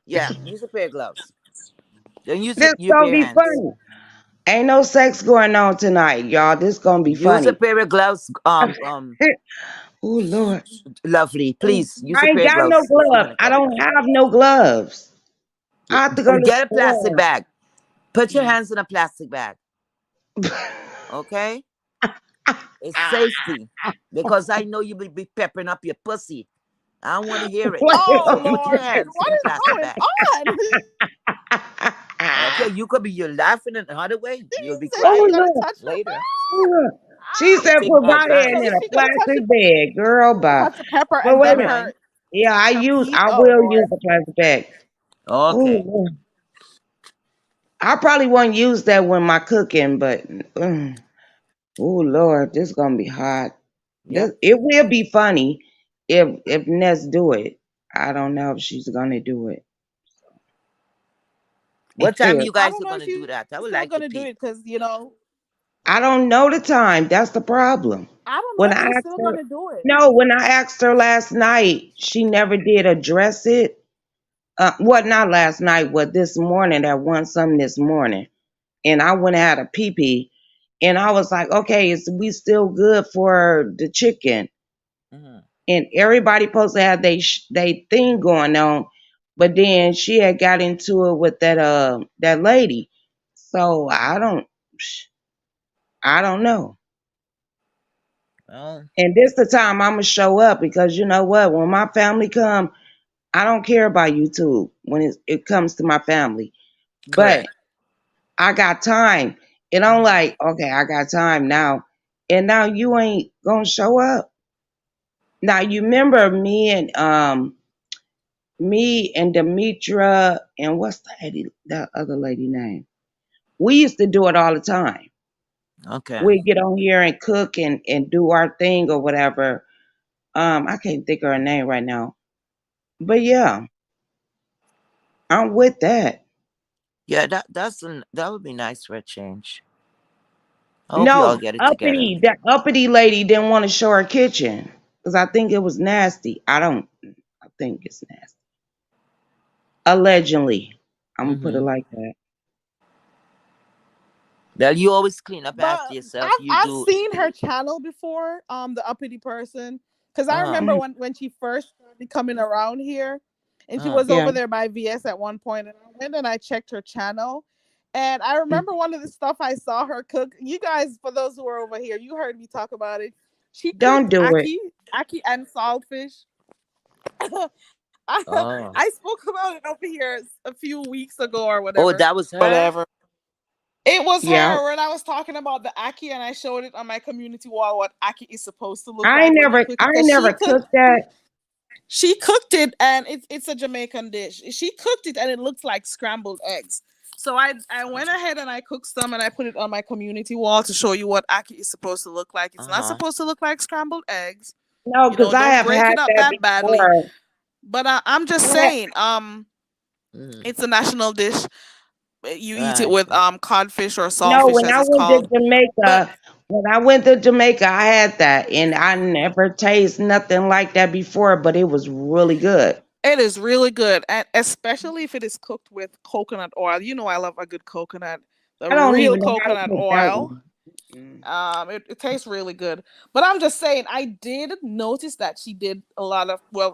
Yeah, use a pair of gloves. Don't use This your gonna bare be hands. funny. Ain't no sex going on tonight, y'all. This gonna be Use a funny. pair of gloves. Oh Lord. Lovely. Please use a I ain't pair of got no gloves if you're gloves. gonna I cut it don't up. have no gloves. I have to go to the Get a plastic store. bag. Put your hands in a plastic bag. Okay? It's safety. Because I know you will be peppering up your pussy. I don't want to hear it. Wait Oh a So put your Lord, minute. hands what in a is plastic going bag. on? Okay, you could be you're laughing in another way. Did You'll be he say she's Oh crying gonna Lord. touch her? later. Oh, Lord. She Ah! You said think put about my Did she that. hand say in a she's gonna touch plastic bag, girl. Bye. the pepper But and wait All then a minute. right. Yeah, her feet? I Oh will use Lord. the plastic bag. Oh, Okay. Lord. I probably won't use that when my cooking, but oh Lord, this gonna be hot. Yep. It will be funny if Ness do it. I don't know if she's gonna do What time it. you I guys don't are know if gonna do she's that? I would still like to gonna do peep. it because I don't know the time. That's the problem. I don't know When if I she's asked still her, gonna do it. no, when I asked her last night, she never did address it. What not last night, but this morning. I won something this morning, and I went out a pee pee, and I was like, okay, is we still good for the chicken? Mhm. And everybody supposed to have they thing going on, but then she had got into it with that lady. So I don't know. Well, And this the time I'ma show up because you know what? When my family come, I don't care about YouTube when it comes to my family. But correct. I got time. And I'm like, okay, I got time now. And now you ain't gonna show up. Now you remember me and Demetra and what's that other lady name? We used to do it all the time. Okay. We'd get on here and cook and do our thing or whatever. I can't think of her name right now. But yeah, I'm with that. Yeah, that would be nice for a change. I hope you all No, get it together. uppity, that uppity lady didn't want to show her kitchen because I think it was nasty. I think it's nasty. Allegedly. I'm gonna put it Mm-hmm. like that. Well, you always clean up But after yourself. I've You I've do. seen her channel before, the uppity person, because I Uh-huh. remember Mhm. when she first started coming around here, and she Uh-huh. was Yeah. over there by VS at one point, and I went and I checked her channel, and I Mm. remember one of the stuff I saw her cook. You guys, for those who are over here, you heard me talk about it. She Don't cooked do it. aki and saltfish. I, Oh. I spoke about it over here a few weeks ago or Oh, whatever. that was her? It was Yeah. her when I was talking about the Aki, and I showed it on my community wall what Aki is supposed to look I ain't like when you never cook I it. ain't Because never cooked that. she cooked it, and it's a Jamaican dish. She cooked it, and it looks like scrambled eggs. So I went ahead and I cooked some, and I put it on my community wall to show you what Aki is supposed to look like. It's not Uh-huh. supposed to look like scrambled eggs. No, because I Don't have break had it up that that badly. before. But I'm just I saying, Mm. it's a national dish. You eat it Right. with codfish or No, saltfish, when as I it's went to called. But Jamaica, I had that, and I never tasted nothing like that before, but it was really good. it is really good, and especially if it is cooked with coconut oil. I love a good coconut, the I don't real even know how to coconut cook that oil. one. Mm. It tastes really good. But I'm just saying, I did notice that she did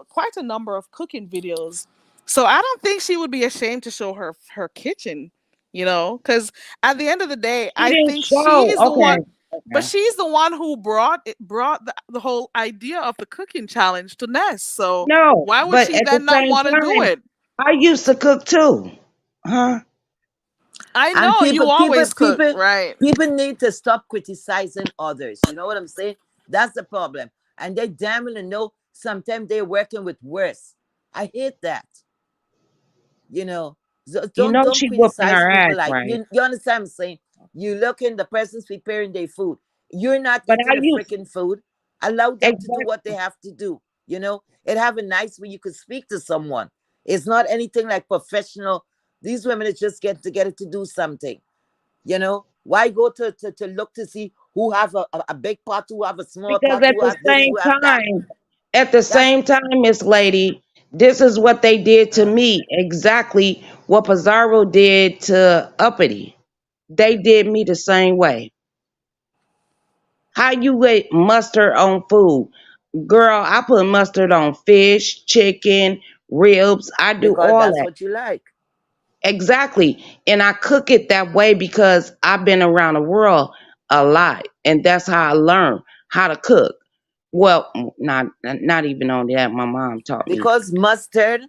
quite a number of cooking videos. So I don't think she would be ashamed to show her kitchen, because at the end of the day, She I didn't think she show. is the one. Okay. But Okay. she's the one who brought the whole idea of the cooking challenge to Ness. So No, why would but she at the then not same want to do time, it? I used to cook too. Huh? I And know you always cook, right? people need to stop criticizing others. You know what I'm saying? That's the problem. And they damn well know sometimes they're working with worse. I hate that. You know. So You know don't she whooping criticize her people ass, like right? you understand what I'm saying? You look in the person's preparing their food. You're not But eating I the used freaking food. Allow them to do exactly. what they have to do. You know, it have a nice way you could speak to someone. It's not anything like professional. These women is just get together to do something. You know, why go to look to see who have a big pot, who have a small Because pot, who have this, who have that? at the That's same time, Miss Lady, this is what they did to uh, me. Exactly what Pizarro did to Uppity. They did me the same way. How you get mustard on food? Girl, I put mustard on fish, chicken, ribs. I do because all that's that. what you like. Exactly. And I cook it that way because I've been around the world a lot. And that's how I learned how to cook. Well, not even only that, my mom taught me. Because mustard,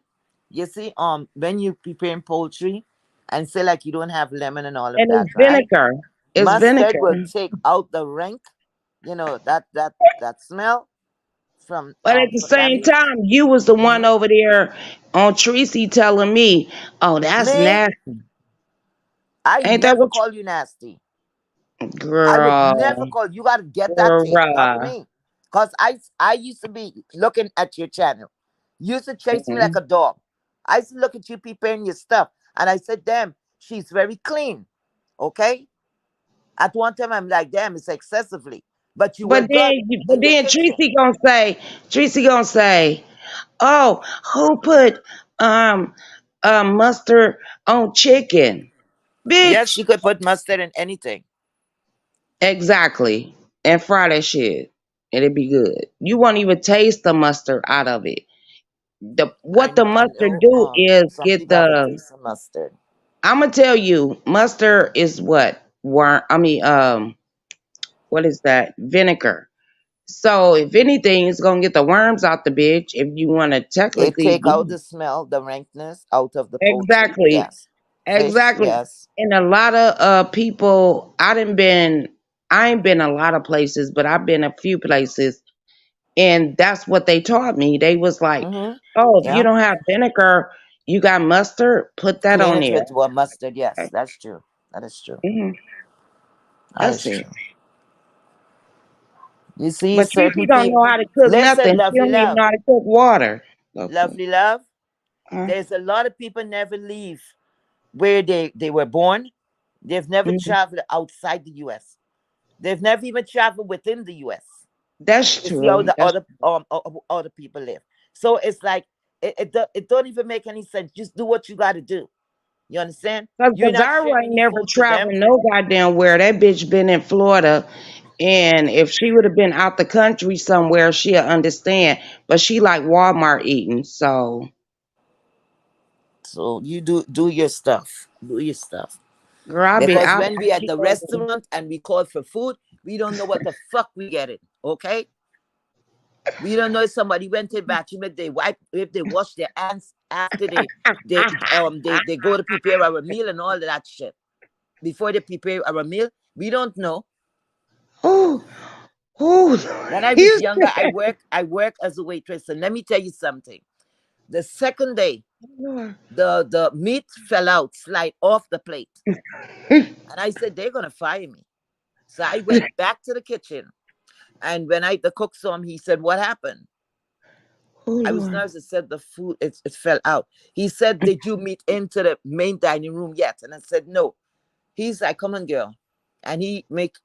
you see, when you preparing poultry and say like you don't have lemon and all of And that, it's right? vinegar. It's Mustard will vinegar. take out the rank, that smell But at the from that same meat. time, you was the one Hmm. over there on Tracy telling me, "Oh, that's Me, nasty." I Ain't that never what call you nasty. I would never girl, call you. Got to get that tape, not girl. me. Cause I used to be looking at your channel. You used to chase me like Mm-mm. a dog. I used to look at you preparing your stuff, and I said, "Damn, she's very clean." Okay. At one time, I'm like, "Damn, it's excessively," but you were good But in the then kitchen. Tracy gonna say, "Oh, who put um mustard on chicken, Yes, bitch?" you could put mustard in anything. Exactly, and fry that shit. It'd be good. You won't even taste the mustard out of it. What the I mustard know. do is Some get people have a the. taste of mustard. I'm gonna tell you, mustard is what worm. I mean, what is that? Vinegar. So if anything, it's gonna get the worms out the bitch. If you want to It technically take out be the smell, the rankness out of the poultry. exactly, Yes. Fish. exactly. Yes. And a lot of people, I ain't been a lot of places, but I've been a few places, and that's what they taught me. They was like, Mm-hmm. "Oh, if you Yeah. don't have vinegar, you got mustard. Put that Clean on it there." with what mustard. Yes, Okay. that's true. That is true. That That's is it. true. You see, But Tracy certain don't know people. how to cook Listen, nothing. She lovely don't even love, know how to cook water. Okay. lovely love. Uh, There's a lot of people never leave where they were born. They've never mhm. traveled outside the US. They've never even traveled within the US That's to see how true. the That's other people live. So it's like it don't even make any sense. Just do what you got to do. You understand? You're because not Zara sharing ain't any never food to traveled them. no goddamn where. That bitch been in Florida, and if she would have been out the country somewhere, she'll understand. But she like Walmart eating, so So you do your stuff. Do your stuff. girl, Because I when we at be the working. restaurant and we call for food, we don't know what the fuck we getting. Okay? We don't know if somebody went to the bathroom, if they wash their hands after they go to prepare our meal and all of that shit. Before they prepare our meal, we don't know. Oh, When oh, I was you younger, I work as a waitress, and let me tell you something. The second day, said, the meat fell out, slide off the plate, and I said they're gonna fire me. So I went back to the kitchen, and when the cook saw him, he said, "What happened?" oh I was Lord. nervous. I said the food it fell out. He said, "Did you meet into the main dining room yet?" And I said, "No." He's like, "Come on, girl," and he make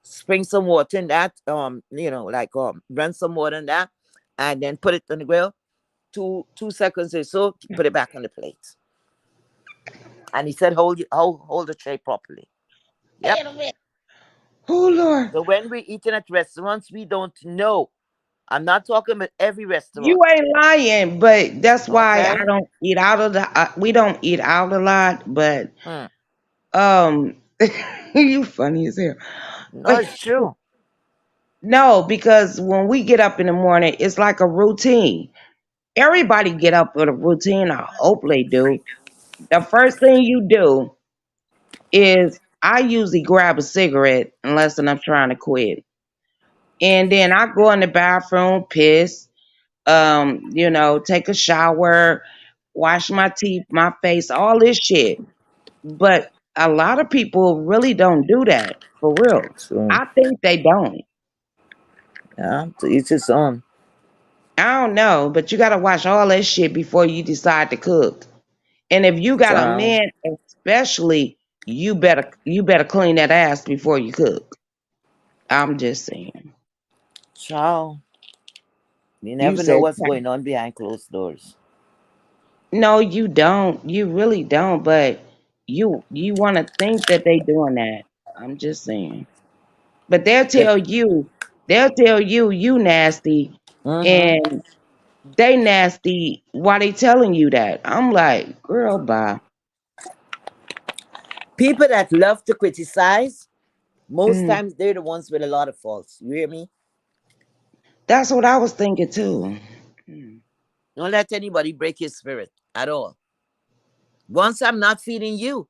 spring some water in that, like run some water in that, and then put it on the grill. 2 seconds or so, put it back on the plate. And he said, hold the tray properly. Yep. Oh Lord. So when we're eating at restaurants, we don't know. I'm not talking about every You restaurant. ain't lying, but that's why I Okay? don't eat out of the. We don't eat out a lot, but Hmm. um, you funny as hell. No, But it's true. no, because when we get up in the morning, it's like a routine. Everybody get up with a routine. I hope they do. The first thing you do is I usually grab a cigarette unless I'm trying to quit, and then I go in the bathroom, piss, take a shower, wash my teeth, my face, all this shit. But a lot of people really don't do that for real. So, I think they don't. yeah, to each his own. I don't know, but you gotta wash all that shit before you decide to cook. And if you got a Child, man, especially, you better clean that ass before you cook. I'm just saying. child, you You never know said what's going on behind closed doors. no, you don't. You really don't. But you want to think that they doing that. I'm just saying. But If, they'll tell you nasty, mm-hmm. and they nasty. Why they telling you that? I'm like, girl, bye. People that love to criticize, most Mm, times they're the ones with a lot of faults. You hear me? that's what I was thinking too. Mm. Don't let anybody break your spirit at all. Once I'm not feeding you,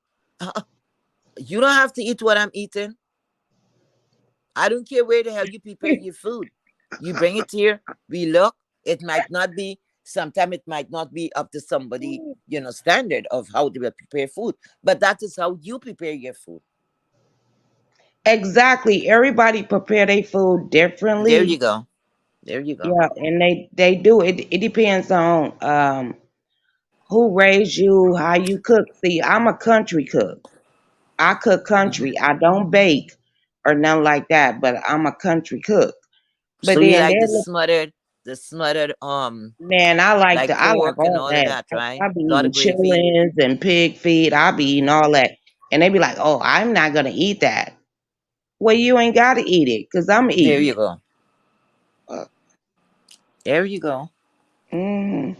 you don't have to eat what I'm eating. I don't care where the hell you prepare your food. You bring it here, we look. It might not be, sometimes it might not be up to somebody, standard of how they will prepare food. But that is how you prepare your food. Exactly. Everybody prepare their food There you differently. go. There you go. Yeah, and they do it. It depends on who raised you, how you cook. See, I'm a country cook. I cook Mhm. country. I don't bake or nothing like that, but I'm a country cook. But So you then like they're like, the smothered, man, like I like pork and all all of that. that, right? I be A lot eating of gravy. chillings and pig feet. I be eating all that. And they be like, oh, I'm not gonna eat that. Well, you ain't gotta eat it, cause I'm There eating you it. go. There you go. Hmm.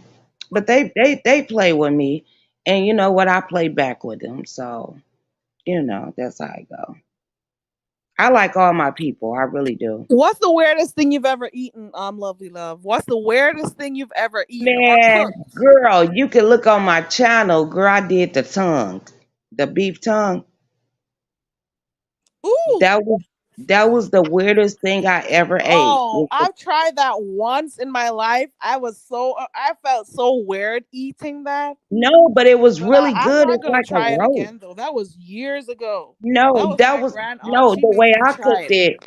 But they play with me, and you know what? I play back with them. So that's how I go. I like all my people. I really do. What's the weirdest thing you've ever eaten, lovely love? What's the weirdest thing you've ever eaten or Man, cooked? girl, you can look on my channel. Girl, I did the tongue, the beef tongue. Ooh. That was the weirdest thing I ever ate. Oh, I've tried that once in my life. I felt so weird eating that. No, but it was But really I'm good. not It's gonna like a try it roast. again though. That was years ago. That No, was my grand aunt. no, She the made way me I try cooked it. it.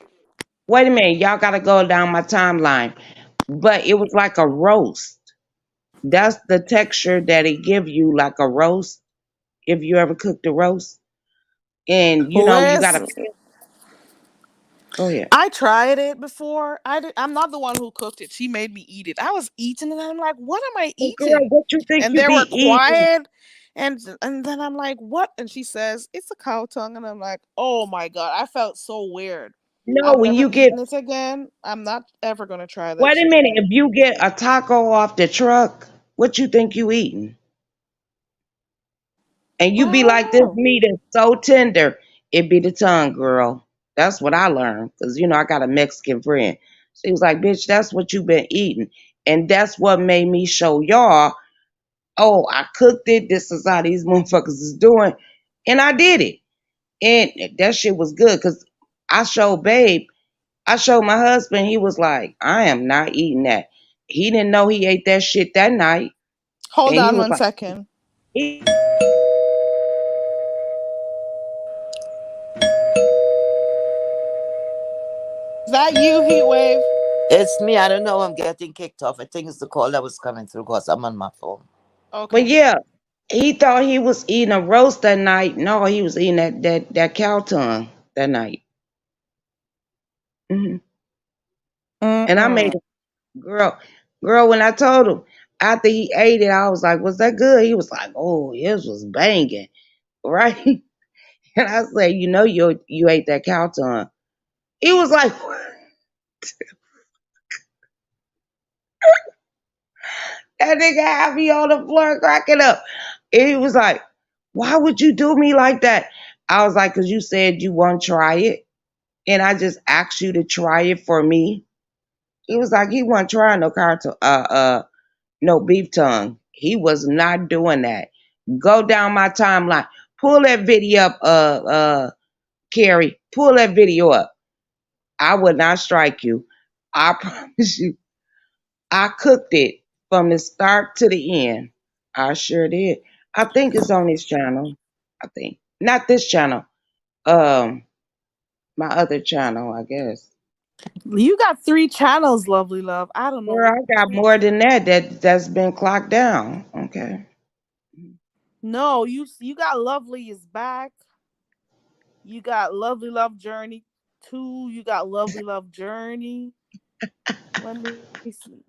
Wait a minute, y'all gotta go down my timeline. But it was like a roast. That's the texture that it give you, like a roast. If you ever cooked a roast, and you gotta Listen, go ahead. I tried it before. I'm not the one who cooked it. She made me eat it. I was eating and I'm like, what am I But girl, eating? what you think And you they were be eating? quiet. And then I'm like, what? And she says, it's a cow tongue. And I'm like, oh my God. I felt so weird. No, I'm when never you get eating it again. I'm not ever gonna try that wait a shit minute, again. if you get a taco off the truck, what you think you eating? And you I be don't like, this know. meat is so tender. It be the tongue, girl. That's what I learned. Because, I got a Mexican friend. She was like, bitch, that's what you been eating. And that's what made me show y'all, oh, I cooked it. This is how these motherfuckers is doing. And I did it. And that shit was good. Because I showed my husband, he was like, I am not eating that. He didn't know he ate that shit that night. Hold And he on was one like, second. he Is that you, Heat Wave? It's me. I don't know. I'm getting kicked off. I think it's the call that was coming through because I'm on my phone. But Okay. yeah, he thought he was eating a roast that night. No, he was eating that cow tongue that night. And I made Mm-mm. a girl. When I told him after he ate it, I was like, "Was that good?" He was like, "Oh, this was banging, right?" And I said, you ate that cow tongue." He was like, "That nigga had me on the floor cracking up." And he was like, "Why would you do me like that?" I was like, "Cause you said you want to try it, and I just asked you to try it for me." He was like, he wasn't trying no beef tongue. He was not doing that. Go down my timeline. Pull that video up, Carrie. Pull that video up. I would not strike you. I promise you. I cooked it from the start to the end. I sure did. I think it's on this channel. I think. Not this channel. Um, my other channel, I guess. You got 3 channels, lovely love. I don't Girl, know I got which. more than that's been clocked down. Okay. No, you got Lovely is back. You got Lovely Love Journey 2. You got Lovely Love Journey. Let me see.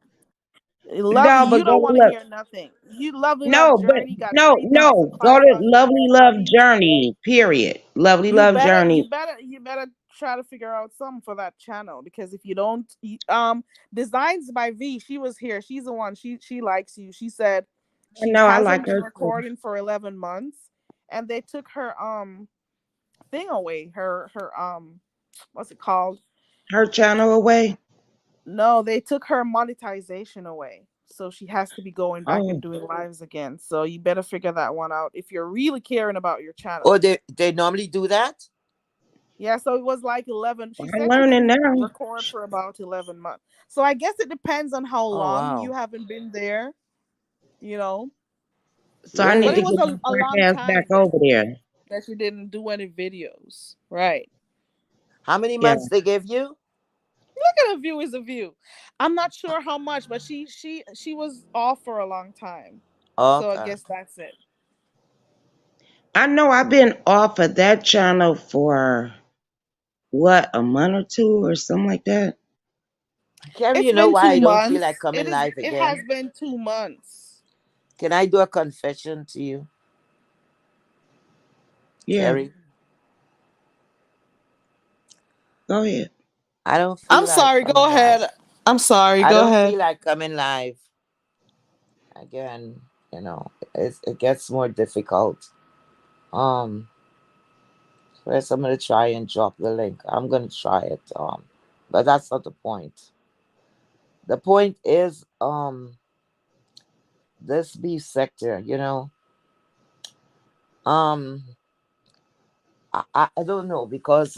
Lovely, No, you but don't go want to look. hear nothing. You Lovely Love No, but Journey got no, 3,000 no. Go to followers in Lovely Love 1 week. Journey. Period. Lovely You Love better, Journey. you better, you better try to figure out something for that channel because if you don't, Designs by V, she was here. She's the one. She likes you. She said I she know I hasn't like been her too. recording for 11 months, and they took her thing away. Her what's it called? Her channel away. No, they took her monetization away. So she has to be going back and Oh, doing lives again. So you better figure that one out if you're really caring about your Oh, channel. they normally do that? Yeah, so it was like 11. She I'm said she learning didn't now. record for about 11 months. So I guess it depends on how Oh, long you wow. haven't been there, you know. So I But need Really? to it was get my a black long ass back time over there. that she didn't do any videos. Right. How many Yeah. months they give you? Look at a view is a view. I'm not sure how much, but she was off for a long time. So I Okay. guess that's it. I know I've been off of that channel for what, a month or two or something like that. Carrie, It's you know been why two I don't feel like months. coming live It has again? been 2 months. Can I do a confession to you, Yeah, Carrie? go ahead. I don't I'm feel like sorry, go coming live. ahead. I'm sorry, I go don't ahead. feel like coming live again. It gets more difficult. Um, First I'm gonna try and drop the link. I'm gonna try it. But that's not the point. The point is, this beef sector. Um, I don't know because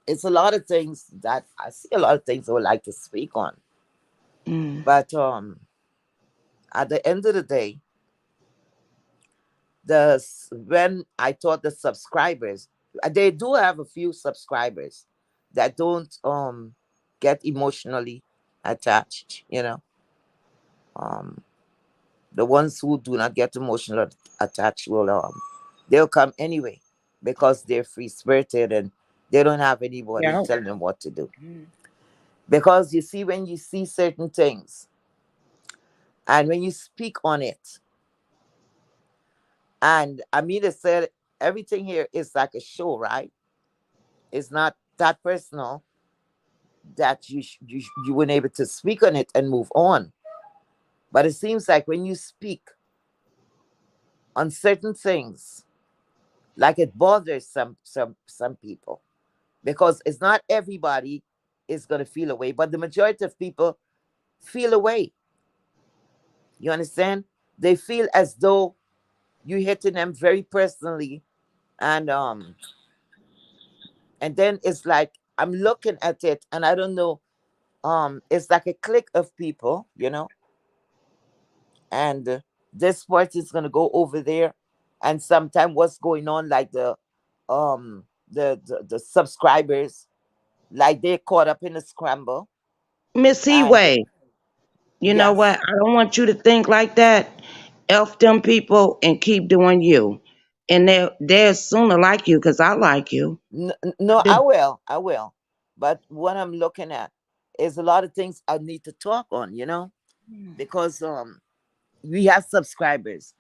it's a lot of things that I see a lot of things I would like to speak on, Mm. but at the end of the day, when I taught the subscribers, they do have a few subscribers that don't get emotionally attached. Um, The ones who do not get emotional attached will they'll come anyway because they're free spirited and they don't have anybody Yeah. telling them what to do. Because you see, when you see certain things and when you speak on it, and Amina said everything here is like a show, right? It's not that personal that you weren't able to speak on it and move on. But it seems like when you speak on certain things, like it bothers some people because it's not everybody is gonna feel away, but the majority of people feel away. You understand? They feel as though you hitting them very personally, and then it's like I'm looking at it and I don't know. It's like a clique of people, and this party is gonna go over there, and sometime what's going on, like the subscribers, like they're caught up in a scramble, Miss and Seaway, you know yes, what? I don't want you to think like that. Elf them people and keep doing you. And they're sooner like you because I like you. no, I do. I will, but what I'm looking at is a lot of things I need to talk on, because we have subscribers,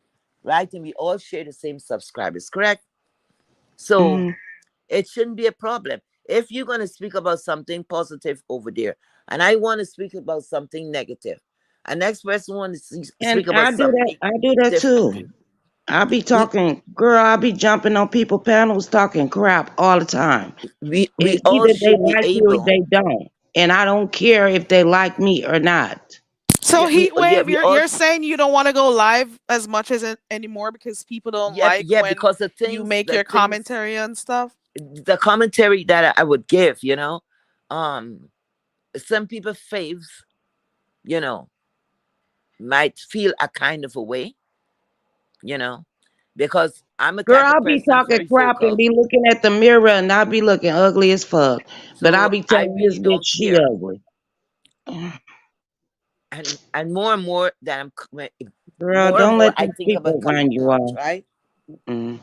right, and we all share the same subscribers, correct? So Mm-hmm. it shouldn't be a problem. If you're going to speak about something positive over there, and I want to speak about something negative, and next person wants to And speak about something I do that different. too. I be We talking, girl, I be jumping on people panels talking crap all the time. we It's all either they should be like you or able. they don't. And I don't care if they like me or not. So heat Yeah, wave, we you're all you're saying you don't want to go live as much as it anymore because people don't yeah, like yeah, when because you make your commentary and stuff. the commentary that I would give, um some people faves, you know might feel a kind of a way, you know because I'm a Girl, type of I'll be person talking very crap and vocal. be looking at the mirror and I'll be looking ugly as fuck. But I'll So be I telling this really bitch don't she care. ugly. And more and more that Girl, more and don't more let I these think about people run coming you out, off. right? Mm.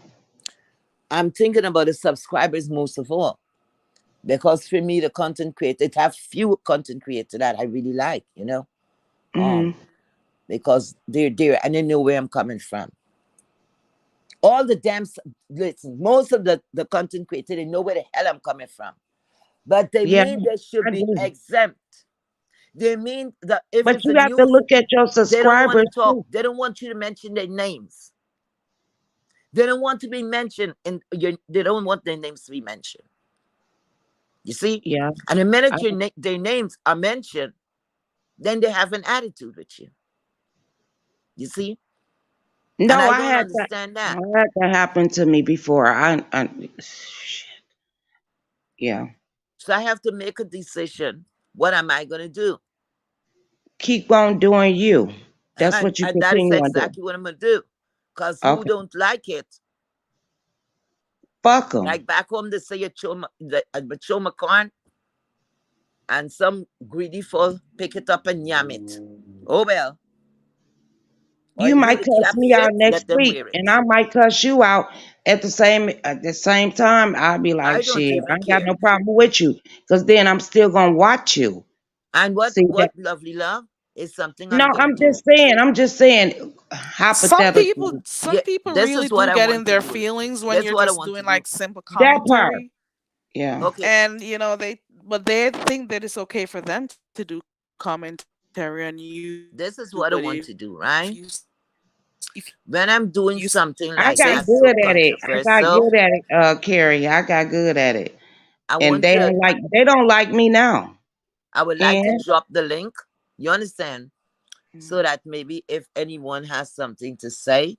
I'm thinking about the subscribers most of all. Because for me, the content creator, it have few content creators that I really like, Hmm. because they're there and they know where I'm coming from. All the listen, most of the content creators, they know where the hell I'm coming from. But they Yeah, mean they should I be do. exempt. They mean that if But it's you a got to news, look at your they don't want to subscribers talk. too. They don't want you to mention their names. They don't want to be mentioned they don't want their names to be mentioned. You see? Yeah. And the minute I, their names are mentioned, then they have an attitude with you. You see? And no, I don't understand I that. had that happen to me before. Shit. Yeah. So I have to make a decision. What am I going to do? Keep on doing you. That's And, what you and that is continue on doing. exactly what I'm going to do. Because who Okay. don't like it? Fuck them. Like back home, they say a choma corn, and some greedy fool pick it up and yam it. Oh well. Or You who might the cuss cap me out fit, next let them week, wear and it. I might cuss you out at the same time. I'll be like, I don't shit, I even ain't got care. no problem with you, cause then I'm still gonna watch you. And what See that? what lovely love is something No, I'm going to. I'm just saying, hypothetically, Some Yeah, people this really is what do I get in want to their do. feelings when That's you're what I just want to doing do. like simple that part, commentary, yeah. Okay. and they think that it's okay for them to do commentary on you, but This is if what I you want to do, right? if When I'm doing you something I like got say that, so good at it. I got controversial, good at it, Carrie. I got good at it, I and want to, they don't like me now. I would like to And drop the link. You understand? So Mhm. that maybe if anyone has something to say,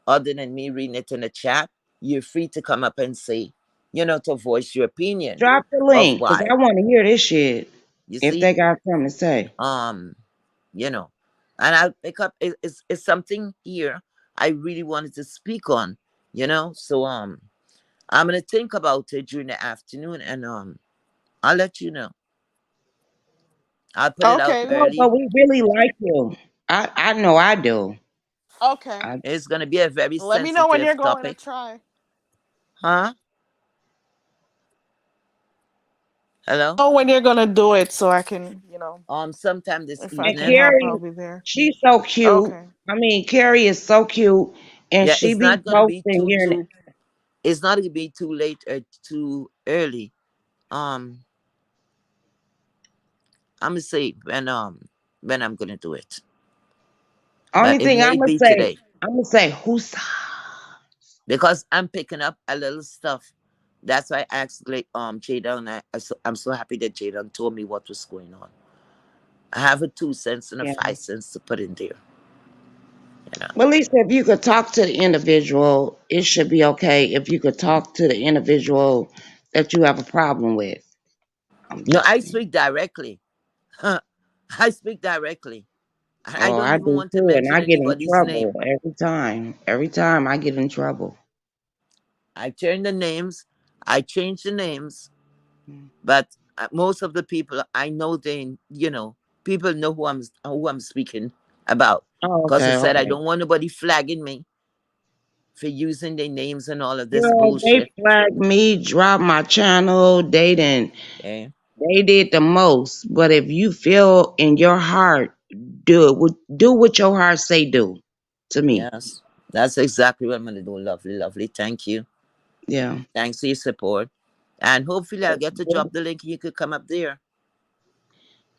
other than me reading it in the chat, you're free to come up and say, to voice your opinion drop the of link, cause why. I want to hear this shit. You If see? they got something to say. Um, you know, and I'll pick up it's something here I really wanted to speak on, So I'm gonna think about it during the afternoon and I'll let you know. I'll put it out Okay. No, but early. we really like you. I know I do. Okay. I, It's gonna be a very Let me know when sensitive you're going to topic. try. Huh? Hello? Oh, when you're gonna do it, so I can, Sometime this if I and can evening. help, Carrie, I'll be there. she's so cute. Okay. I mean, Carrie is so cute, and Yeah, she it's be not gonna be posting too here. too it's not gonna be too late or too early. Um I'm gonna say when I'm gonna do it. Only But it thing may be today. I'm gonna say, who's Because I'm picking up a little stuff. That's why I asked like Jadon. I'm so happy that Jadon told me what was going on. I have a 2 cents and a yeah. 5 cents to put in there. You know. Well, at least if you could talk to the individual, it should be okay. If you could talk to the individual that you have a problem with, I'm No, just I saying. speak directly. I speak directly. I Oh, don't I even do want to too, and mention I get in anybody's trouble name. every time. Every time I get in trouble. I turn the names. I change the names. Mm. But most of the people I know, people know who I'm speaking about. Oh, Because I okay, said I okay. don't want nobody flagging me for using their names and all of this Girl, they bullshit. flagged me, dropped my channel. Okay. They did the most. But if you feel in your heart, do it. Do what your heart say do. To me, Yes. That's exactly what I'm gonna do. Lovely, lovely. Thank you. yeah. Thanks for your support. And hopefully I'll get to drop the link and you could come up there.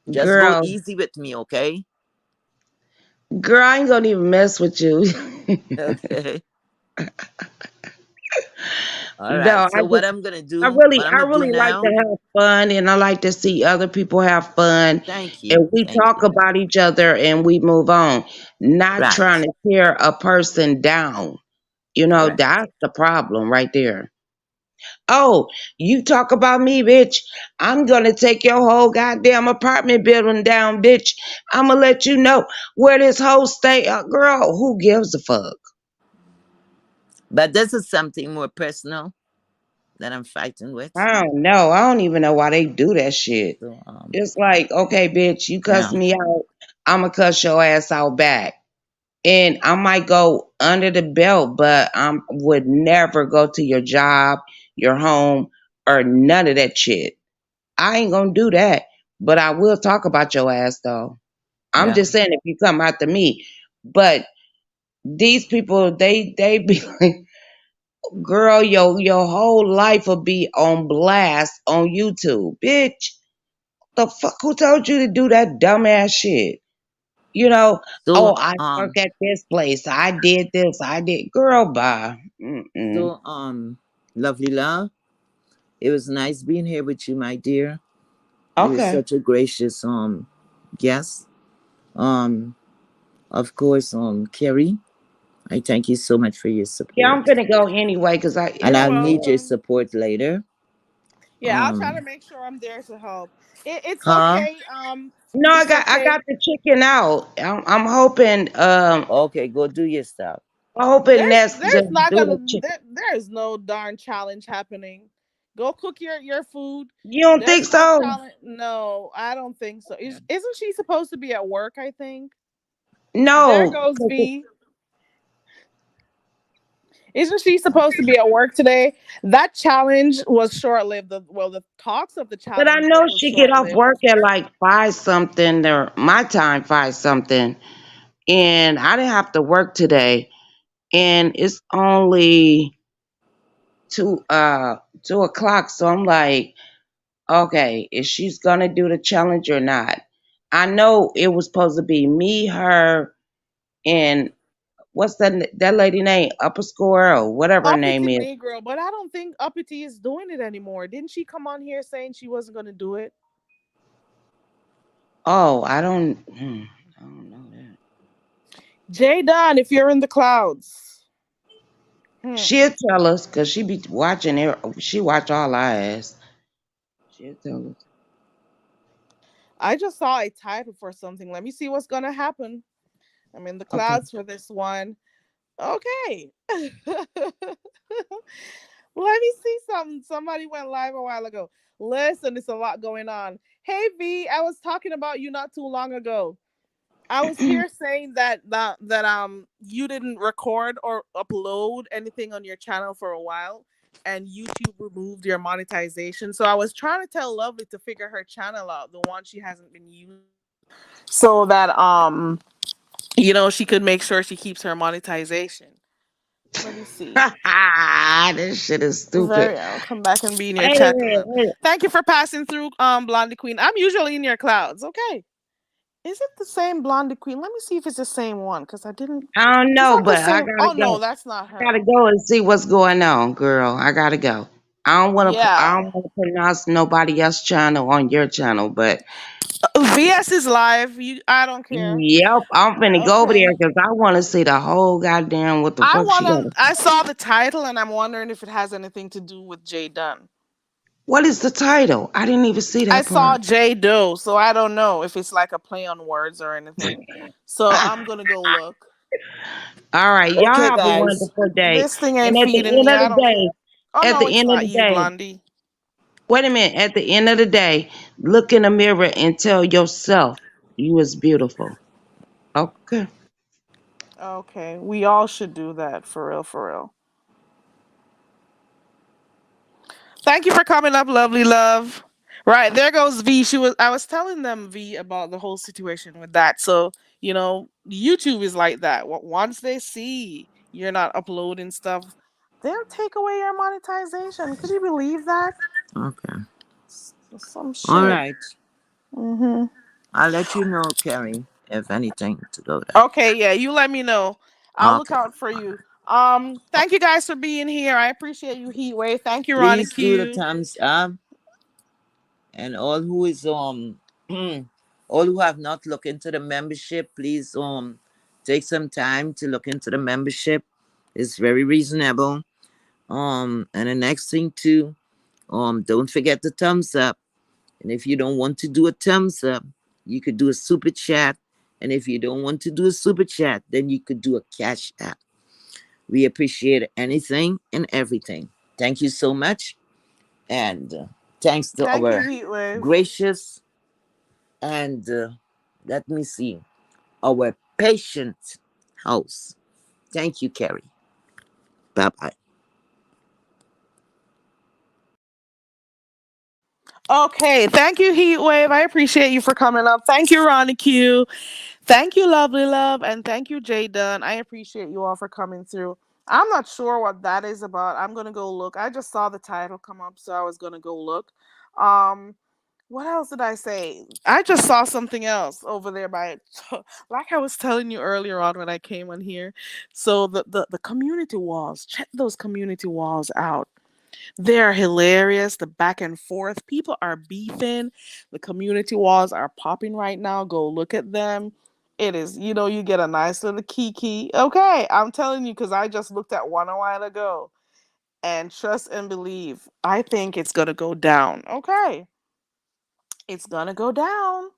Just go Girl, easy with me, okay? girl, I ain't gonna even mess with you. Okay. All right. No, So what I'm I gonna do really like to now, have fun, and I like to see other people have fun, thank and you. we Thank talk you. about each other and we move on, not Right. trying to tear a person down. You know, Correct. that's the problem right there. Oh, you talk about me, bitch. I'm gonna take your whole goddamn apartment building down, bitch. I'm gonna let you know where this whole stay. Girl, who gives a fuck? But this is something more personal that I'm fighting with. I don't know. I don't even know why they do that shit. So It's like, okay, bitch, you cuss yeah. me out. I'ma cuss your ass out back. And I might go under the belt, but I would never go to your job, your home, or none of that shit. I ain't gonna do that. But I will talk about your ass though. I'm Yeah. just saying if you come after me. But these people, they be like, girl, your whole life will be on blast on YouTube. Bitch, the fuck who told you to do that dumbass shit? You know, So oh, I work at this place. I did this. I did. Girl, bye. Mm-mm. so lovely love. It was nice being here with you, my dear. You're Okay. such a gracious guest. Um of course, Carrie, I thank you so much for your Yeah, I'm support. finna go anyway because And You're I'll need your welcome. support later. Yeah, I'll try to Um make sure I'm there to help. It's huh? okay. no, It's I okay. got the chicken out. I'm hoping Okay, go do your stuff. Nest to There's not do gonna the chicken. there is no darn challenge happening. Go cook your food. You don't think There's no so? challenge. No, I don't think so. Isn't she supposed to be at work? I think. There No. goes V. Isn't she supposed to be at work today? That challenge was short lived. The talks of the But I challenge know was she get short off lived. work at like 5 something or my time 5 something. And I didn't have to work today. And it's only 2 o'clock. So I'm like, okay, is she's gonna do the challenge or not? I know it was supposed to be me, her, and what's that lady name? Upper Score or whatever her name Uppity is. Negro, but I don't think Uppity is doing it anymore. Didn't she come on here saying she wasn't going to do it? Oh, I don't know that. Jay Dunn, if you're in the clouds. Hmm. She'll tell us because she be watching it. She watch all our ass. She'll tell us. I just saw a title for something. Let me see what's going to happen. I'm in the Okay. clouds for this one. Okay. Let me see something. Somebody went live a while ago. Listen, there's a lot going on. Hey V, I was talking about you not too long ago. I was here saying that you didn't record or upload anything on your channel for a while, and YouTube removed your monetization. So I was trying to tell Lovely to figure her channel out, the one she hasn't been using, so that she could make sure she keeps her monetization. Let me see. This shit is stupid. Very. I'll come back and be in your Wait a chat. minute. Wait. Thank you for passing through, Blondie Queen. I'm usually in your clouds. Okay. Is it the same Blondie Queen? Let me see if it's the same one, because I didn't. I don't Is know, that the but I same? gotta Oh no, go. that's not I gotta her. go and see what's going on, girl. I gotta go. I Yeah. don't want to pronounce nobody else's channel on your channel, but VS is live. I don't care. yep, I'm finna go over there Okay. because I want to see the whole goddamn what the I fuck she got. wanna. I saw the title and I'm wondering if it has anything to do with Jay Dunn. What is the title? I didn't even see I that saw part. J Doe, so I don't know if it's like a play on words or anything. So I'm gonna go look. All right, y'all Okay, have a guys. wonderful day. This thing And ain't at the feeding end me. of I the don't care. day, Oh at no, the it's end of not the you, day, Blondie. wait a minute. At the end of the day, look in the mirror and tell yourself you is beautiful. Okay. Okay, we all should do that, for real, for real. Thank you for coming up, lovely love. Right, there goes V. I was telling them, V, about the whole situation with that. So, YouTube is like that. Once they see you're not uploading stuff, they'll take away your monetization. Could you believe that? Okay. Some All shit. right. Mhm. I'll let you know, Carrie, if anything to go there. Okay, yeah, you let me know. I'll look Okay. out for you. Thank you guys for being here. I appreciate you, Heatwave. Thank you, Ronnie Please do the Q. thumbs up, and all who is all who have not looked into the membership, please take some time to look into the membership. It's very reasonable. And the next thing too, don't forget the thumbs up. And if you don't want to do a thumbs up, you could do a super chat. And if you don't want to do a super chat, then you could do a cash app. We appreciate anything and everything. Thank you so much. And thanks to Thank you, our Heatwave. gracious and let me see, our patient house. Thank you, Carrie. Bye bye. Okay, thank you, Heatwave. I appreciate you for coming up. Thank you, Ronnie Q. Thank you, Lovely Love, and thank you, Jay Dunn. I appreciate you all for coming through. I'm not sure what that is about. I'm gonna go look. I just saw the title come up, so I was gonna go look. Um, what else did I say? I just saw something else over there by, like I was telling you earlier on when I came on here. So the community walls. Check those community walls out. They're hilarious. The back and forth. People are beefing. The community walls are popping right now. Go look at them. It is, you get a nice little kiki. Okay, I'm telling you, because I just looked at one a while ago. And trust and believe, I think it's going to go down. Okay, it's going to go down.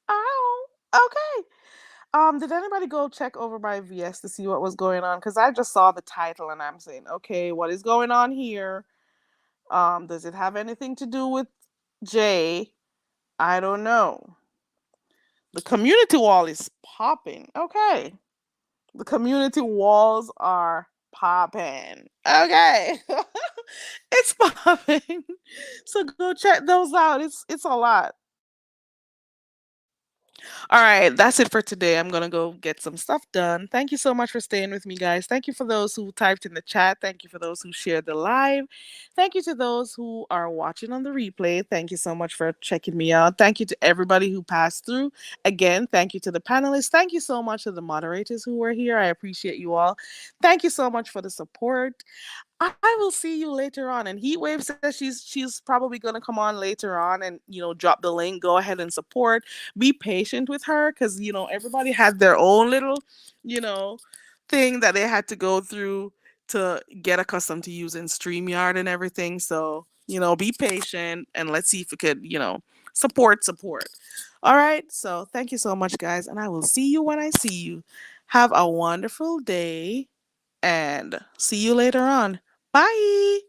Oh, okay. Did anybody go check over by VS to see what was going on? Because I just saw the title and I'm saying, okay, what is going on here? Does it have anything to do with Jay? I don't know. The community wall is popping. Okay. The community walls are popping. Okay. It's popping. So go check those out. It's a lot. All right, that's it for today. I'm going to go get some stuff done. Thank you so much for staying with me, guys. Thank you for those who typed in the chat. Thank you for those who shared the live. Thank you to those who are watching on the replay. Thank you so much for checking me out. Thank you to everybody who passed through. Again, thank you to the panelists. Thank you so much to the moderators who were here. I appreciate you all. Thank you so much for the support. I will see you later on. And Heatwave says she's probably gonna come on later on and drop the link. Go ahead and support. Be patient with her because everybody had their own little you know thing that they had to go through to get accustomed to using StreamYard and everything. So be patient and let's see if we could support. All right. So thank you so much, guys, and I will see you when I see you. Have a wonderful day and see you later on. Bye.